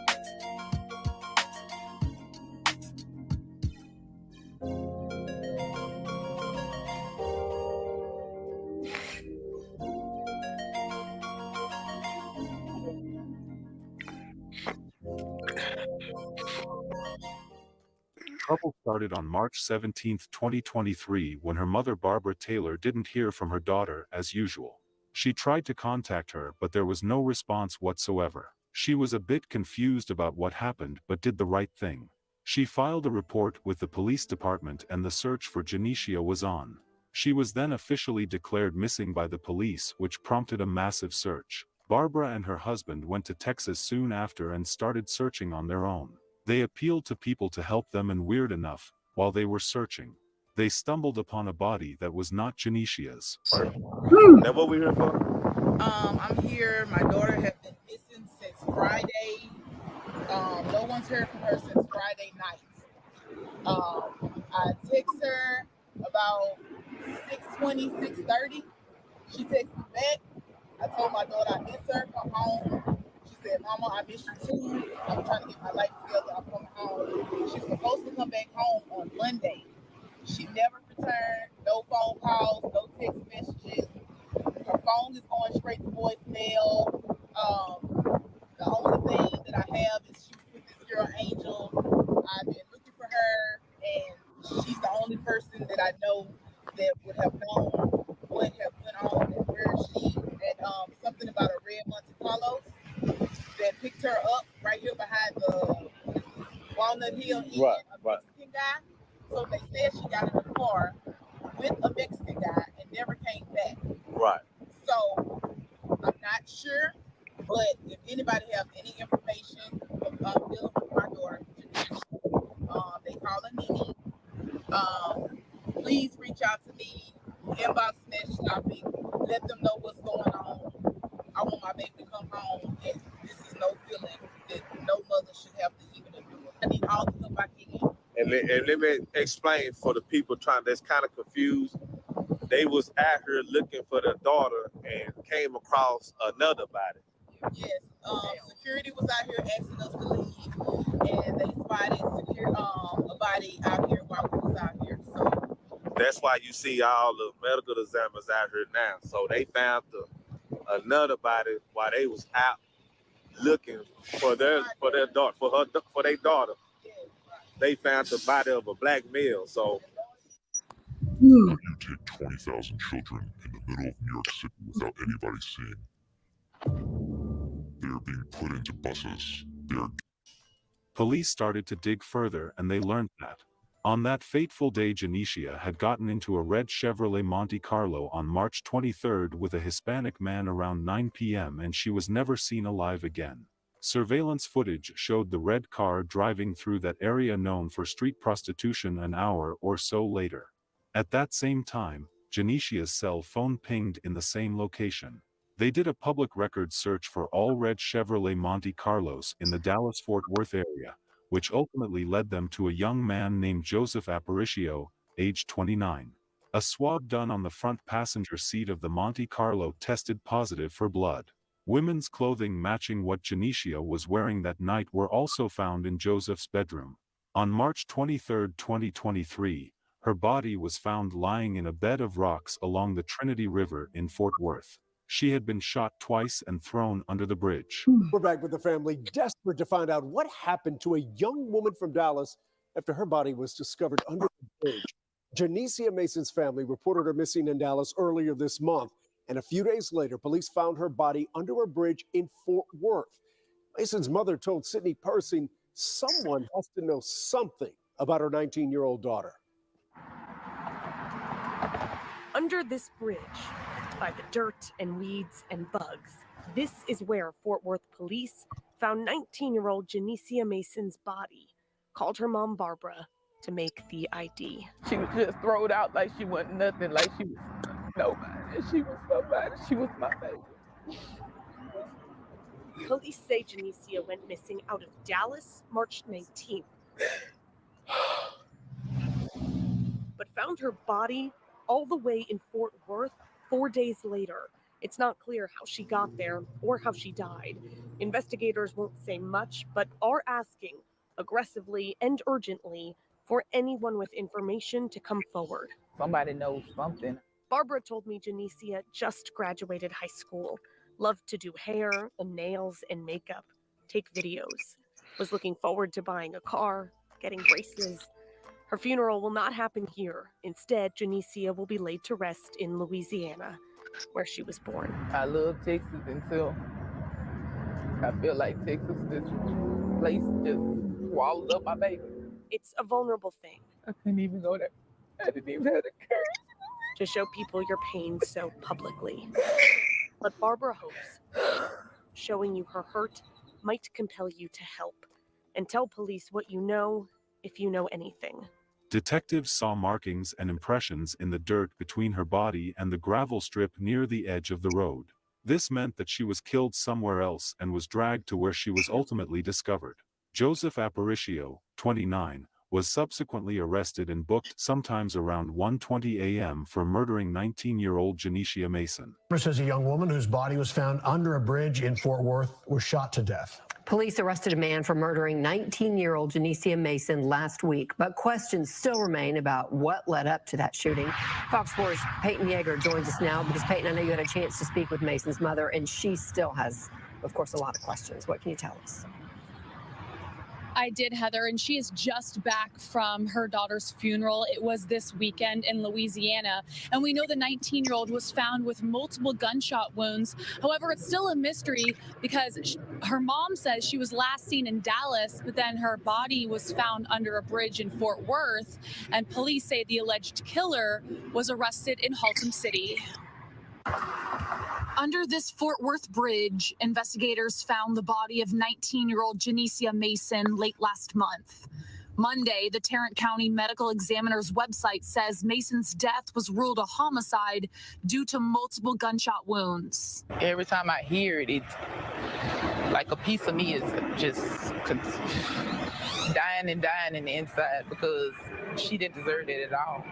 Trouble started on March 17, 2023, when her mother Barbara Taylor didn't hear from her daughter as usual. She tried to contact her, but there was no response whatsoever. She was a bit confused about what happened but did the right thing. She filed a report with the police department and the search for Janisha was on. She was then officially declared missing by the police, which prompted a massive search. Barbara and her husband went to Texas soon after and started searching on their own. They appealed to people to help them, and weird enough, while they were searching, they stumbled upon a body that was not Janisha's. That what we here for? I'm here. My daughter has been missing since Friday. No one's heard from her since Friday night. I text her about 6:20, 6:30. She texted me back. I told my daughter I miss her. Come home. She said, "Mama, I miss you too. I'm trying to get my life together. I'm coming home." She's supposed to come back home on Monday. She never returned. No phone calls. No text messages. Her phone is going straight to voicemail. The only thing that I have is she's with this girl Angel. I've been looking for her, and she's the only person that I know that would have known what have went on and where she. And something about a red Monte Carlos that picked her up right here behind the Walnut Hill Inn, a Mexican guy. So they said she got in the car with a Mexican guy and never came back. Right. So I'm not sure, but if anybody has any information about dealing with my daughter, they call her Nene. Please reach out to me, inbox Snatch Topic, let them know what's going on. I want my baby to come home, and this is no feeling that no mother should have to even endure. I need all the help I can. And let me explain for the people that's kind of confused. They was out here looking for their daughter and came across another body. Yes, security was out here asking us to leave, and they spotted a body out here while we was out here. So that's why you see all the medical examiners out here now. So they found another body while they was out looking for their daughter. They found the body of a black male. So you take 20,000 children in the middle of New York City without anybody seeing. They're being put into buses. Police started to dig further, and they learned that on that fateful day Janisha had gotten into a red Chevrolet Monte Carlo on March 23rd with a Hispanic man around 9 p.m. and she was never seen alive again. Surveillance footage showed the red car driving through that area known for street prostitution an hour or so later. At that same time, Janisha's cell phone pinged in the same location. They did a public records search for all red Chevrolet Monte Carlos in the Dallas-Fort Worth area, which ultimately led them to a young man named Joseph Aparicio, age 29. A swab done on the front passenger seat of the Monte Carlo tested positive for blood. Women's clothing matching what Janisha was wearing that night were also found in Joseph's bedroom. On March 23, 2023, her body was found lying in a bed of rocks along the Trinity River in Fort Worth. She had been shot twice and thrown under the bridge. We're back with the family, desperate to find out what happened to a young woman from Dallas after her body was discovered under the bridge. Janisha Mason's family reported her missing in Dallas earlier this month, and a few days later, police found her body under a bridge in Fort Worth. Mason's mother told Sydney Persing someone has to know something about her 19-year-old daughter. Under this bridge, by the dirt and weeds and bugs, this is where Fort Worth police found 19-year-old Janisha Mason's body, called her mom Barbara to make the ID. She was just thrown out like she wasn't nothing, like she was nobody. She was somebody. She was my baby. Police say Janisha went missing out of Dallas March 19th, but found her body all the way in Fort Worth 4 days later It's not clear how she got there or how she died. Investigators won't say much, but are asking aggressively and urgently for anyone with information to come forward. Somebody knows something. Barbara told me Janisha just graduated high school, loved to do hair and nails and makeup, take videos, was looking forward to buying a car, getting braces. Her funeral will not happen here. Instead, Janisha will be laid to rest in Louisiana, where she was born. I love Texas until I feel like Texas, this place just swallowed up my baby. It's a vulnerable thing. I couldn't even go there. I didn't even have the courage to show people your pain so publicly. But Barbara hopes showing you her hurt might compel you to help and tell police what you know if you know anything. Detectives saw markings and impressions in the dirt between her body and the gravel strip near the edge of the road. This meant that she was killed somewhere else and was dragged to where she was ultimately discovered. Joseph Aparicio, 29, was subsequently arrested and booked sometimes around 1:20 a.m. for murdering 19-year-old Janisha Mason. Says a young woman whose body was found under a bridge in Fort Worth was shot to death. Police arrested a man for murdering 19-year-old Janisha Mason last week, but questions still remain about what led up to that shooting. Fox 4's Peyton Yeager joins us now because, Peyton, I know you had a chance to speak with Mason's mother, and she still has, of course, a lot of questions. What can you tell us? I did, Heather, and she is just back from her daughter's funeral. It was this weekend in Louisiana, and we know the 19-year-old was found with multiple gunshot wounds. However, it's still a mystery because her mom says she was last seen in Dallas, but then her body was found under a bridge in Fort Worth, and police say the alleged killer was arrested in Haltom City. Under this Fort Worth bridge, investigators found the body of 19-year-old Janisha Mason late last month. Monday, the Tarrant County Medical Examiner's website says Mason's death was ruled a homicide due to multiple gunshot wounds. Every time I hear it, it's like a piece of me is just dying and dying in the inside because she didn't deserve it at all.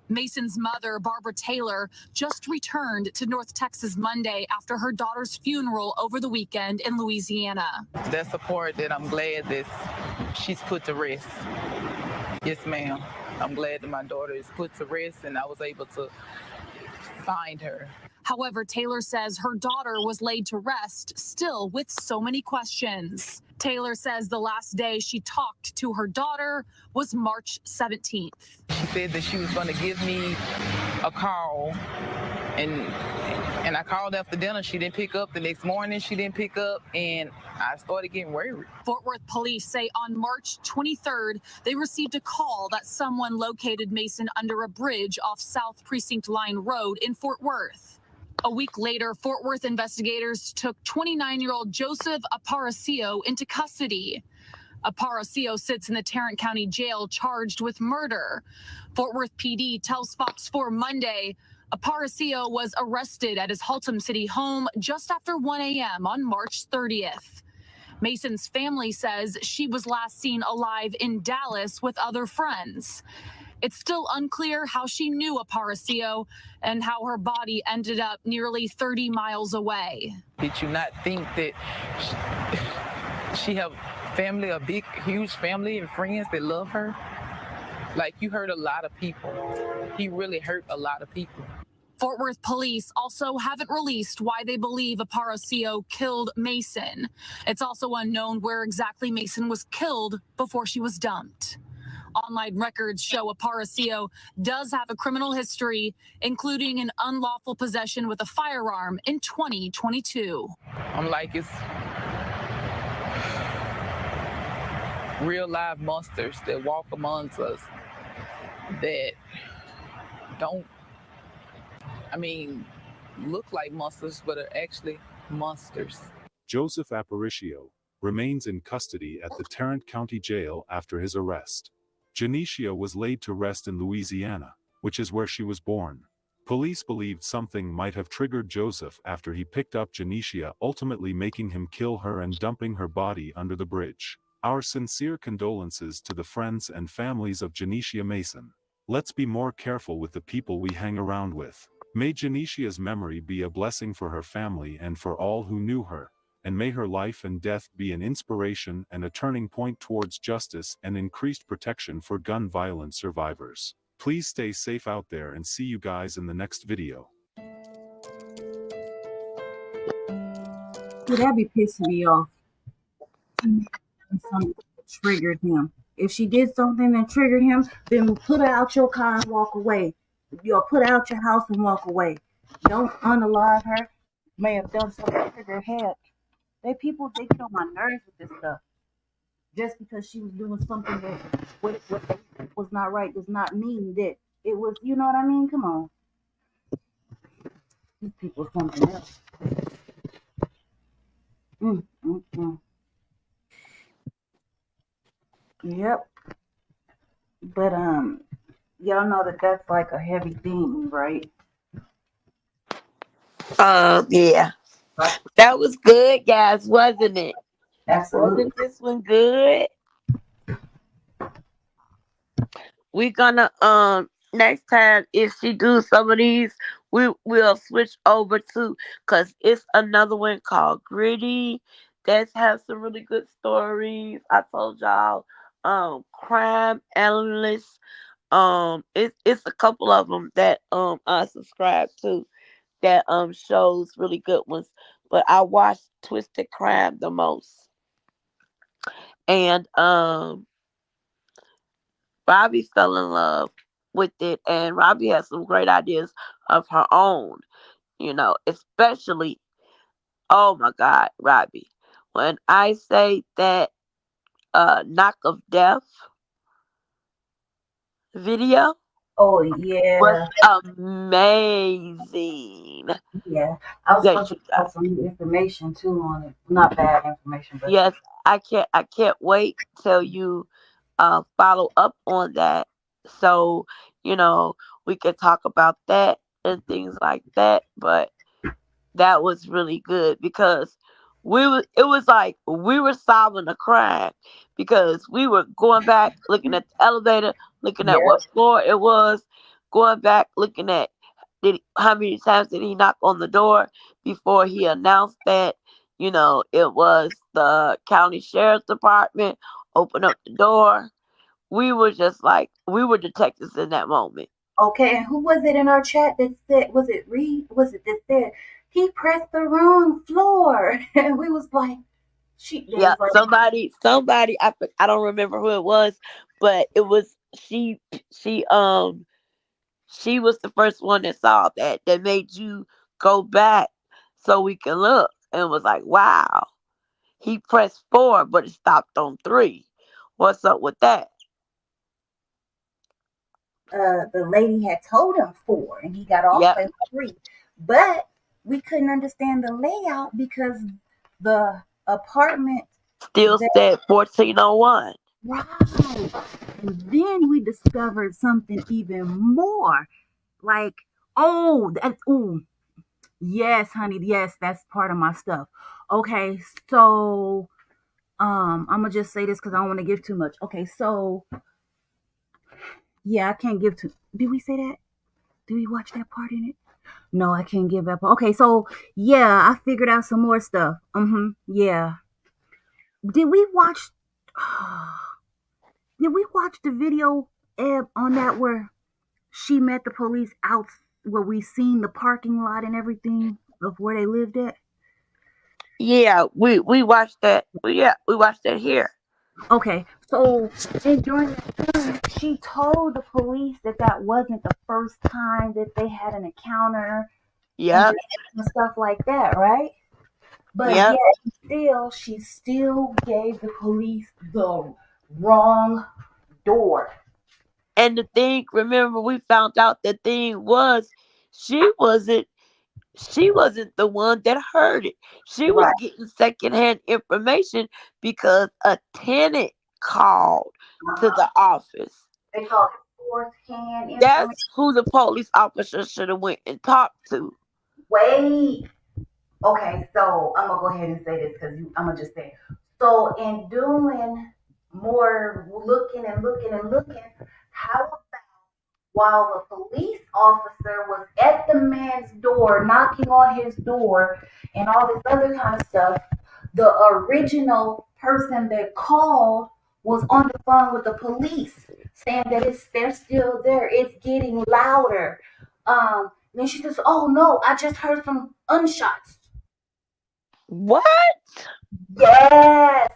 Mason's mother, Barbara Taylor, just returned to North Texas Monday after her daughter's funeral over the weekend in Louisiana. That's the part that I'm glad that she's put to rest. Yes, ma'am. I'm glad that my daughter is put to rest and I was able to find her. However, Taylor says her daughter was laid to rest, still with so many questions. Taylor says the last day she talked to her daughter was March 17th. She said that she was going to give me a call, and I called after dinner. She didn't pick up. The next morning, she didn't pick up, and I started getting worried. Fort Worth police say on March 23rd, they received a call that someone located Mason under a bridge off South Precinct Line Road in Fort Worth. A week later, Fort Worth investigators took 29-year-old Joseph Aparicio into custody. Aparicio sits in the Tarrant County Jail charged with murder. Fort Worth PD tells Fox 4 Monday Aparicio was arrested at his Haltom City home just after 1 a.m. on March 30th. Mason's family says she was last seen alive in Dallas with other friends. It's still unclear how she knew Aparicio and how her body ended up nearly 30 miles away. Did you not think that she have family, a big, huge family and friends that love her? Like, you hurt a lot of people. He really hurt a lot of people. Fort Worth police also haven't released why they believe Aparicio killed Mason. It's also unknown where exactly Mason was killed before she was dumped. Online records show Aparicio does have a criminal history, including an unlawful possession with a firearm in 2022. I'm like, it's real live monsters that walk amongst us that don't, look like monsters, but are actually monsters. Joseph Aparicio remains in custody at the Tarrant County Jail after his arrest. Janisha was laid to rest in Louisiana, which is where she was born. Police believed something might have triggered Joseph after he picked up Janisha, ultimately making him kill her and dumping her body under the bridge. Our sincere condolences to the friends and families of Janisha Mason. Let's be more careful with the people we hang around with. May Janisha's memory be a blessing for her family and for all who knew her, and may her life and death be an inspiration and a turning point towards justice and increased protection for gun violence survivors. Please stay safe out there and see you guys in the next video. See, that be pissing me off. Something triggered him. If she did something that triggered him, then put her out your car and walk away. Put her out your house and walk away. Don't unalive her. May have done something to trigger her head. They get on my nerves with this stuff. Just because she was doing something that what was not right does not mean that it was, you know what I mean? Come on. These people are something else. Yep. But y'all know that that's like a heavy theme, right? Yeah. That was good, guys, wasn't it? Absolutely. Wasn't this one good? We're gonna next time if she do some of these, we'll switch over to, cause it's another one called Gritty that has some really good stories. I told y'all, crime analysts. It's a couple of them that I subscribe to that shows really good ones. But I watch Twisted Crime the most, and Robbie fell in love with it, and Robbie has some great ideas of her own. You know, especially, oh my God, Robbie, when I say that knock of death video. Oh Was yeah. amazing. Yeah. I was That supposed you to got. have some new information too on it. Not bad information, but Yes, I can't wait till you follow up on that. So, you know, we can talk about that and things like that. But that was really good because it was like we were solving a crime because we were going back looking at the elevator, looking at yeah. what floor it was, going back looking at how many times did he knock on the door before he announced that, it was the county sheriff's department. Open up the door. We were just like we were detectives in that moment. Okay, and who was it in our chat that said, was it Reed? Was it that said he pressed the wrong floor? And we was like, they Yeah, was like, somebody. I don't remember who it was, but it was she. She was the first one that saw that made you go back so we can look and was like, wow, he pressed 4, but it stopped on 3. What's up with that? the lady had told him 4 and he got off Yep, at 3. But we couldn't understand the layout because the apartment still that said 1401. right. And then we discovered something even more. Like, yes, honey, yes, that's part of my stuff. Okay, so I'm gonna just say this because I don't want to give too much. Okay, so yeah, I can't give too. Did we say that? Did we watch that part in it? No, I can't give that part. Okay, so yeah, I figured out some more stuff. Yeah. Did we watch? Did we watch the video, Eb, on that where she met the police out where we seen the parking lot and everything of where they lived at? Yeah, we watched that. Yeah, we watched that here. Okay, so and during that time, she told the police that that wasn't the first time that they had an encounter and Yep, stuff like that, right? But yep. yet, she still gave the police the wrong door. And the thing, remember, we found out the thing was she wasn't she wasn't the one that heard it. She was Right. getting secondhand information because a tenant called to the office. They call it fourth hand information. That's who the police officer should have went and talked to. Wait. Okay, so I'm gonna go ahead and say this because I'm gonna just say. So in doing more looking and looking and looking, how about while the police officer was at the man's door, knocking on his door, and all this other kind of stuff, the original person that called was on the phone with the police, saying that they're still there. It's getting louder. Then she says, "Oh no, I just heard some gunshots." What? Yes.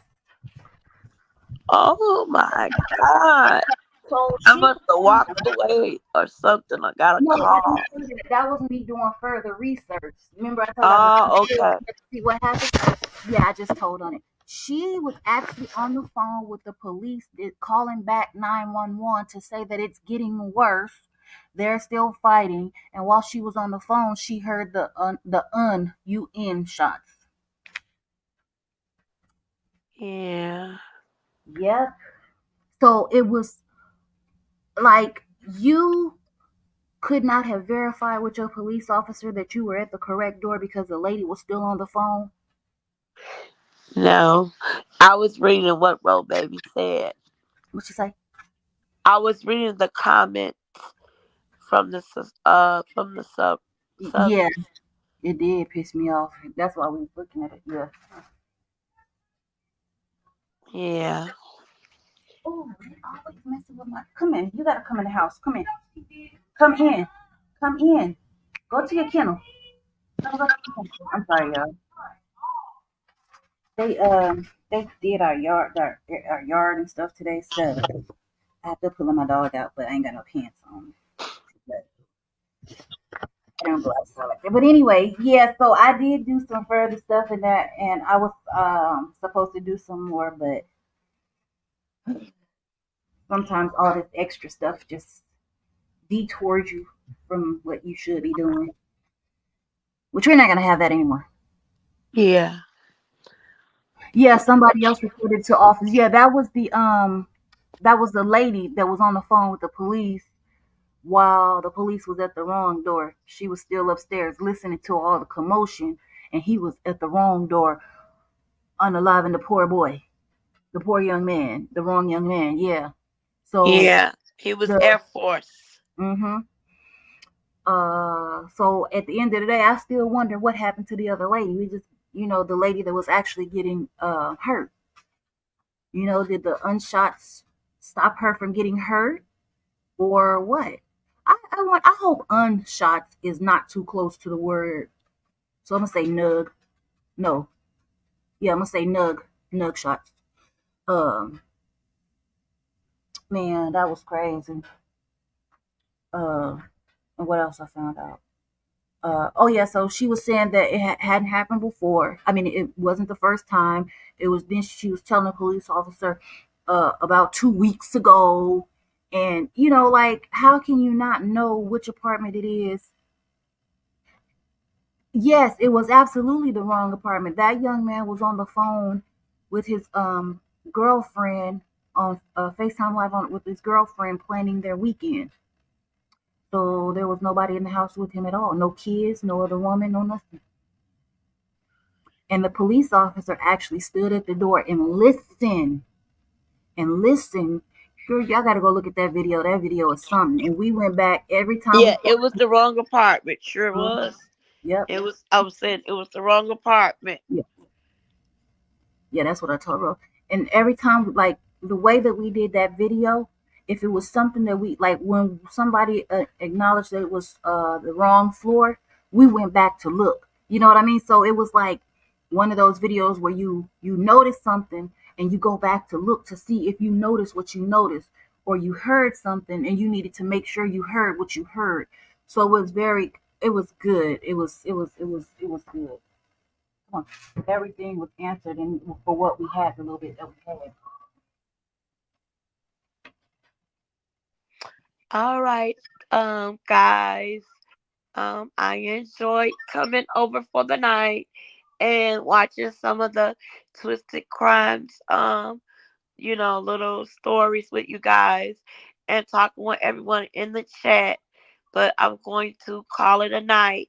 Oh my God. So I she must have walked away or something. I got a no, call. that was me doing further research. Remember, I told Oh, you okay. to see what happened. Yeah, I just told on it. She was actually on the phone with the police, calling back 911 to say that it's getting worse. They're still fighting, and while she was on the phone, she heard the UN shots. Yeah. Yep. So it was like you could not have verified with your police officer that you were at the correct door because the lady was still on the phone. No. I was reading what Ro Baby said. What you say? I was reading the comments from the sub. Yeah, it did piss me off. That's why we was looking at it. Yeah. Yeah. Oh, they always messing with my. Come in. You gotta come in the house. Come in. Come in. Come in. Go to your kennel. Go to your kennel. I'm sorry, y'all. They did our yard and stuff today, so I have to pull my dog out, but I ain't got no pants on. But I don't go outside like that. But anyway, yeah. So I did do some further stuff in that, and I was supposed to do some more, but sometimes all this extra stuff just detours you from what you should be doing. Which we're not gonna have that anymore. Yeah. Yeah, somebody else reported to office. Yeah, that was the lady that was on the phone with the police while the police was at the wrong door. She was still upstairs listening to all the commotion, and he was at the wrong door, unaliving the poor boy, the poor young man, the wrong young man. Yeah. So Yeah. He was the Air Force. mm-hmm. So at the end of the day, I still wonder what happened to the other lady. We just, the lady that was actually getting hurt. Did the unshots stop her from getting hurt or what? I hope unshots is not too close to the word. So I'm gonna say nug. No, yeah, I'm gonna say nug shots. Um, Man, that was crazy. And what else I found out? Oh yeah, so she was saying that it hadn't happened before. I mean, it wasn't the first time. It was then she was telling a police officer about 2 weeks ago, and like how can you not know which apartment it is? Yes, it was absolutely the wrong apartment. That young man was on the phone with his girlfriend on FaceTime Live on with his girlfriend planning their weekend. So there was nobody in the house with him at all. No kids, no other woman, no nothing. And the police officer actually stood at the door and listened. And listened. Girl, y'all got to go look at that video. That video is something. And we went back every time we Yeah, it was the wrong apartment. Sure was. Yep. It was. I was saying it was the wrong apartment. Yeah. Yeah, that's what I told her. And every time, like the way that we did that video, if it was something that we like, when somebody acknowledged that it was the wrong floor, we went back to look. You know what I mean? So it was like one of those videos where you notice something and you go back to look to see if you notice what you noticed, or you heard something and you needed to make sure you heard what you heard. So it was good. It was good. Come on. Everything was answered and for what we had, the little bit that we had. All right, guys. I enjoyed coming over for the night and watching some of the Twisted Crimes, little stories with you guys and talking with everyone in the chat. But I'm going to call it a night.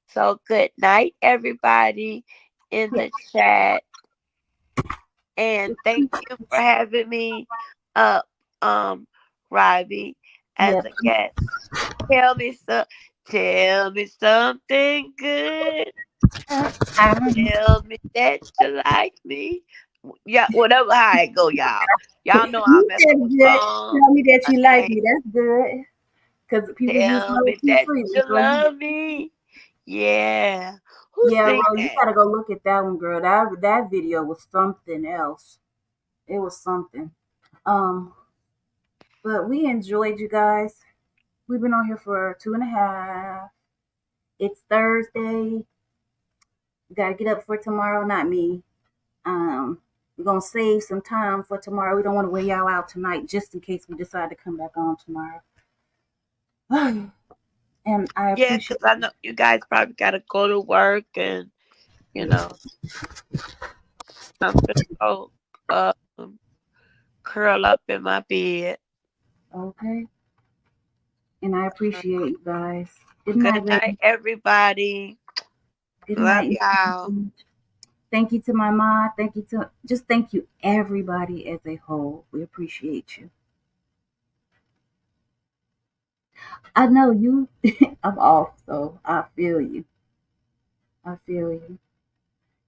So good night, everybody in the chat. And thank you for having me up, Robbie as Yep. a guest. Tell me tell me something good. Tell me that you like me. Yeah, whatever how it go, y'all. Y'all know I You mess said up a good. song. Tell me that you like Okay. me. That's good. Because people use Tell low me key that freely. you So you, love me. Yeah. Who yeah, sing Ro, you that? gotta go look at that one, girl. That video was something else. It was something. Um, but we enjoyed you guys. We've been on here for 2.5. It's Thursday. We gotta get up for tomorrow. Not me. We're gonna save some time for tomorrow. We don't want to wear y'all out tonight, just in case we decide to come back on tomorrow. And I Yeah, appreciate. because I know you guys probably got to go to work and, you know, I'm going to go curl up in my bed. Okay. And I appreciate you guys. Good Good night, night, ladies. everybody. Good Love night. y'all. Thank you to my mom. Thank you everybody as a whole. We appreciate you. I know you. I'm off, so I feel you. I feel you.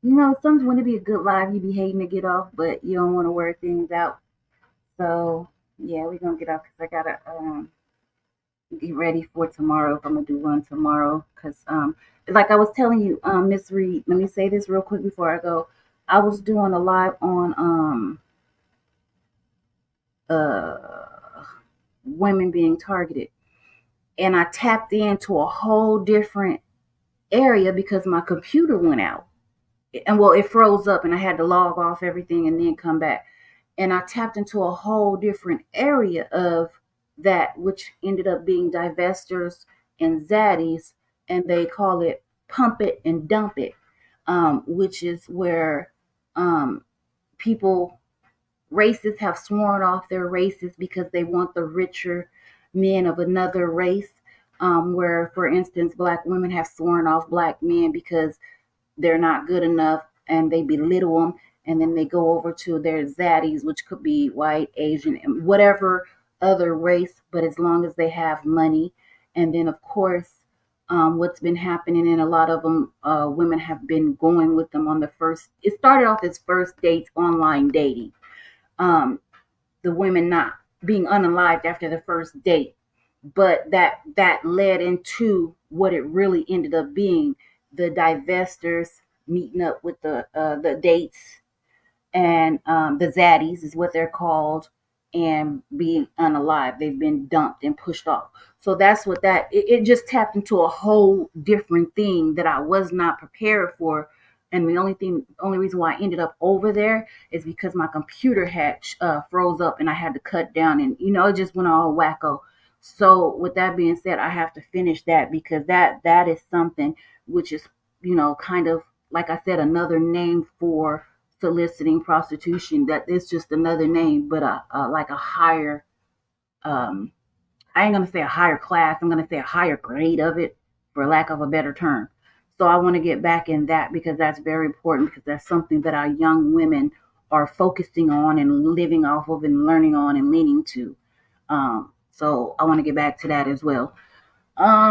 You know, sometimes when it be a good live, you be hating to get off, but you don't want to work things out. So yeah, we're gonna get off because I gotta get ready for tomorrow. If I'm gonna do one tomorrow, because like I was telling you, Miss Reed. Let me say this real quick before I go. I was doing a live on uh women being targeted, and I tapped into a whole different area because my computer went out, and well, it froze up, and I had to log off everything and then come back. And I tapped into a whole different area of that, which ended up being divestors and zaddies, and they call it pump it and dump it, which is where people, races have sworn off their races because they want the richer men of another race. Where, for instance, black women have sworn off black men because they're not good enough and they belittle them, and then they go over to their zaddies, which could be white, Asian, and whatever other race, but as long as they have money. And then of course, what's been happening, and a lot of them, women have been going with them on the first, it started off as first dates, online dating, the women not being unalived after the first date, but that led into what it really ended up being, the divestors meeting up with the dates, and the zaddies is what they're called, and being unalive. They've been dumped and pushed off. So that's what it just tapped into a whole different thing that I was not prepared for. And the only reason why I ended up over there is because my computer had froze up, and I had to cut down, and it just went all wacko. So with that being said, I have to finish that because that is something which is, kind of, like I said, another name for soliciting prostitution. That is just another name, but like a higher, um I ain't gonna say a higher class, I'm gonna say a higher grade of it, for lack of a better term. So I want to get back in that because that's very important, because that's something that our young women are focusing on and living off of and learning on and leaning to. So I want to get back to that as well.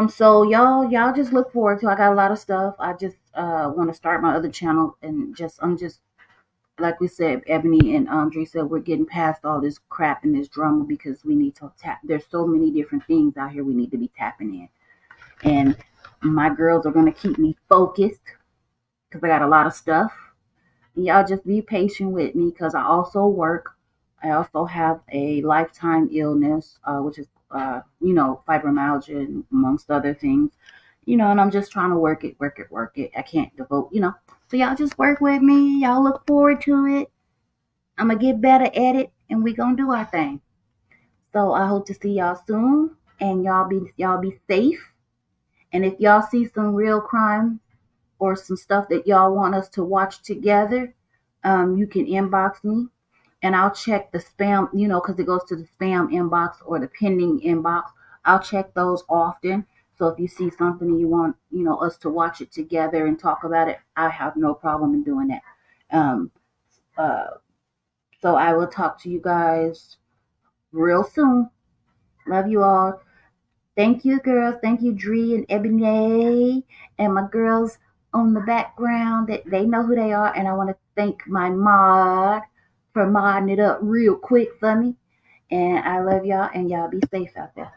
So y'all just look forward to. I got a lot of stuff. I just want to start my other channel, and I'm just, like we said, Ebony and Andre said, we're getting past all this crap and this drama because we need to tap. There's so many different things out here we need to be tapping in. And my girls are going to keep me focused because I got a lot of stuff. Y'all just be patient with me because I also work. I also have a lifetime illness, which is, fibromyalgia, and amongst other things. And I'm just trying to work it. I can't devote. So y'all just work with me. Y'all look forward to it. I'm gonna get better at it, and we gonna do our thing. So I hope to see y'all soon, and y'all be safe. And if y'all see some real crime or some stuff that y'all want us to watch together, you can inbox me, and I'll check the spam. Because it goes to the spam inbox or the pending inbox. I'll check those often. So if you see something and you want us to watch it together and talk about it, I have no problem in doing that. Um, uh, So I will talk to you guys real soon. Love you all. Thank you, girls. Thank you, Dree and Ebony, and my girls on the background. That they know who they are. And I want to thank my mod for modding it up real quick for me. And I love y'all, and y'all be safe out there.